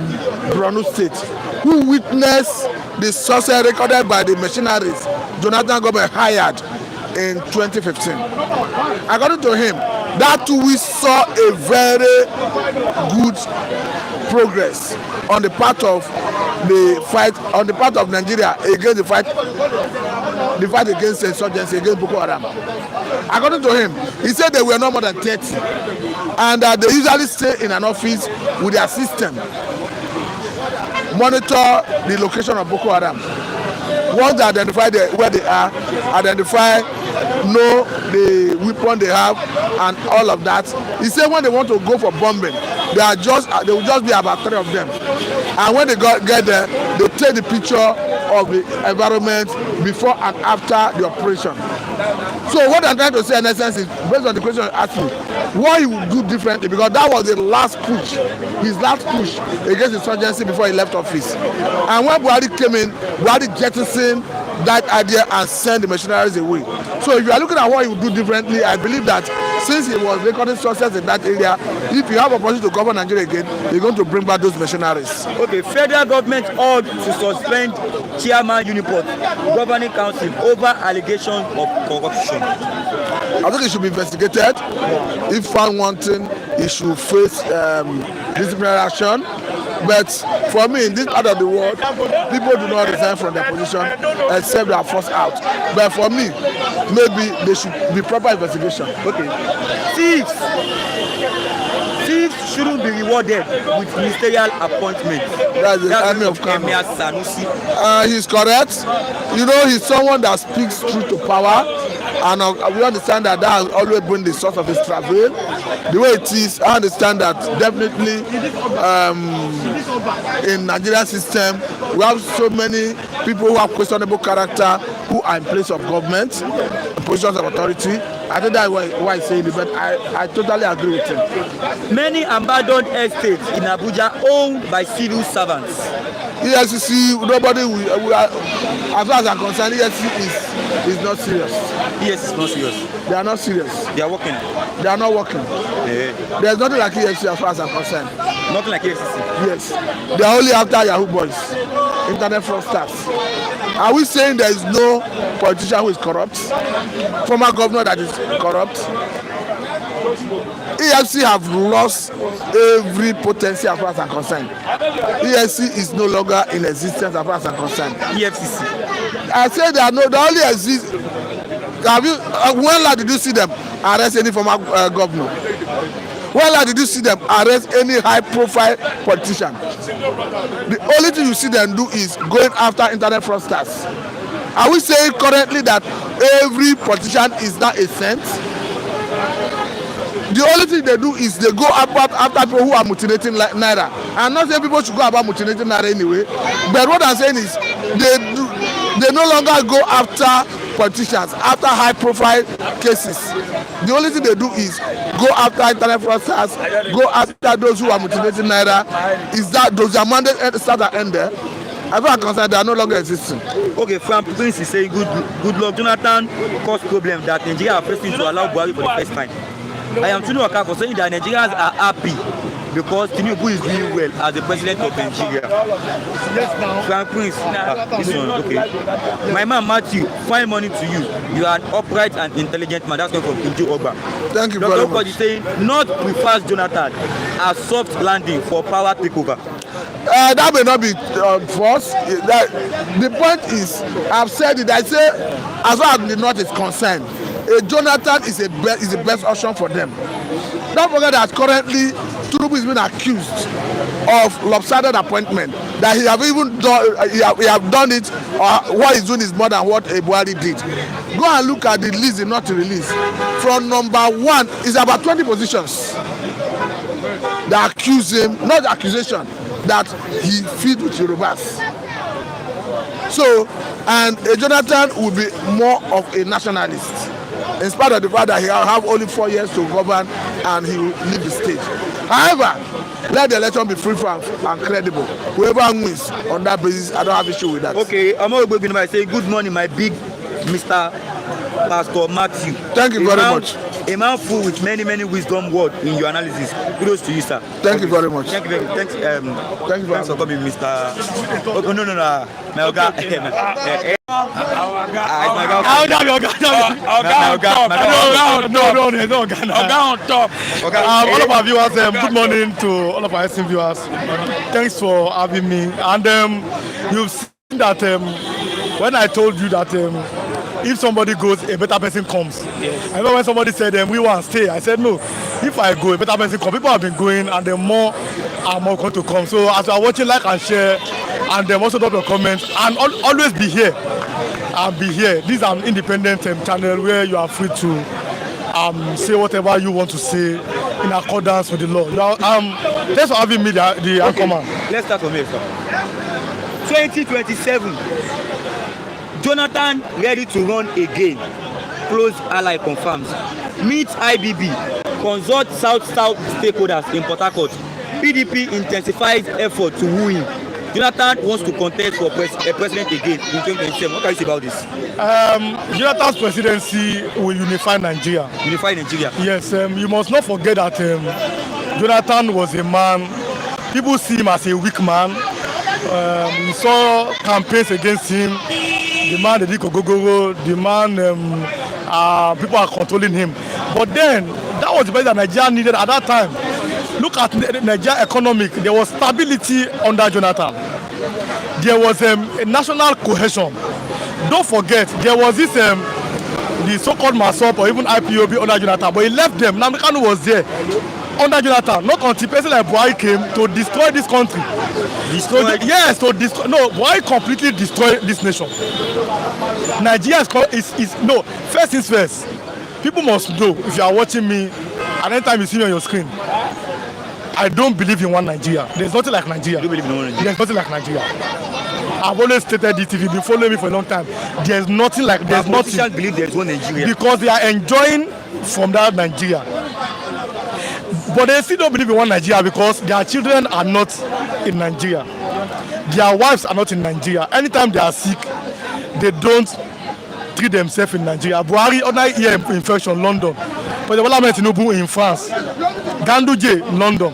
Borno State, who witnessed the success recorded by the machineries Jonathan government hired in 2015. According to him, that 2 weeks saw a very good progress on the part of Nigeria against the fight against insurgency, against Boko Haram. According to him, he said they were no more than 30, and that they usually stay in an office with their system, monitor the location of Boko Haram. Once they identify where they are, know the weapon they have and all of that. He said when they want to go for bombing, there will just be about 3 of them. And when they get there, they take the picture of the environment before and after the operation. So what I'm trying to say in essence is, based on the question you asked me, what he would do differently, because that was the last push, his last push against insurgency before he left office. And when Buhari came in, Buhari jettisoned that idea and sent the mercenaries away. So if you are looking at what he would do differently, I believe that since he was recording success in that area, if you have a opportunity to govern Nigeria again, you're going to bring back those mercenaries. Okay, federal government ought to suspend Chairman Uniport Governing Council over allegations of corruption. I think it should be investigated. If found wanting, he should face disciplinary action. But for me, in this part of the world, people do not resign from their position except they are forced out. But for me, maybe there should be proper investigation. Okay. Thieves shouldn't be rewarded with ministerial appointments. That's the army of Kano. He's correct. You know, he's someone that speaks truth to power. And we understand that has always been the source of his travail. The way it is, I understand that definitely in Nigerian system, we have so many people who have questionable character who are in place of government, positions of authority. I think that's why I say it, but I totally agree with him. Many abandoned estates in Abuja owned by civil servants. EFCC, nobody will, as far as I'm concerned, EFCC is not serious. Yes, it's not serious. They are not serious. They are working. They are not working. Yeah. There's nothing like EFCC as far as I'm concerned. Nothing like EFCC. Yes. They are only after Yahoo boys, internet fraudsters. Are we saying there is no politician who is corrupt? Former governor that is corrupt? EFCC have lost every potency as far as I'm concerned. EFCC is no longer in existence as far as I'm concerned. EFCC. I say they only exist. Have you? When last did you see them arrest any former governor? When last did you see them arrest any high-profile politician? The only thing you see them do is going after internet fraudsters. Are we saying currently that every politician is not a saint? The only thing they do is they go after people who are mutilating naira. I'm not saying people should go about mutilating naira anyway, but what I'm saying is they no longer go after politicians, after high-profile cases. The only thing they do is go after internet fraudsters, go after those who are mutilating naira. Is that those are mandates start and end there? As far as I'm concerned, they are no longer existing. Okay, Frank Prince is saying Goodluck Jonathan caused problem that Nigeria are facing to allow Buhari for the first time. I am Tinubu for saying that Nigerians are happy because Tinubu is doing well as the president of Nigeria. Frank Prince, this one, okay. My man Matthew, fine morning to you. You are an upright and intelligent man. That's coming from Inju Ogba. Thank you very much. is saying North prefers Jonathan as soft landing for power takeover. That may not be false. The point is, I've said it. I say, as far as the North is concerned, Jonathan is the best option for them. Don't forget that currently Tinubu is being accused of lopsided appointment. That he have even done, he have done it, or what he's doing is more than what Buhari did. Go and look at the list, the not release. From number 1, it's about 20 positions that accuse him, not the accusation, that he feed with Yorubas. So, and Jonathan will be more of a nationalist, in spite of the fact that he will have only 4 years to govern and he will leave the stage. However, let the election be free and credible. Whoever wins on that basis, I don't have issue with that. Okay, I'm going to begin by saying good morning, my big Mr. Pastor Matthew. Thank you very much. A man full with many wisdom words in your analysis. Kudos to you, sir. Thank you very much. Thank you very much. Thanks for coming, Mr. Oh, no. My Oga. All of our viewers, good morning to all of our esteemed viewers. Thanks for having me. And you've seen that when I told you that if somebody goes, a better person comes. Yes. I know when somebody said we want to stay, I said no. If I go, a better person comes. People have been going, and the more are more going to come. So as you are watching, like and share, and also drop your comments, and always be here. And be here. This is an independent channel where you are free to say whatever you want to say in accordance with the law. Thanks for having me, the anchorman. Let's start from here, sir. 2027. Jonathan ready to run again. Close ally confirms. Meet IBB. consult South stakeholders in Port Harcourt. PDP intensifies effort to woo him. Jonathan wants to contest for president again in 2027. What can you say about this? Jonathan's presidency will unify Nigeria. Unify Nigeria. Yes, you must not forget that Jonathan was a man. People see him as a weak man. We saw campaigns against him. The man, the Gogoro, the man, people are controlling him. But then, that was the best that Nigeria needed at that time. Look at Nigeria economic. There was stability under Jonathan. There was a national cohesion. Don't forget, there was this the so-called MASOP or even IPOB under Jonathan, but he left them. Namikanu was there under Jonathan. Not until person like Buhari came to destroy this country. Yes, to destroy. No, Buhari completely destroyed this nation. Nigeria is no. First things first. People must know, if you are watching me, at any time you see me on your screen, I don't believe in one Nigeria. There's nothing like Nigeria. You don't believe in one Nigeria? There's nothing like Nigeria. I've always stated this. If you've been following me for a long time, there's nothing like. There's nothing. Politicians believe there's one Nigeria because they are enjoying from that Nigeria. But they still don't believe in one Nigeria because their children are not in Nigeria. Their wives are not in Nigeria. Anytime they are sick, they don't treat themselves in Nigeria. Buhari under ear infection, London. But the Tinubu in France. Ganduje, London.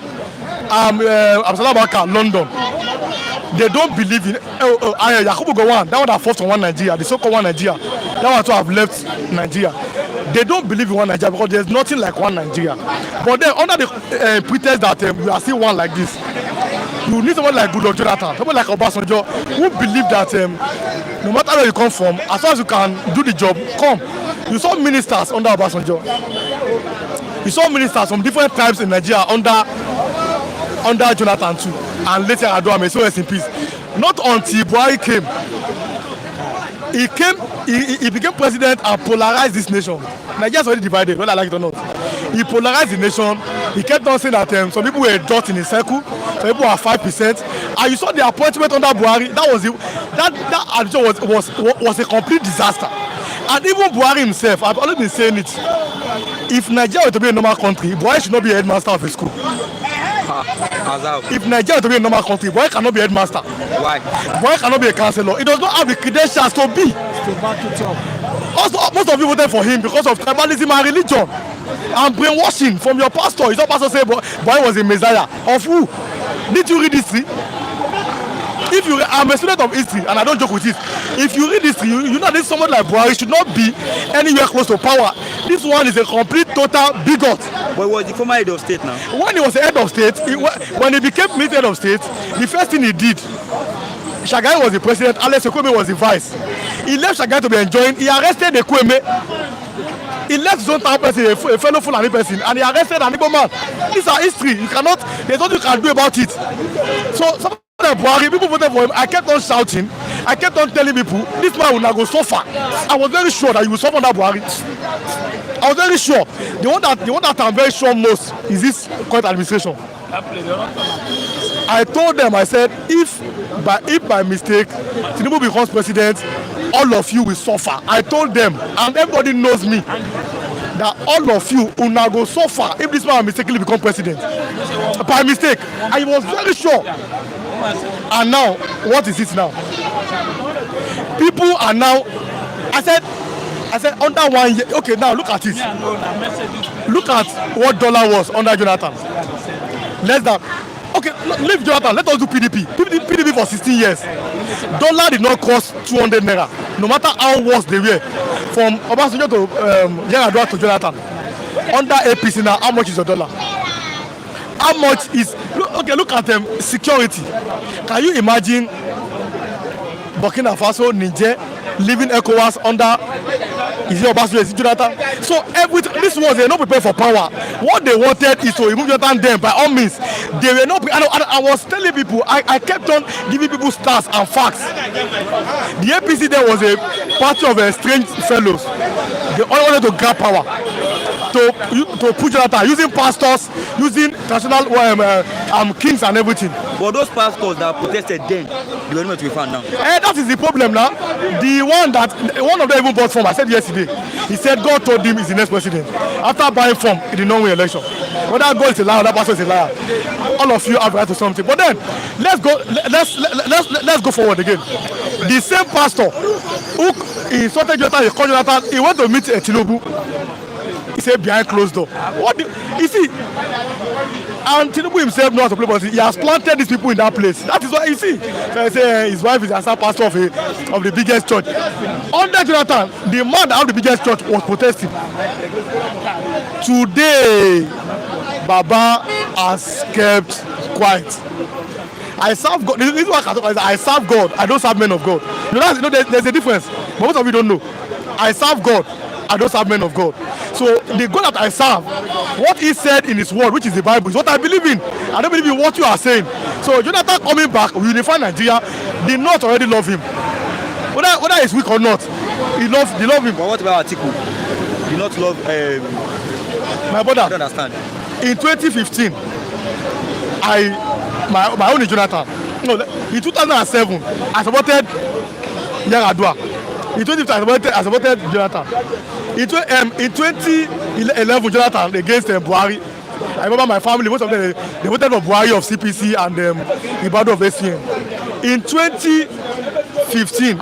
Absalom Abaka, London. They don't believe in Yakubu Gowon. That one that fought from one Nigeria, the so-called one Nigeria. That one to have left Nigeria. They don't believe in one Nigeria because there's nothing like one Nigeria. But then under the pretext that we are still one like this, you need someone like Goodluck Jonathan, someone like Obasanjo, who believe that no matter where you come from, as long as you can do the job, come. You saw ministers under Obasanjo. You saw ministers from different tribes in Nigeria under Jonathan too, and later Adouame, so rest in peace. Not until Buhari came, he became president and polarized this nation. Nigeria is already divided, whether I like it or not. He polarized the nation. He kept on saying that some people were dot in a circle, some people were 5%. And you saw the appointment under Buhari. That was a complete disaster. And even Buhari himself, I've always been saying it. If Nigeria were to be a normal country, Buhari should not be a headmaster of a school. If Nigeria were to be a normal country, Buhari cannot be a headmaster. Why? Buhari cannot be a councillor. He does not have the credentials to be. Also, most of you voted for him because of tribalism and religion and brainwashing from your pastor. His pastor said Buhari was a messiah. Of who? Did you read history? I'm a student of history and I don't joke with it. If you read history, you know that someone like Buhari should not be anywhere close to power. This one is a complete total bigot. But he was the former head of state now. When he was the head of state, when he became head of state, the first thing he did, Shagari was the president, Alex Ekweme was the vice. He left Shagari to be enjoying. He arrested Ekweme. He left Zone Town person, a fellow Fulani person, and he arrested an Igbo man. These are history. You cannot. There's nothing you can do about it. So some Buhari, people voted for him. I kept on shouting. I kept on telling people, this man will not go so far. I was very sure that he will suffer under Buhari. I was very sure. The one that I'm very sure most is this current administration. I told them, I said, if by mistake Tinubu becomes president, all of you will suffer. I told them, and everybody knows me, that all of you will not go so far if this man mistakenly become president. By mistake. I was very sure. And now, what is it now? People are now, I said under 1 year. Okay, now look at it. Look at what dollar was under Jonathan. Less than. Okay, leave Jonathan. Let us do PDP. PDP for 16 years. Dollar did not cost 200 naira. No matter how worse they were. From Obasanjo to Yar'Adua to Jonathan. Under APC now, how much is your dollar? How much is? Look at security. Can you imagine Burkina Faso, Niger, living ECOWAS under is it Obasanjo, is it Jonathan? So this was they not prepared for power. What they wanted is to remove Jonathan them by all means. They were not. I was telling people. I kept on giving people stats and facts. The APC there was a party of strange fellows. they only wanted to grab power, to put Jonathan using pastors, using traditional kings and everything. But those pastors that protested then, they were not to be found now. That is the problem now. The one of them even bought form. I said yesterday. He said God told him he's the next president. After buying form, he did not win election. Whether God is a liar, that pastor is a liar. All of you have right to something. But then let's go forward again. The same pastor who insulted Jonathan, he called Jonathan, he went to meet Tinubu. He said behind closed door. You see, and Tinubu himself knows how to play politics. He has planted these people in that place. That is why you see. So I say his wife is a pastor of the biggest church. Under Jonathan, the man that had the biggest church was protesting. Today, Baba has kept quiet. I serve God. This is what I serve God. I don't serve men of God. There's a difference. But most of you don't know. I serve God. I don't serve men of God. So the God that I serve, what he said in his word, which is the Bible, is what I believe in. I don't believe in what you are saying. So Jonathan coming back, we unify Nigeria. The North already love him. Whether he's weak or not, they love him. But what about Atiku? Do not love my brother. I don't understand. In 2015, my own is Jonathan. No, in 2007, I supported Yaradua. In 2015, I supported Jonathan. In 2011, Jonathan against Buhari. I remember my family, most of them, they voted for Buhari of CPC and Ibado of SCN. In 2015,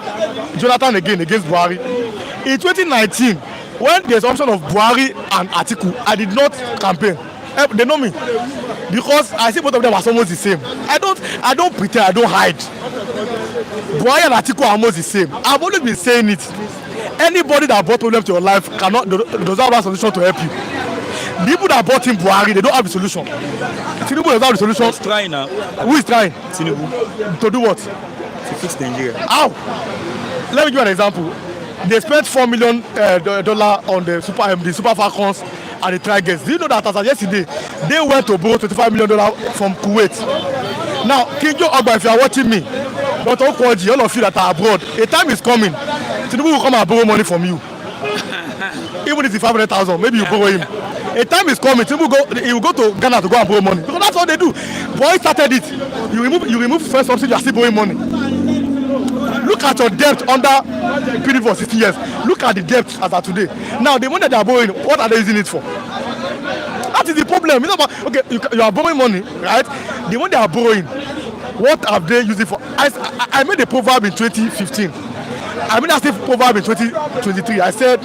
Jonathan again against Buhari. In 2019, when there's option of Buhari and Atiku, I did not campaign. They know me because I see both of them are almost the same. I don't pretend, I don't hide. Buhari and Atiku are almost the same. I've always been saying it. Anybody that brought problem to your life does not have a solution to help you. The people that brought in Buhari, they don't have a solution. Tinubu does not have a solution. He's trying now. Who is trying? Tinubu. To do what? To fix Nigeria. How? Let me give you an example. They spent $4 million on the Super Falcons and the Tigers. Do you know that as of yesterday, they went to borrow $25 million from Kuwait? Now, King Joe Ogba, if you are watching me, Dr. Okwoji, all of you that are abroad, a time is coming. Tinubu will come and borrow money from you. Even if it's 500,000, maybe you borrow him. A time is coming. Tinubu he will go to Ghana to go and borrow money. Because that's what they do. Boy started it. You remove first subsidy, you are still borrowing money. Look at your debt under PDP for 60 years. Look at the debt as of today. Now, the money they are borrowing, what are they using it for? That is the problem. You know, okay, you are borrowing money, right? The money they are borrowing, what have they used it for? I made a proverb in 2015. I made a proverb in 2023. I said,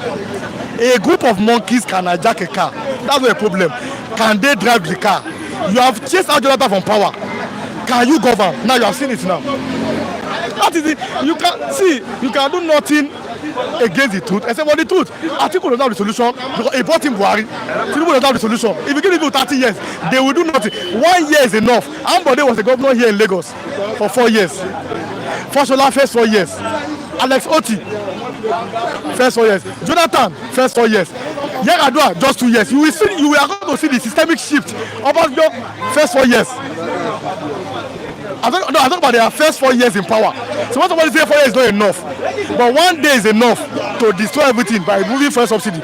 a group of monkeys can hijack a car. That's not a problem. Can they drive the car? You have chased out Jonathan from power. Can you govern? Now you have seen it now. That is it. You can do nothing against the truth except for the truth. Atiku does not have the solution because he bought him Buhari. Tinubu does not have the solution. If you give people 30 years, they will do nothing. 1 year is enough. Ambode was the governor here in Lagos for 4 years. Fashola first 4 years. Alex Oti first 4 years. Jonathan first 4 years. Yaradua just 2 years. You are going to see the systemic shift. Obasanjo first 4 years. I talk about their first 4 years in power. So when somebody say 4 years is not enough, but 1 day is enough to destroy everything by removing first subsidy.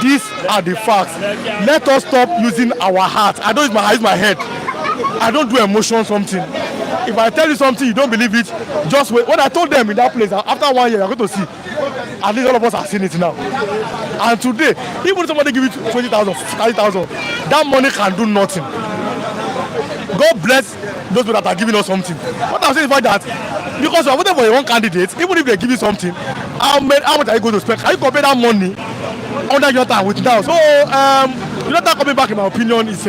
These are the facts. Let us stop using our heart. I don't use my head. I don't do emotion something. If I tell you something, you don't believe it, just wait. When I told them in that place, after 1 year, you're going to see. At least all of us have seen it now. And today, even if somebody give you 20,000, 30,000, that money can do nothing. God bless those people that are giving us something. What I'm saying is that because you are voting for your own candidate, even if they give you something, how much are you going to spend? Can you compare that money under Jonathan with now? So Jonathan coming back, in my opinion, is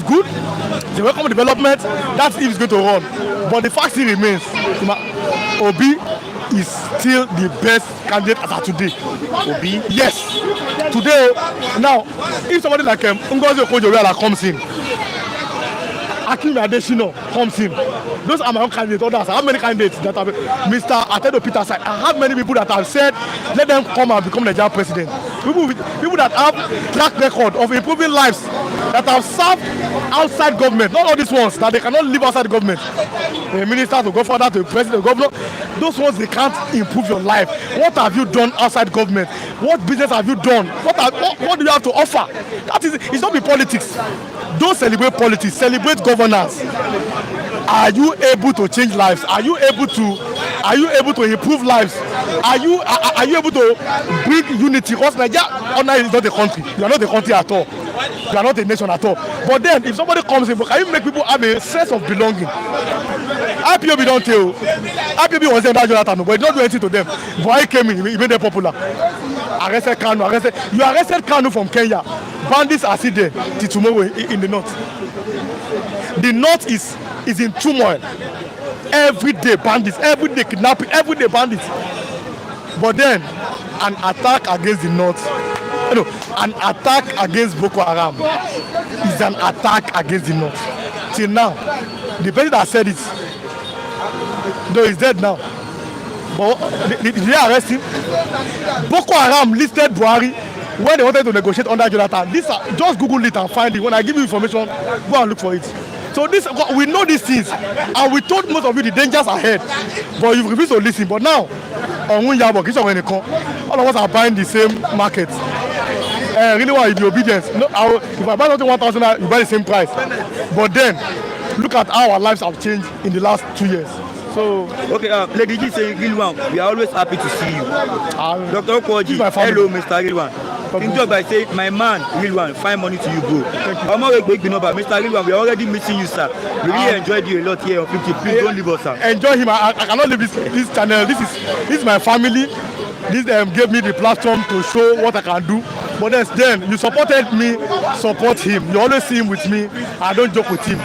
good. It's a welcome development. That's if it's going to run. But the fact still remains, Obi is still the best candidate as of today. Obi? Yes. Today, now, if somebody like Ngozi Okonjo-Iweala comes in, Akim Adesina comes in. Those are my own candidates. Others, I have many candidates that have Mr. Atedo Peter side. I have many people that have said, let them come and become the Nigerian president. people that have track record of improving lives, that have served outside government, not all these ones that they cannot live outside government. A minister to go further to a president, to governor, those ones they can't improve your life. What have you done outside government? What business have you done? What do you have to offer? That is, it's not be politics. Don't celebrate politics, celebrate governance. Are you able to change lives? Are you able to improve lives? Are you able to bring unity? Because Nigeria is not a country. You are not a country at all. You are not a nation at all. But then if somebody comes in, can you make people have a sense of belonging? IPOB don't tell. IPOB was under Jonathan, but he don't do anything to them. Buhari came in, he made them popular. Arrested Kanu, you arrested Kanu from Kenya. Bandits are still there till tomorrow in the north. The north is in turmoil. Every day bandits, every day kidnapping, every day bandits. But then an attack against the north, an attack against Boko Haram is an attack against the north. Till now, the person that said it, though he's dead now, but did they arrest him? Boko Haram listed Buhari when they wanted to negotiate under Jonathan. Just Google it and find it. When I give you information, go and look for it. So we know these things, and we told most of you the dangers ahead, but you refuse to listen. But now, all of us are buying the same market. Really want the obedience. No, if I buy something 1,000, you buy the same price. But then, look at how our lives have changed in the last 2 years. So okay, Lady G saying Rilwan, we are always happy to see you. Dr. Okoji, hello, Mr. Rilwan. King Job by saying, my man, Rilwan, find money to you, bro. Mr. Rilwan, we are already missing you, sir. We really enjoyed you a lot here on 50. Please don't leave us, sir. Enjoy him. I cannot leave this channel. This is my family. This gave me the platform to show what I can do. But then you supported me, support him. You always see him with me. I don't joke with him.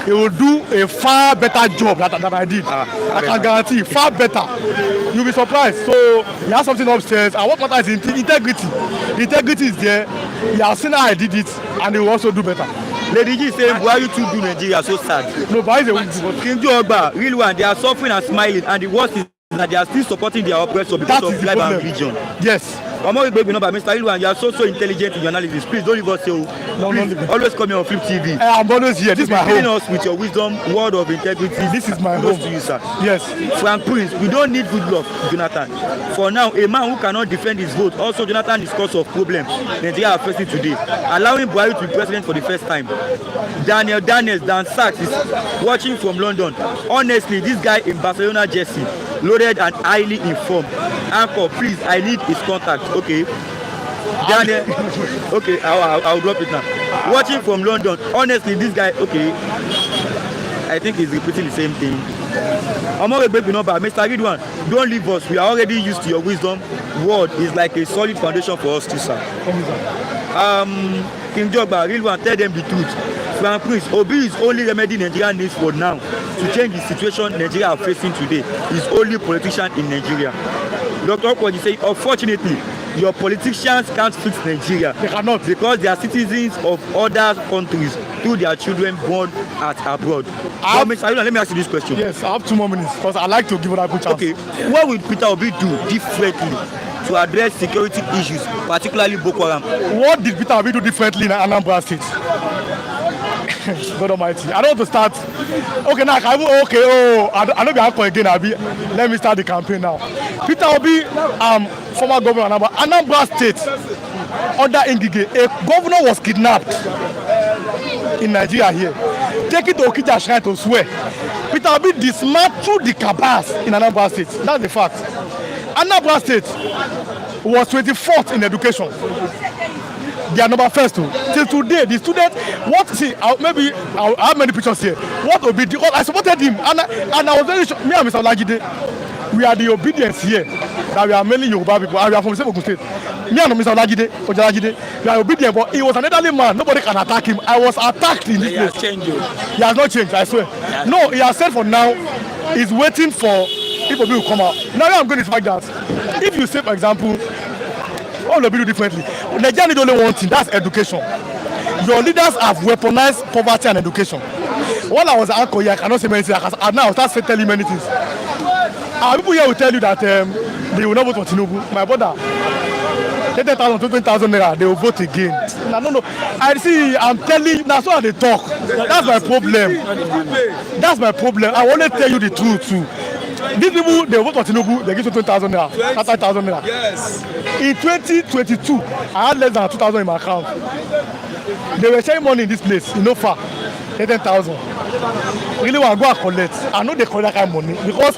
He will do a far better job than I did. I can guarantee, far better. You'll be surprised. So he has something upstairs. And what matters is integrity. The integrity is there. He has seen how I did it, and he will also do better. Lady G saying, why you two do Nigeria so sad? No, but he's a King Job, real one, they are suffering and smiling, and the worst is that they are still supporting their oppressor because of life and religion. Yes. Mr. Rilwan, you are so intelligent in your analysis. Please don't leave us here. Always come here on Flip TV. I'm always here. This is my home. Us with your wisdom, word of integrity. This is my home. To you, sir. Yes. Frank Prince, we don't need Goodluck Jonathan. For now, a man who cannot defend his vote. Also, Jonathan is cause of problem Nigeria are facing today. Allowing Buhari to be president for the first time. Dan Sachs is watching from London. Honestly, this guy in Barcelona jersey, loaded and highly informed. Anchor, please, I need his contact. Okay. Daniel, okay, I'll drop it now. Watching from London. Honestly, this guy, okay. I think he's repeating the same thing. I'm already breaking number. Mr. Ridwan, don't leave us. We are already used to your wisdom. Word is like a solid foundation for us too, sir. King Jogba, Ridwan, tell them the truth. Frank Prince, Obi is only remedy Nigeria needs for now to change the situation Nigeria are facing today. He's only politician in Nigeria. Dr. Okoji say, unfortunately, your politicians can't fix Nigeria. They cannot. Because they are citizens of other countries through their children born at abroad. Let me ask you this question. Yes, I have 2 more minutes because I like to give other people chance. Okay, what will Peter Obi do differently to address security issues, particularly Boko Haram? What did Peter Obi do differently in Anambra State? God Almighty. I don't want to start. Okay, now I know we have again, Abi. Let me start the campaign now. Peter Obi, former governor of Anambra State, under Ngige, a governor was kidnapped in Nigeria here. Taken to Okija Shrine to swear. Peter Obi dismantled the cabals in Anambra State. That's the fact. Anambra State was 24th in education. They are number first too. Till today, the student, I'll have many pictures here. What will be because I supported him and I was very sure, me and Mr. Olajide, we are the obedience here. That we are mainly Yoruba people, and we are from the same Ogun State. Me and Mr. Olajide, we are obedient, but he was an elderly man. Nobody can attack him. I was attacked in this place. He has not changed, I swear. No, he has said for now, he's waiting for people to come out. Now I'm going to fact that if you say, for example, all of you do differently. Nigeria need only one thing, that's education. Your leaders have weaponized poverty and education. While I was at Anchor here, I cannot say many things. And now I'll start telling many things. People here will tell you that they will not vote for Tinubu. My brother, 10,000 to 20,000 naira, they will vote again. No. I see, I'm telling you, that's why they talk. That's my problem. That's my problem. I want to tell you the truth too. These people, they vote for Tinubu, they give you 20,000 naira, 30,000 naira. Yes. In 2022, I had less than 2,000 in my account. They were sharing money in this place, in no far, 10,000. Really want to go and collect. I know they collect that kind of money because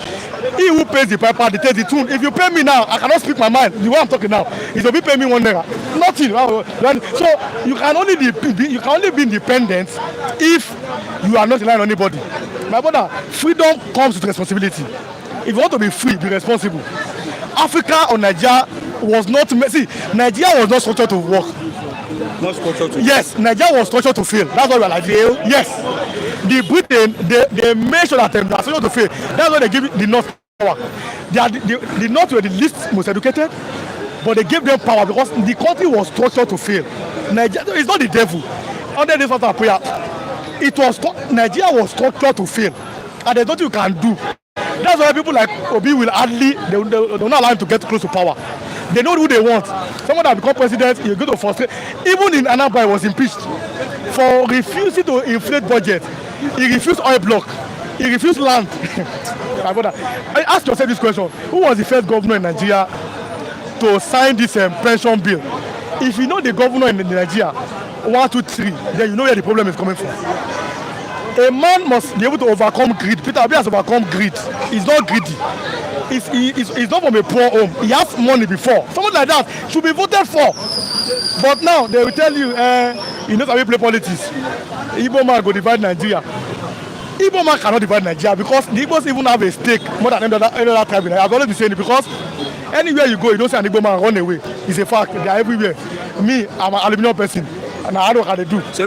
he who pays the piper, they take the tune. If you pay me now, I cannot speak my mind. The way I'm talking now, if you pay me 1 naira, nothing. So you can only be independent if you are not relying on anybody. My brother, freedom comes with responsibility. If you want to be free, be responsible. Africa or Nigeria was not Nigeria was not structured to work. Not structured to yes, Nigeria was structured to fail. That's why we are like fail. Yes. The Britain, they made sure that they are structured to fail. That's why they give the North power. The North were the least most educated, but they gave them power because the country was structured to fail. Nigeria is not the devil. Under this sort of prayer, Nigeria was structured to fail, and there's nothing you can do. That's why people like Obi will hardly they will not allow him to get close to power. They know who they want. Someone that become president, you go to frustrate. Even in Anambra, was impeached for refusing to inflate budget. He refused oil block. He refused land. My brother, ask yourself this question: who was the first governor in Nigeria to sign this pension bill? If you know the governor in Nigeria, 1, 2, 3, then you know where the problem is coming from. A man must be able to overcome greed. Peter Obi has overcome greed. He's not greedy. He's not from a poor home. He has money before. Someone like that should be voted for. But now they will tell you, you know how we play politics. Igbo man go divide Nigeria. Igbo man cannot divide Nigeria because the Igbos even have a stake more than any other tribe. I've always been saying it because anywhere you go, you don't see an Igbo man run away. It's a fact. They are everywhere. Me, I'm an aluminium person. And I don't know how they do. So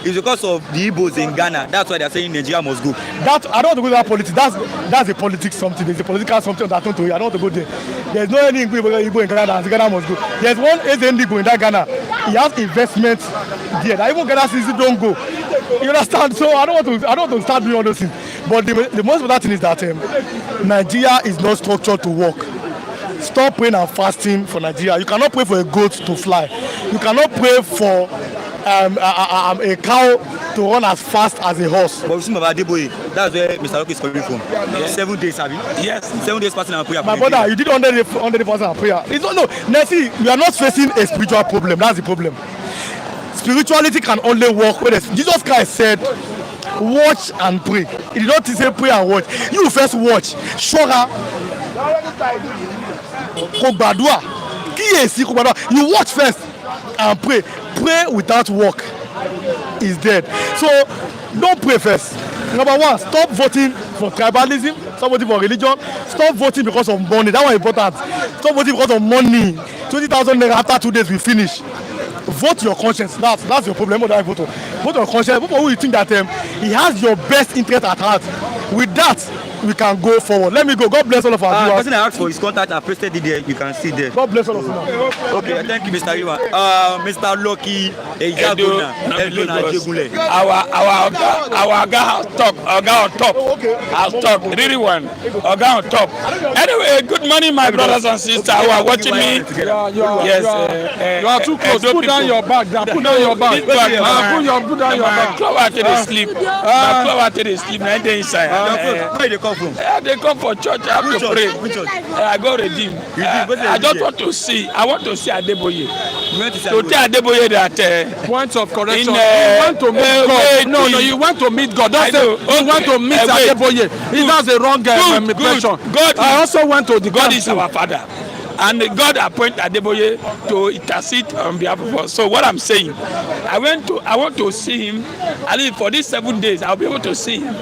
it's because of the Igbos in Ghana. That's why they're saying Nigeria must go. That I don't want to go to that politics. That's a politics something. There's a political something that I don't to. I don't want to go there. There's no any Igbo in Ghana. Ghana must go. There's one Igbo in that Ghana. He has investments there. That even Ghana citizens don't go. You understand? So I don't want to start doing all those things. But the most important thing is that Nigeria is not structured to work. Stop praying and fasting for Nigeria. You cannot pray for a goat to fly. You cannot pray for a cow to run as fast as a horse. But we see about Adeboye. That's where Mr. Loki is coming from. Yeah. 7 days, have you? Yes. 7 days fasting and prayer. My brother, you did 100 fasting and prayer. It's not, no, Nancy, we are not facing a spiritual problem. That's the problem. Spirituality can only work when Jesus Christ said, watch and pray. He did not say pray and watch. You first watch. Shora. You watch first and pray. Pray without work is dead. So don't pray first. Number one, stop voting for tribalism. Stop voting for religion. Stop voting because of money. That one is important. Stop voting because of money. 20,000 naira after 2 days we finish. Vote your conscience. That's your problem. Vote your conscience. Vote for who you think that he has your best interest at heart. With that, we can go forward. Let me go. God bless all of our viewers. The person I asked for his contact, I pasted it there. You can see there. God bless all of you. Okay, thank you, Mr. Riva. Mr. Loki, our guy on top. Okay. I'll talk. Really one. Our guy on top. Anyway, good morning, my brothers and sisters who are watching me. You are too close. Put down your bag. Put down your bag. Put down your bag. Club to the sleep. Club to the sleep. Now they inside. Where they come from? They come for church. I have to pray. Which church? I go redeem. I just want to see. I want to see Adeboye. To tell Adeboye that Points of correction. You want to meet God. No, you want to meet God. Don't say you want to meet Adeboye. That's a wrong impression. God, I also went to the God is our Father. And God appointed Adeboye to intercede on behalf of us. So what I'm saying, I want to see him. At least for these 7 days, I'll be able to see him.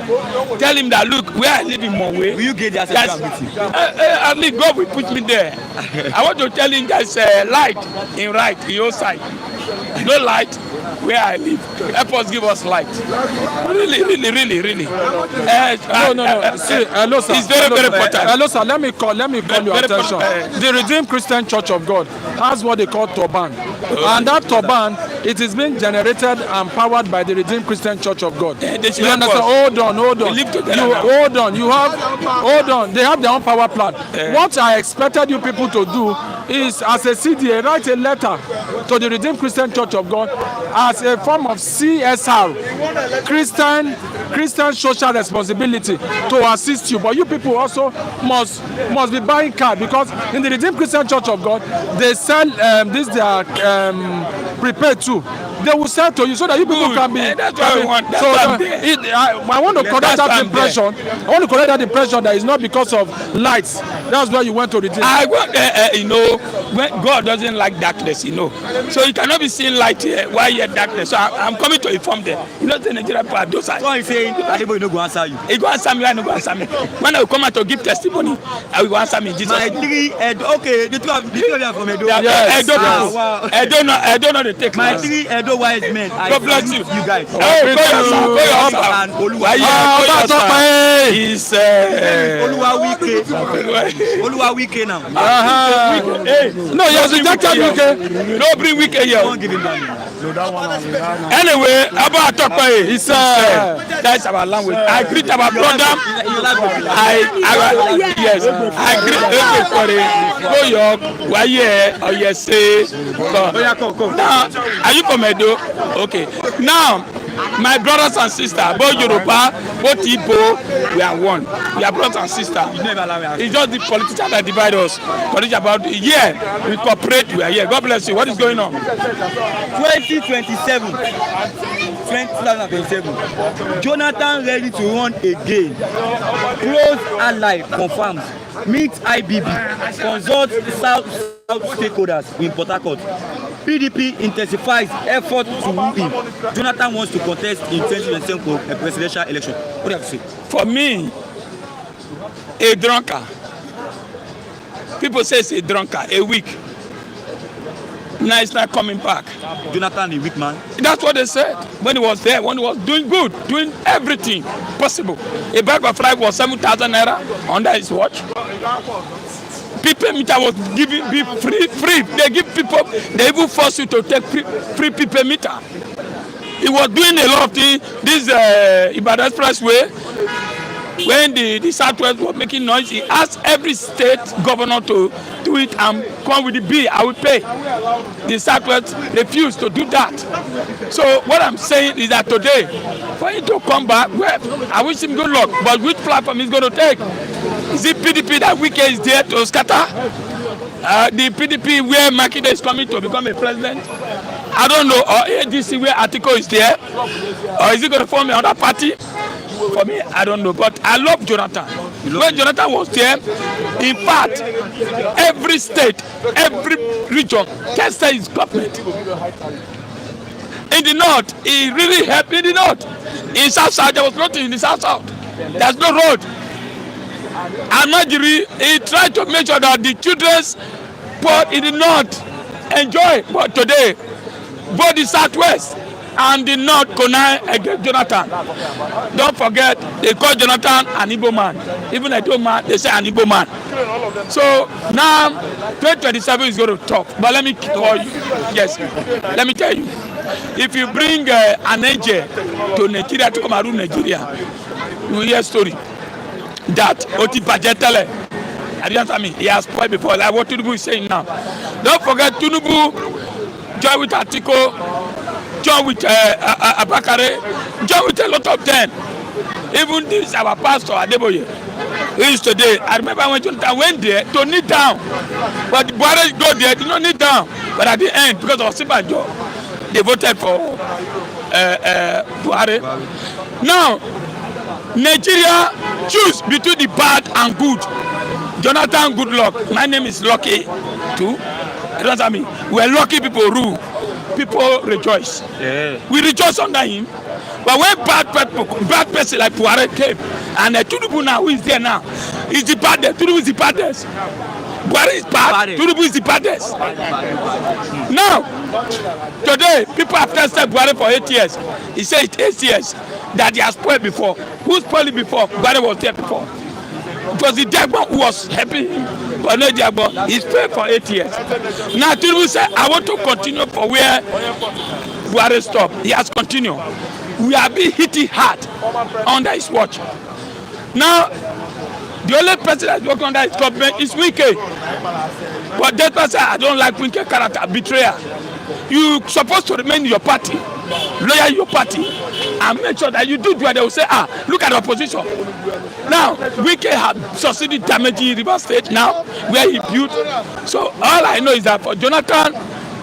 Tell him that look, where I live in Monway. Will you get that meeting? At least God will put me there. I want to tell him there's light in your side. No light where I live. Help us, give us light. Really. No. See, hello, sir. It's very important. Hello, sir. Let me call your attention. The Redeemed Christian Church of God has what they call turban, and that turban, it is being generated and powered by the Redeemed Christian Church of God. You understand? Hold on. Hold on. They have their own power plant. What I expected you people to do is as a CDA write a letter to the Redeemed Christian Church of God as a form of CSR, Christian social responsibility to assist you. But you people also must be buying card, because in the Redeemed Christian Church of God they sell this their prepaid too. They will sell to you so that you people can be. That's what I want. So I want to correct that impression. I want to correct that impression that it's not because of lights. That's why you went to redeem. I want, when God doesn't like darkness, so you cannot be seeing light here while you're darkness. So I'm coming to inform them. The Nigerian people are those are. So you say Adebo no go answer you. He go answer me, I no go answer me. When I will come out to give testimony, I will answer me. Jesus. My three okay, the two of them are from Edo. Yes. Wow. I don't know the take. My three Edo wise men. God bless you. You guys. Hey, go yourself. And Oluwa. He's Oluwa Wike now. Hey, no, he has rejected Wike. No bring Wike here. Don't give him that. Anyway, about Tope, he said that's our language. I greet our brother. Yes, I greet sorry. Go York, why here? Oh yes, say. Now, are you from Edo? Okay. Now, my brothers and sisters, both Yoruba, both Igbo, we are one. We are brothers and sisters. It's just the politicians that divide us. But it's about we cooperate. We are here. God bless you. What is going on? 2027, Jonathan ready to run again. Close ally confirms. Meet IBB. Consult South stakeholders in Port Harcourt. PDP intensifies effort to woo him. Jonathan wants to contest in 2027 for a presidential election. What do you have to say? For me, a drunkard. People say it's a drunkard, a weak. Now it's not coming back. Jonathan, a weak man. That's what they said when he was there, when he was doing good, doing everything possible. A bag of rice was 7,000 naira under his watch. People meter was giving free. They give people, they even force you to take free people meter. He was doing a lot of things. This Ibadan Expressway, when the Southwest was making noise, he asked every state governor to do it and come with the bill. I will pay. The Southwest refused to do that. So what I'm saying is that today, for him to come back, well, I wish him good luck. But which platform he's going to take? Is it PDP that Wike is there to scatter? The PDP where Makinde is coming to become a president? I don't know. Or ADC where Atiko is there? Or is he going to form another party? For me, I don't know. But I love Jonathan. When Jonathan was there, in fact, every state, every region tested his government. In the north, he really helped in the north. In South, there was nothing in the South. There's no road. And Nigeria, he tried to make sure that the children's poor in the north enjoy. But today, both the Southwest and the North connive against Jonathan. Don't forget, they call Jonathan an Igbo man. Even a Igbo man, they say an Igbo man. So now, 2027 is going to talk. But let me tell you, let me tell you, if you bring an angel to Nigeria to come and rule Nigeria, you will hear a story that Oti Bajetele, I didn't answer me, he has spoiled before, like what Tinubu is saying now. Don't forget, Tinubu join with Atiko, join with Abakare, join with a lot of them. Even this, our pastor, Adeboye, who is today. I remember when Jonathan went there to kneel down. But the Buhari go there, did not kneel down. But at the end, because of Sibanjo, they voted for Buhari. Now, Nigeria choose between the bad and good. Jonathan, Goodluck. My name is Lucky too. You know me? We are lucky people rule. People rejoice. Yeah. We rejoice under him. But when bad person like Buhari came, and Tinubu now, who is there now, is the baddest. Tinubu is the baddest. Buhari is bad. Tinubu is the baddest. Now, today, people have tested Buhari for 8 years. He said it's 8 years that he has spoiled before. Who spoiled it before? Buhari was there before. It was the Dagba who was helping him. But no Dagba, he's paid for 8 years. Now, Tinubu said, I want to continue for where Buhari stopped. He has continued. We have been hitting hard under his watch. Now, The only person that's working under his government is Wike. But that person, I don't like Wike character, betrayer. You supposed to remain in your party, loyal your party, and make sure that you do what they will say, look at the opposition. Now, Wike have succeeded damaging River State now, where he built. So all I know is that for Jonathan,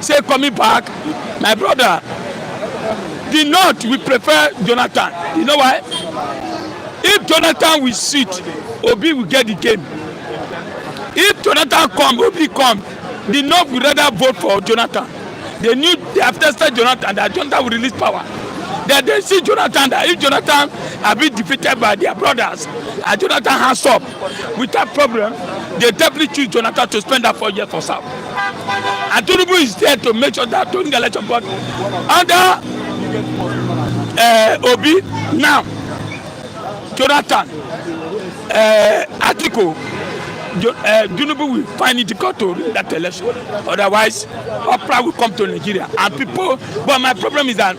say coming back, my brother, the North will prefer Jonathan. You know why? If Jonathan will sit, Obi will get the game. If Jonathan come, Obi come, the North will rather vote for Jonathan. They knew they have tested Jonathan that Jonathan will release power. Then they see Jonathan that if Jonathan have been defeated by their brothers and Jonathan hands up without problem, they definitely choose Jonathan to spend that 4 years for South. And Tinubu is there to make sure that during the election, but under Obi now, Jonathan, Atiku, Tinubu will find it difficult to win that election. Otherwise, Oprah will come to Nigeria. And people, but my problem is that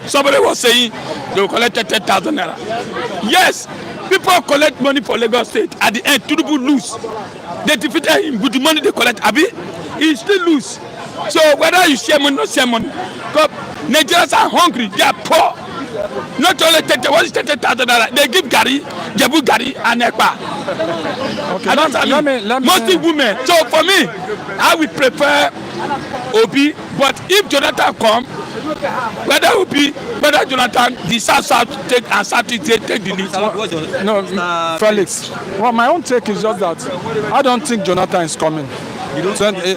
somebody was saying they will collect 10,000 naira. Yes, people collect money for Lagos State. At the end, Tinubu lose. They defeated him with the money they collect. Abi, he still lose. So whether you share money or not share money, because Nigerians are hungry, they are poor. Not only 30,000 naira, they give Gary, Jebu Gary, and Ekpa. Okay, let me mostly women. So for me, I would prefer Obi, but if Jonathan come, whether Obi, whether Jonathan, the South take and South take the lead. No, Felix. Well, my own take is just that I don't think Jonathan is coming.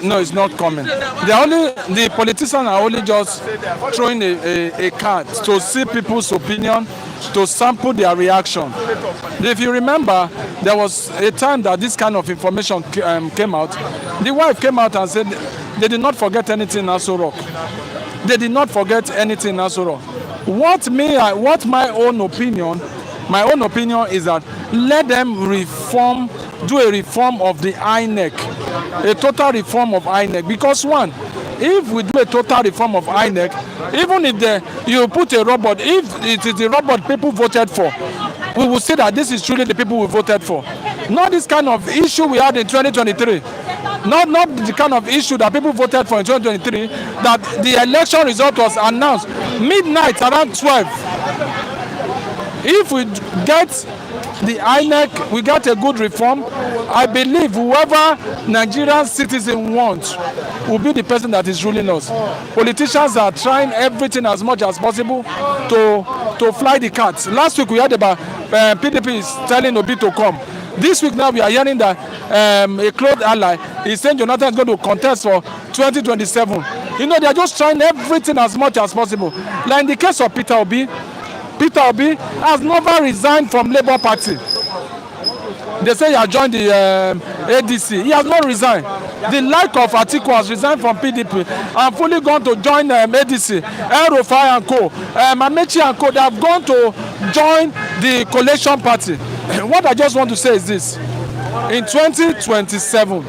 No, it's not coming. The politicians are only just throwing a card to see people's opinion, to sample their reaction. If you remember, there was a time that this kind of information came out. The wife came out and said they did not forget anything in Aso Rock. They did not forget anything in Aso Rock. What my own opinion is that let them do a reform of the INEC, a total reform of INEC. Because one, if we do a total reform of INEC, even if you put a robot, if it is the robot people voted for, we will see that this is truly the people we voted for. Not this kind of issue we had in 2023. Not the kind of issue that people voted for in 2023, that the election result was announced midnight around 12. If we get the INEC, we get a good reform, I believe whoever Nigerian citizen wants will be the person that is ruling us. Politicians are trying everything as much as possible to fly the cards. Last week we heard about PDP is telling Obi to come. This week now we are hearing that a close ally is saying Jonathan is going to contest for 2027. You know, they are just trying everything as much as possible. Like in the case of Peter Obi has never resigned from Labour Party. They say he has joined the ADC. He has not resigned. The like of Atiku has resigned from PDP and fully gone to join ADC. El-Rufai and Co. Mamechi and Co. They have gone to join the coalition party. What I just want to say is this. In 2027,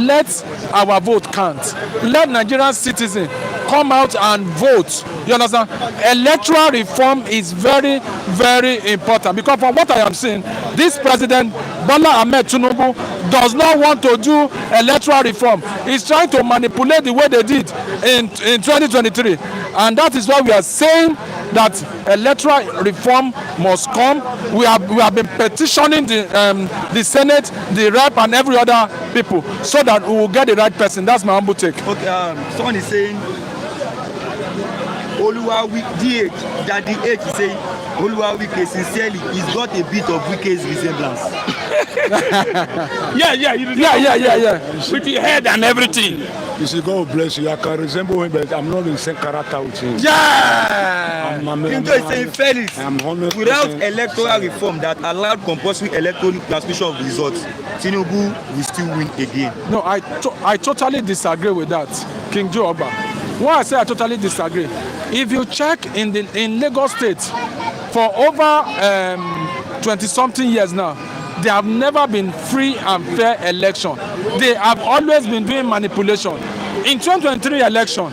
let our vote count. Let Nigerian citizens come out and vote. You understand? Electoral reform is very, very important, because from what I am seeing, this president, Bola Ahmed Tinubu, does not want to do electoral reform. He's trying to manipulate the way they did in 2023. And that is why we are saying that electoral reform must come. We have been petitioning the Senate, the Rep, and every other people, so that we will get the right person. That's my humble take. Okay, someone is saying DH, that the H is saying Wike sincerely, he's got a bit of Wike's resemblance. Yeah. With the head and everything. You see, God bless you. I can resemble him, but I'm not in the same character with him. Yeah! Pinto is saying, Felix, without electoral reform that allowed compulsory electronic transmission of results, Tinubu will still win again. No, I totally disagree with that, King Joe Oba. Why I say I totally disagree? If you check in Lagos State, for over 20-something years now, there have never been free and fair election. They have always been doing manipulation. In 2023 election,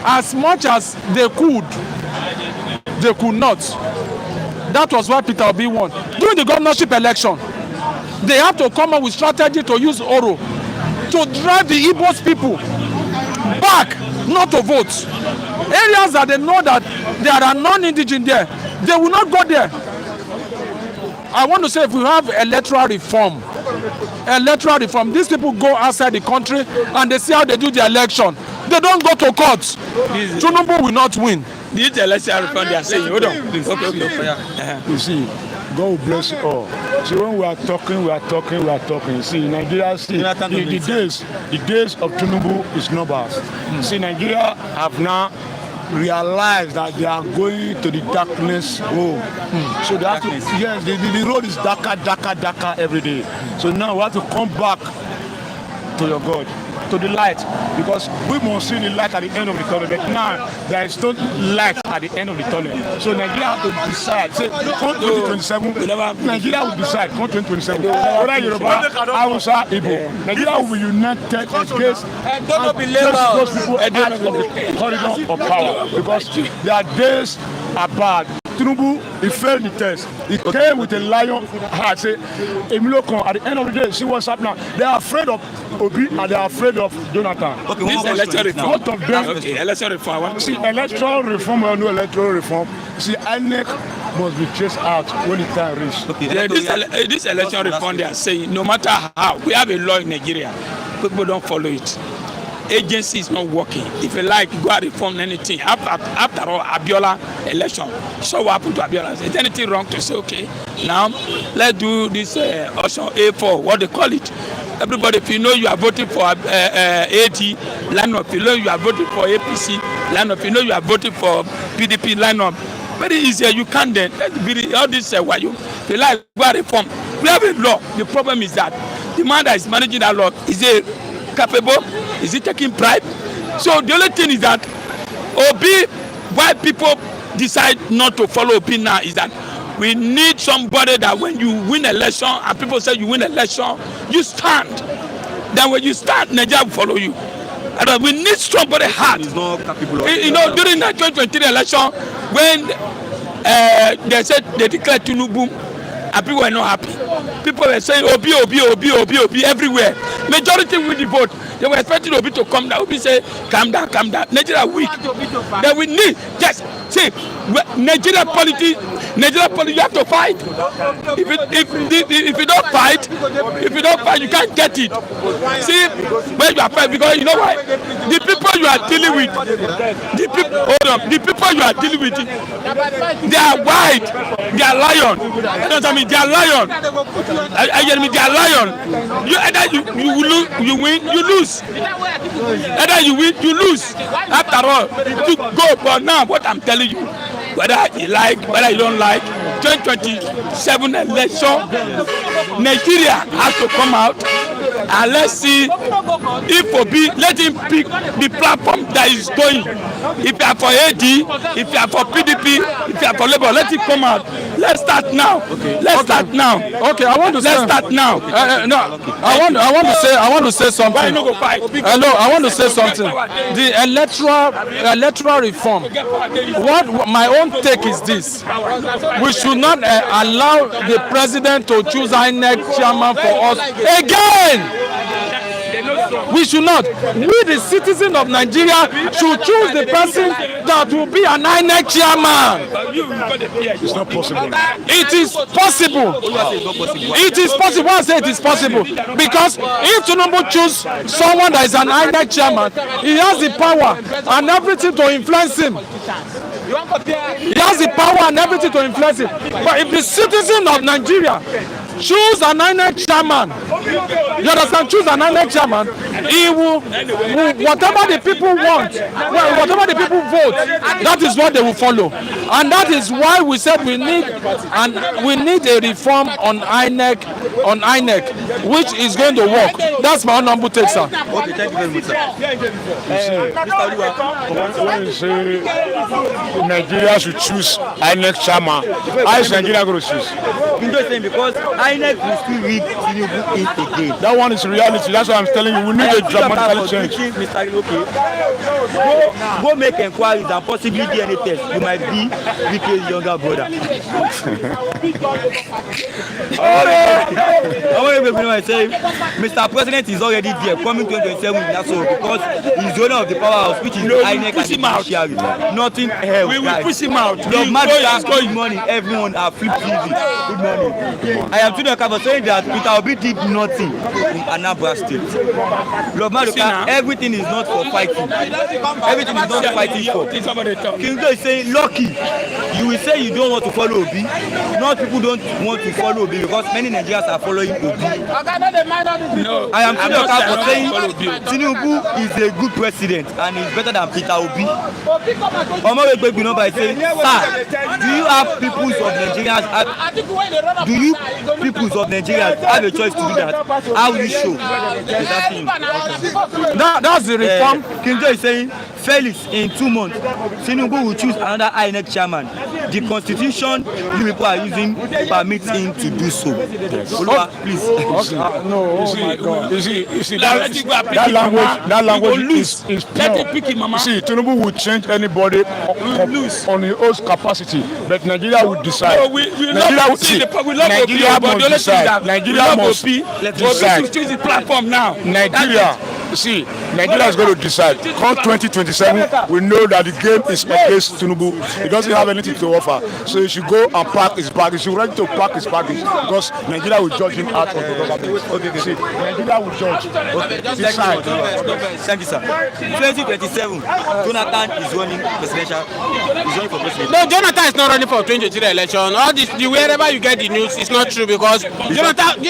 as much as they could not. That was why Peter Obi won. During the governorship election, They have to come up with strategy to use Oro to drive the Igbos people back, not to vote. Areas that they know that there are non-indigenous there, they will not go there. I want to say, if we have electoral reform, these people go outside the country and they see how they do the election. They don't go to court. Tinubu will not win. This electoral reform they are saying. Hold on, please. Okay. You see, God will bless you all. See, when we are talking. See, Nigeria, see, the days of Tinubu is numbers. See, Nigeria have now realized that they are going to the darkness road. So they have to, yes, the road is darker every day. So now we have to come back to your God, to the light, because we must see the light at the end of the tunnel. But now there is no light at the end of the tunnel. So Nigeria have to decide. Say, come 2027, Nigeria will decide. Come 2027, whether Yoruba, Hausa, Igbo, Nigeria will be united against those people out of the corridor of power, because their days are bad. Tinubu, he failed the test. He came with a lion heart. Say, Emilokon, at the end of the day, see what's happening. They are afraid of Obi and they are afraid of Jonathan. Okay, this electoral reform. Both of them. Okay, electoral reform. See, electoral reform or no electoral reform. See, INEC must be chased out when the time reaches. Okay, This election reform, they are saying, no matter how, we have a law in Nigeria, people don't follow it. Agency is not working. If you like, go and reform anything. After all, Abiola election. So what happened to Abiola? Is there anything wrong to say, okay, now let's do this option A4, what they call it. Everybody, if you know you are voting for AD, line up. If you know you are voting for APC, line up. If you know you are voting for PDP, line up. Very easy. You can't then. All this why you like, go and reform. We have a law. The problem is that the man that is managing that law is a capable. Is he taking bribe? So the only thing is that Obi, why people decide not to follow Obi now is that we need somebody that when you win election and people say you win election, you stand. Then when you stand, Nigeria will follow you. And we need somebody hard. You know, during the 2023 election, when they said they declared Tinubu, and people were not happy. People were saying Obi everywhere. Majority with the vote. They were expecting Obi to come down. Obi say, calm down. Nigeria weak. Then we need, just see, Nigeria politics, you have to fight. If you don't fight, you can't get it. See, when you are fighting, because you know why? The people you are dealing with, the people you are dealing with, they are white, they are lion. You know what I mean? They are lion. They are lion. Either you win, you lose. Either you win, you lose. After all, you go. But now, what I'm telling you, whether you like, whether you don't like, 2027 election, Nigeria has to come out and let's see if Obi, let him pick the platform that is going. If you are for AD, if you are for PDP, if you are for Labour, let it come out. Let's start now. Let's start now. Okay, I want to start now. No, I want to say something. Hello, I want to say something. The electoral reform. What my own take is this: we should not allow the president to choose INEC chairman for us again. We should not. We, the citizens of Nigeria, should choose the person that will be an INEC chairman. It's not possible. It is possible. It is possible. I say it is possible because if Tinubu choose someone that is an INEC chairman, he has the power and everything to influence him. He has the power and everything to influence him. But if the citizen of Nigeria choose an INEC chairman, you understand? Choose an INEC chairman, he will whatever the people want, whatever the people vote, that is what they will follow. And that is why we said we need a reform on INEC, which is going to work. That's my own humble take, sir. Okay, thank you very much, sir. When you say Nigeria should choose choose INEC chairman, how is Nigeria going to choose? Kindo is saying because INEC will still rig Tinubu in again. That one is reality. That's what I'm telling you. We need a dramatic change. Mr. Okay. Go make inquiries and possibly DNA test. You might be Wike's younger brother. I say, Mr. President is already there, coming 2027 that's all, because he's the owner of the power house, which is INEC and judiciary. Nothing else. We will push him out. Your master, good morning, everyone are flip TV. Good morning. I am Tinubu for saying that Peter Obi did nothing in Anambra State. Lord Maduka, everything is not for fighting. Everything is not fighting for. Kindo is saying, lucky. You will say you don't want to follow Obi. Not people don't want to follow Obi because many Nigerians are following Obi. No, I am Tinubu for saying Tinubu is a good president and is better than Peter Obi. Omowegbe Gbino by saying, sir, do you peoples of Nigerians have a choice to do that? How will you show? That's the reform. Kindo is saying, Felix, in 2 months, Tinubu will choose another INEC chairman. The constitution you people are using permits him to do so. Oluwa, please. No, you see, that language is Let him pick him, Mama. You see, Tinubu will change anybody on his own capacity, but Nigeria will decide. No, we love Nigeria must decide. Nigeria must decide. Choose the platform now. Nigeria is going to decide. Come 2027, we know that the game is against Tinubu. He doesn't have anything to offer. So he should go and pack his bag. He should ready to pack his baggage because Nigeria will judge him out of the government. See, Nigeria will judge. Decide. Thank you, sir. 2027, Jonathan is running presidential. He's running for president. No, Jonathan is not running for 2023 election. All this, wherever you get the news, it's not true because Jonathan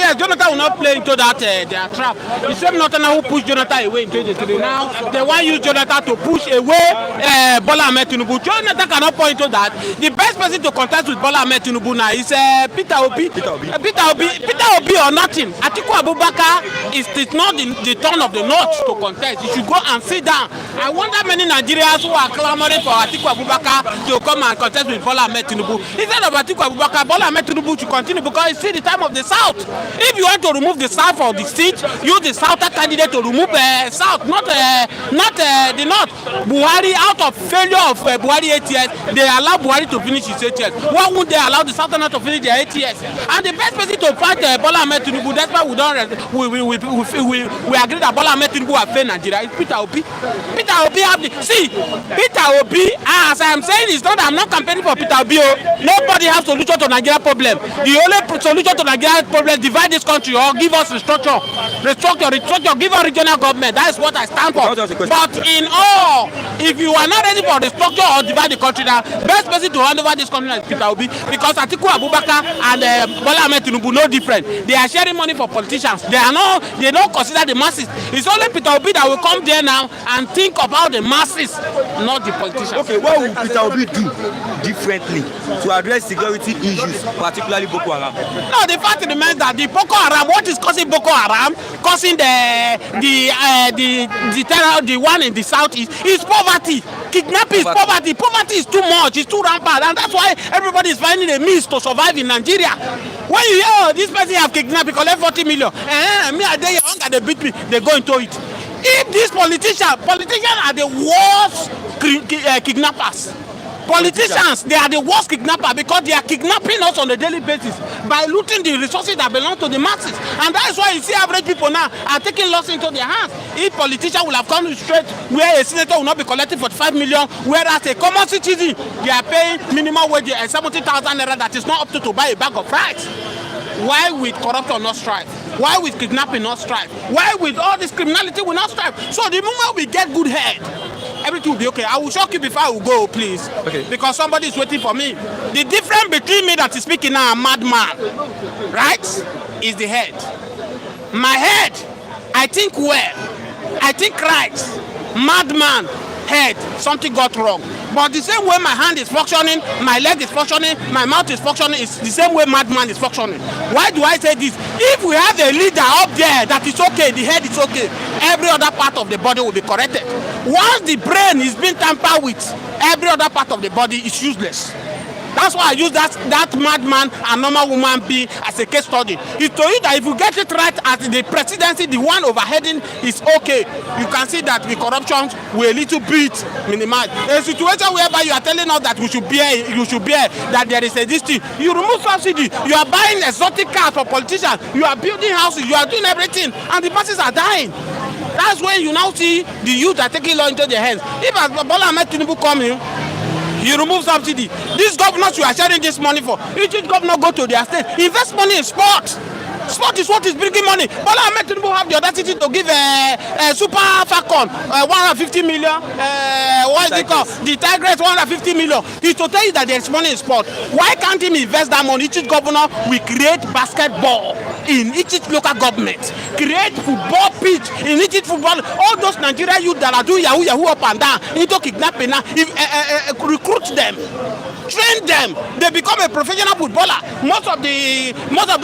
will not play into that their trap. The same Northern who pushed Jonathan away in 2023. Now they want use Jonathan to push away Bola Ahmed Tinubu. Jonathan cannot point to that. The best person to contest with Bola Ahmed Tinubu now is Peter Obi. Peter Obi or nothing. Atiku Abubakar is not the turn of the North to contest. You should go and sit down. I wonder many Nigerians who are clamoring for Atiku Abubakar to come and contest with Bola Ahmed Tinubu. Instead of Atiku Abubakar, Bola Ahmed Tinubu should continue because it's still the time of the South. If you want to remove the South for the seat, use the Southern candidate to remove South, not the North. Buhari, out of failure of Buhari 8 years, they allow Buhari to finish his 8 years. Why would they allow the Southerners to finish their 8 years? And the best person to fight Bola Ahmed Tinubu, that's why we agree that Bola Ahmed Tinubu have failed Nigeria. It's Peter Obi. Peter Obi Peter Obi, as I am saying, it's not that I'm not campaigning for Peter Obi. Nobody has solution to Nigeria problem. The only solution to Nigeria problem, divide this country or give us restructure, give us regional government. That is what I stand for. But in all, if you are not ready for the structure or divide the country, now best person to hand over this country is Peter Obi, because Atiku Abubakar and Bola Ahmed Tinubu no different. They are sharing money for politicians. They don't consider the masses. It's only Peter Obi that will come there now and think about the masses, not the politicians. Okay, what will Peter Obi do differently to address security issues, particularly Boko Haram? No, the fact remains that the Boko Haram, what is causing Boko Haram, causing the terror, the one in the southeast, is poverty. Kidnapping is poverty. Poverty is too much. It's too rampant, and that's why everybody is finding a means to survive in Nigeria. When you hear this person have kidnapped, he collect 40 million. Me I dey hunger, they beat me. They go into it. If these politicians are the worst kidnappers. Politicians, they are the worst kidnappers because they are kidnapping us on a daily basis by looting the resources that belong to the masses. And that is why you see average people now are taking loss into their hands. If politicians will have come straight where a senator will not be collecting 45 million, whereas a common citizen, they are paying minimum wage 70,000 naira that is not up to buy a bag of rice. Why with corruption not strive? Why with kidnapping not strive? Why with all this criminality will not strive? So the moment we get good head, everything will be okay. I will shock you before I will go, please. Okay. Because somebody is waiting for me. The difference between me that is speaking now and madman, right, is the head. My head, I think well. I think right. Madman, head, something got wrong. But the same way my hand is functioning, my leg is functioning, my mouth is functioning, it's the same way madman is functioning. Why do I say this? If we have a leader up there that is okay, the head is okay, every other part of the body will be corrected. Once the brain is being tampered with, every other part of the body is useless. That's why I use that madman and normal woman being as a case study. It's to you that if you get it right at the presidency, the one overheading is okay. You can see that the corruption will a little bit minimized. A situation whereby you are telling us that you should bear that there is a this thing. You remove subsidy. You are buying exotic cars for politicians. You are building houses. You are doing everything, and the masses are dying. That's when you now see the youth are taking law into their hands. If as Bola Ahmed Tinubu come in, you remove subsidy. These governors you are sharing this money for, each governor go to their state, invest money in sport. Sport is what is bringing money. Bola Ahmed Tinubu have the audacity to give a Super Falcon 150 million. What is it called? The Tigers 150 million. He's to tell you that there is money in sport. Why can't he invest that money? Each governor will create basketball in each local government. Create football pitch in each football. All those Nigerian youth that are doing yahoo up and down into kidnapping now, recruit them. Train them. They become a professional footballer. Most of them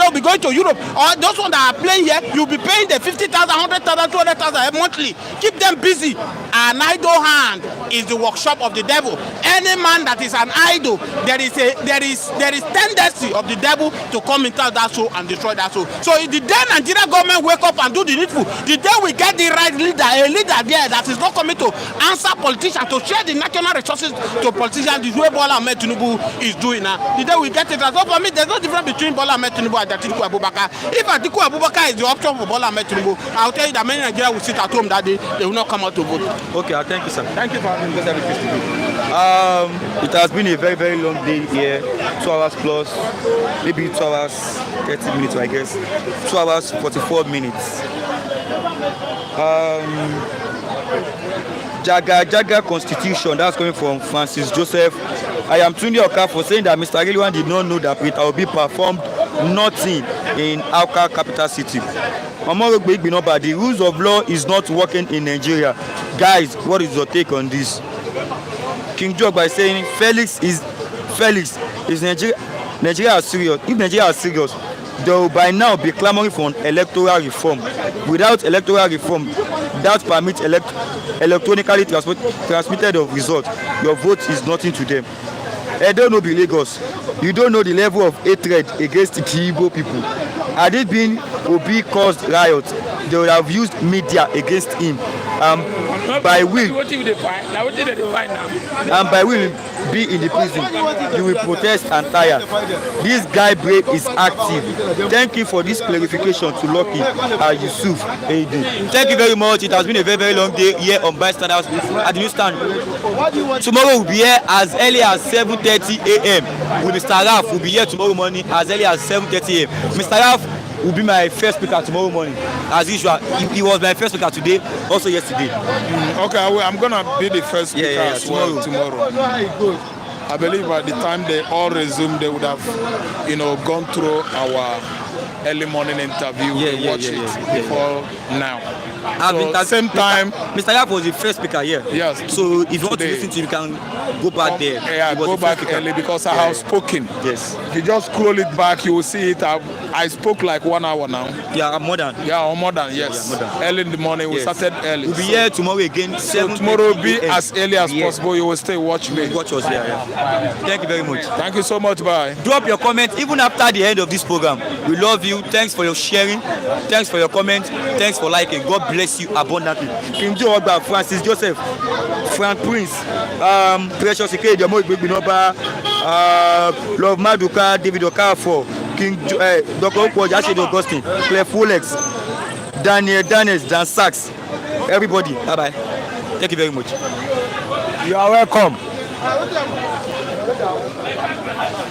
will be going to Europe. Or those ones that are playing here, you'll be paying the 50,000, 100,000, 200,000 monthly. Keep them busy. An idle hand is the workshop of the devil. Any man that is an idol, there is tendency of the devil to come into that soul and destroy that soul. So if the day Nigeria government wake up and do the needful, the day we get the right leader, a leader there that is not coming to answer politicians, to share the national resources to politicians, the way Bola Ahmed Tinubu is doing now. The day we get it, so for me, there's no difference between Bola Ahmed Tinubu and Atiku Abubakar. If Atiku Abubakar is the option for Bola Ahmed Tinubu, I'll tell you that many Nigerians will sit at home that day, they will not come out to vote. Okay, thank you, sir. Thank you for having me. It has been a very, very long day here. 2 hours plus, maybe 2 hours 30 minutes, I guess. 2 hours 44 minutes. Jaga Constitution, that's coming from Francis Joseph. I am Tunde Oka for saying that Mr. Rilwan did not know that Peter Obi performed nothing in Awka capital city. The rules of law is not working in Nigeria. Guys, what is your take on this? King Joe by saying Felix is Nigeria is serious. If Nigeria is serious, they will by now be clamoring for electoral reform. Without electoral reform, that permits electronically transmitted of result, your vote is nothing to them. I don't know the Lagos. You don't know the level of hatred against the Igbo people. Had it been Obi caused riot, they would have used media against him. By will be in the prison, you will protest and tire. This guy brave is active. Thank you for this clarification to Lucky and Yusuf AD. Thank you very much. It has been a very, very long day here on Bystanders at the newsstand. Tomorrow we'll be here as early as 7:30 a.m. with Mr. Raf. Will be here tomorrow morning as early as 7:30 a.m. Mr. Raf will be my first speaker tomorrow morning. As usual, he was my first speaker today, also yesterday. Okay, I'm gonna be the first speaker as well tomorrow. I believe by the time they all resume, they would have, gone through our early morning interview. Watch it before now. So same time. Mr. Yap was the first speaker here. Yes. So if you want to listen to him, you can go back there. Yeah, go back early because I have spoken. Yes. If you just scroll it back, you will see it. I spoke like 1 hour now. Yeah, more than. Yeah, more than, yes. Yeah, more than. Early in the morning, we started early. We'll be here tomorrow again. So tomorrow will be as early as possible. You will stay, watch me. Watch us here. Yeah. Thank you very much. Thank you so much. Bye. Drop your comment even after the end of this program. We love you. Thanks for your sharing. Thanks for your comment. Thanks for liking. God bless you abundantly. King Joe Ogba, Francis Joseph, Frank Prince, Precious Ike, Love Maduka, David Okafor, King Dr. Okwo, Jashid Augustine, Claire Folex, Daniel Danes, Dan Sachs, everybody. Bye bye. Thank you very much. You are welcome.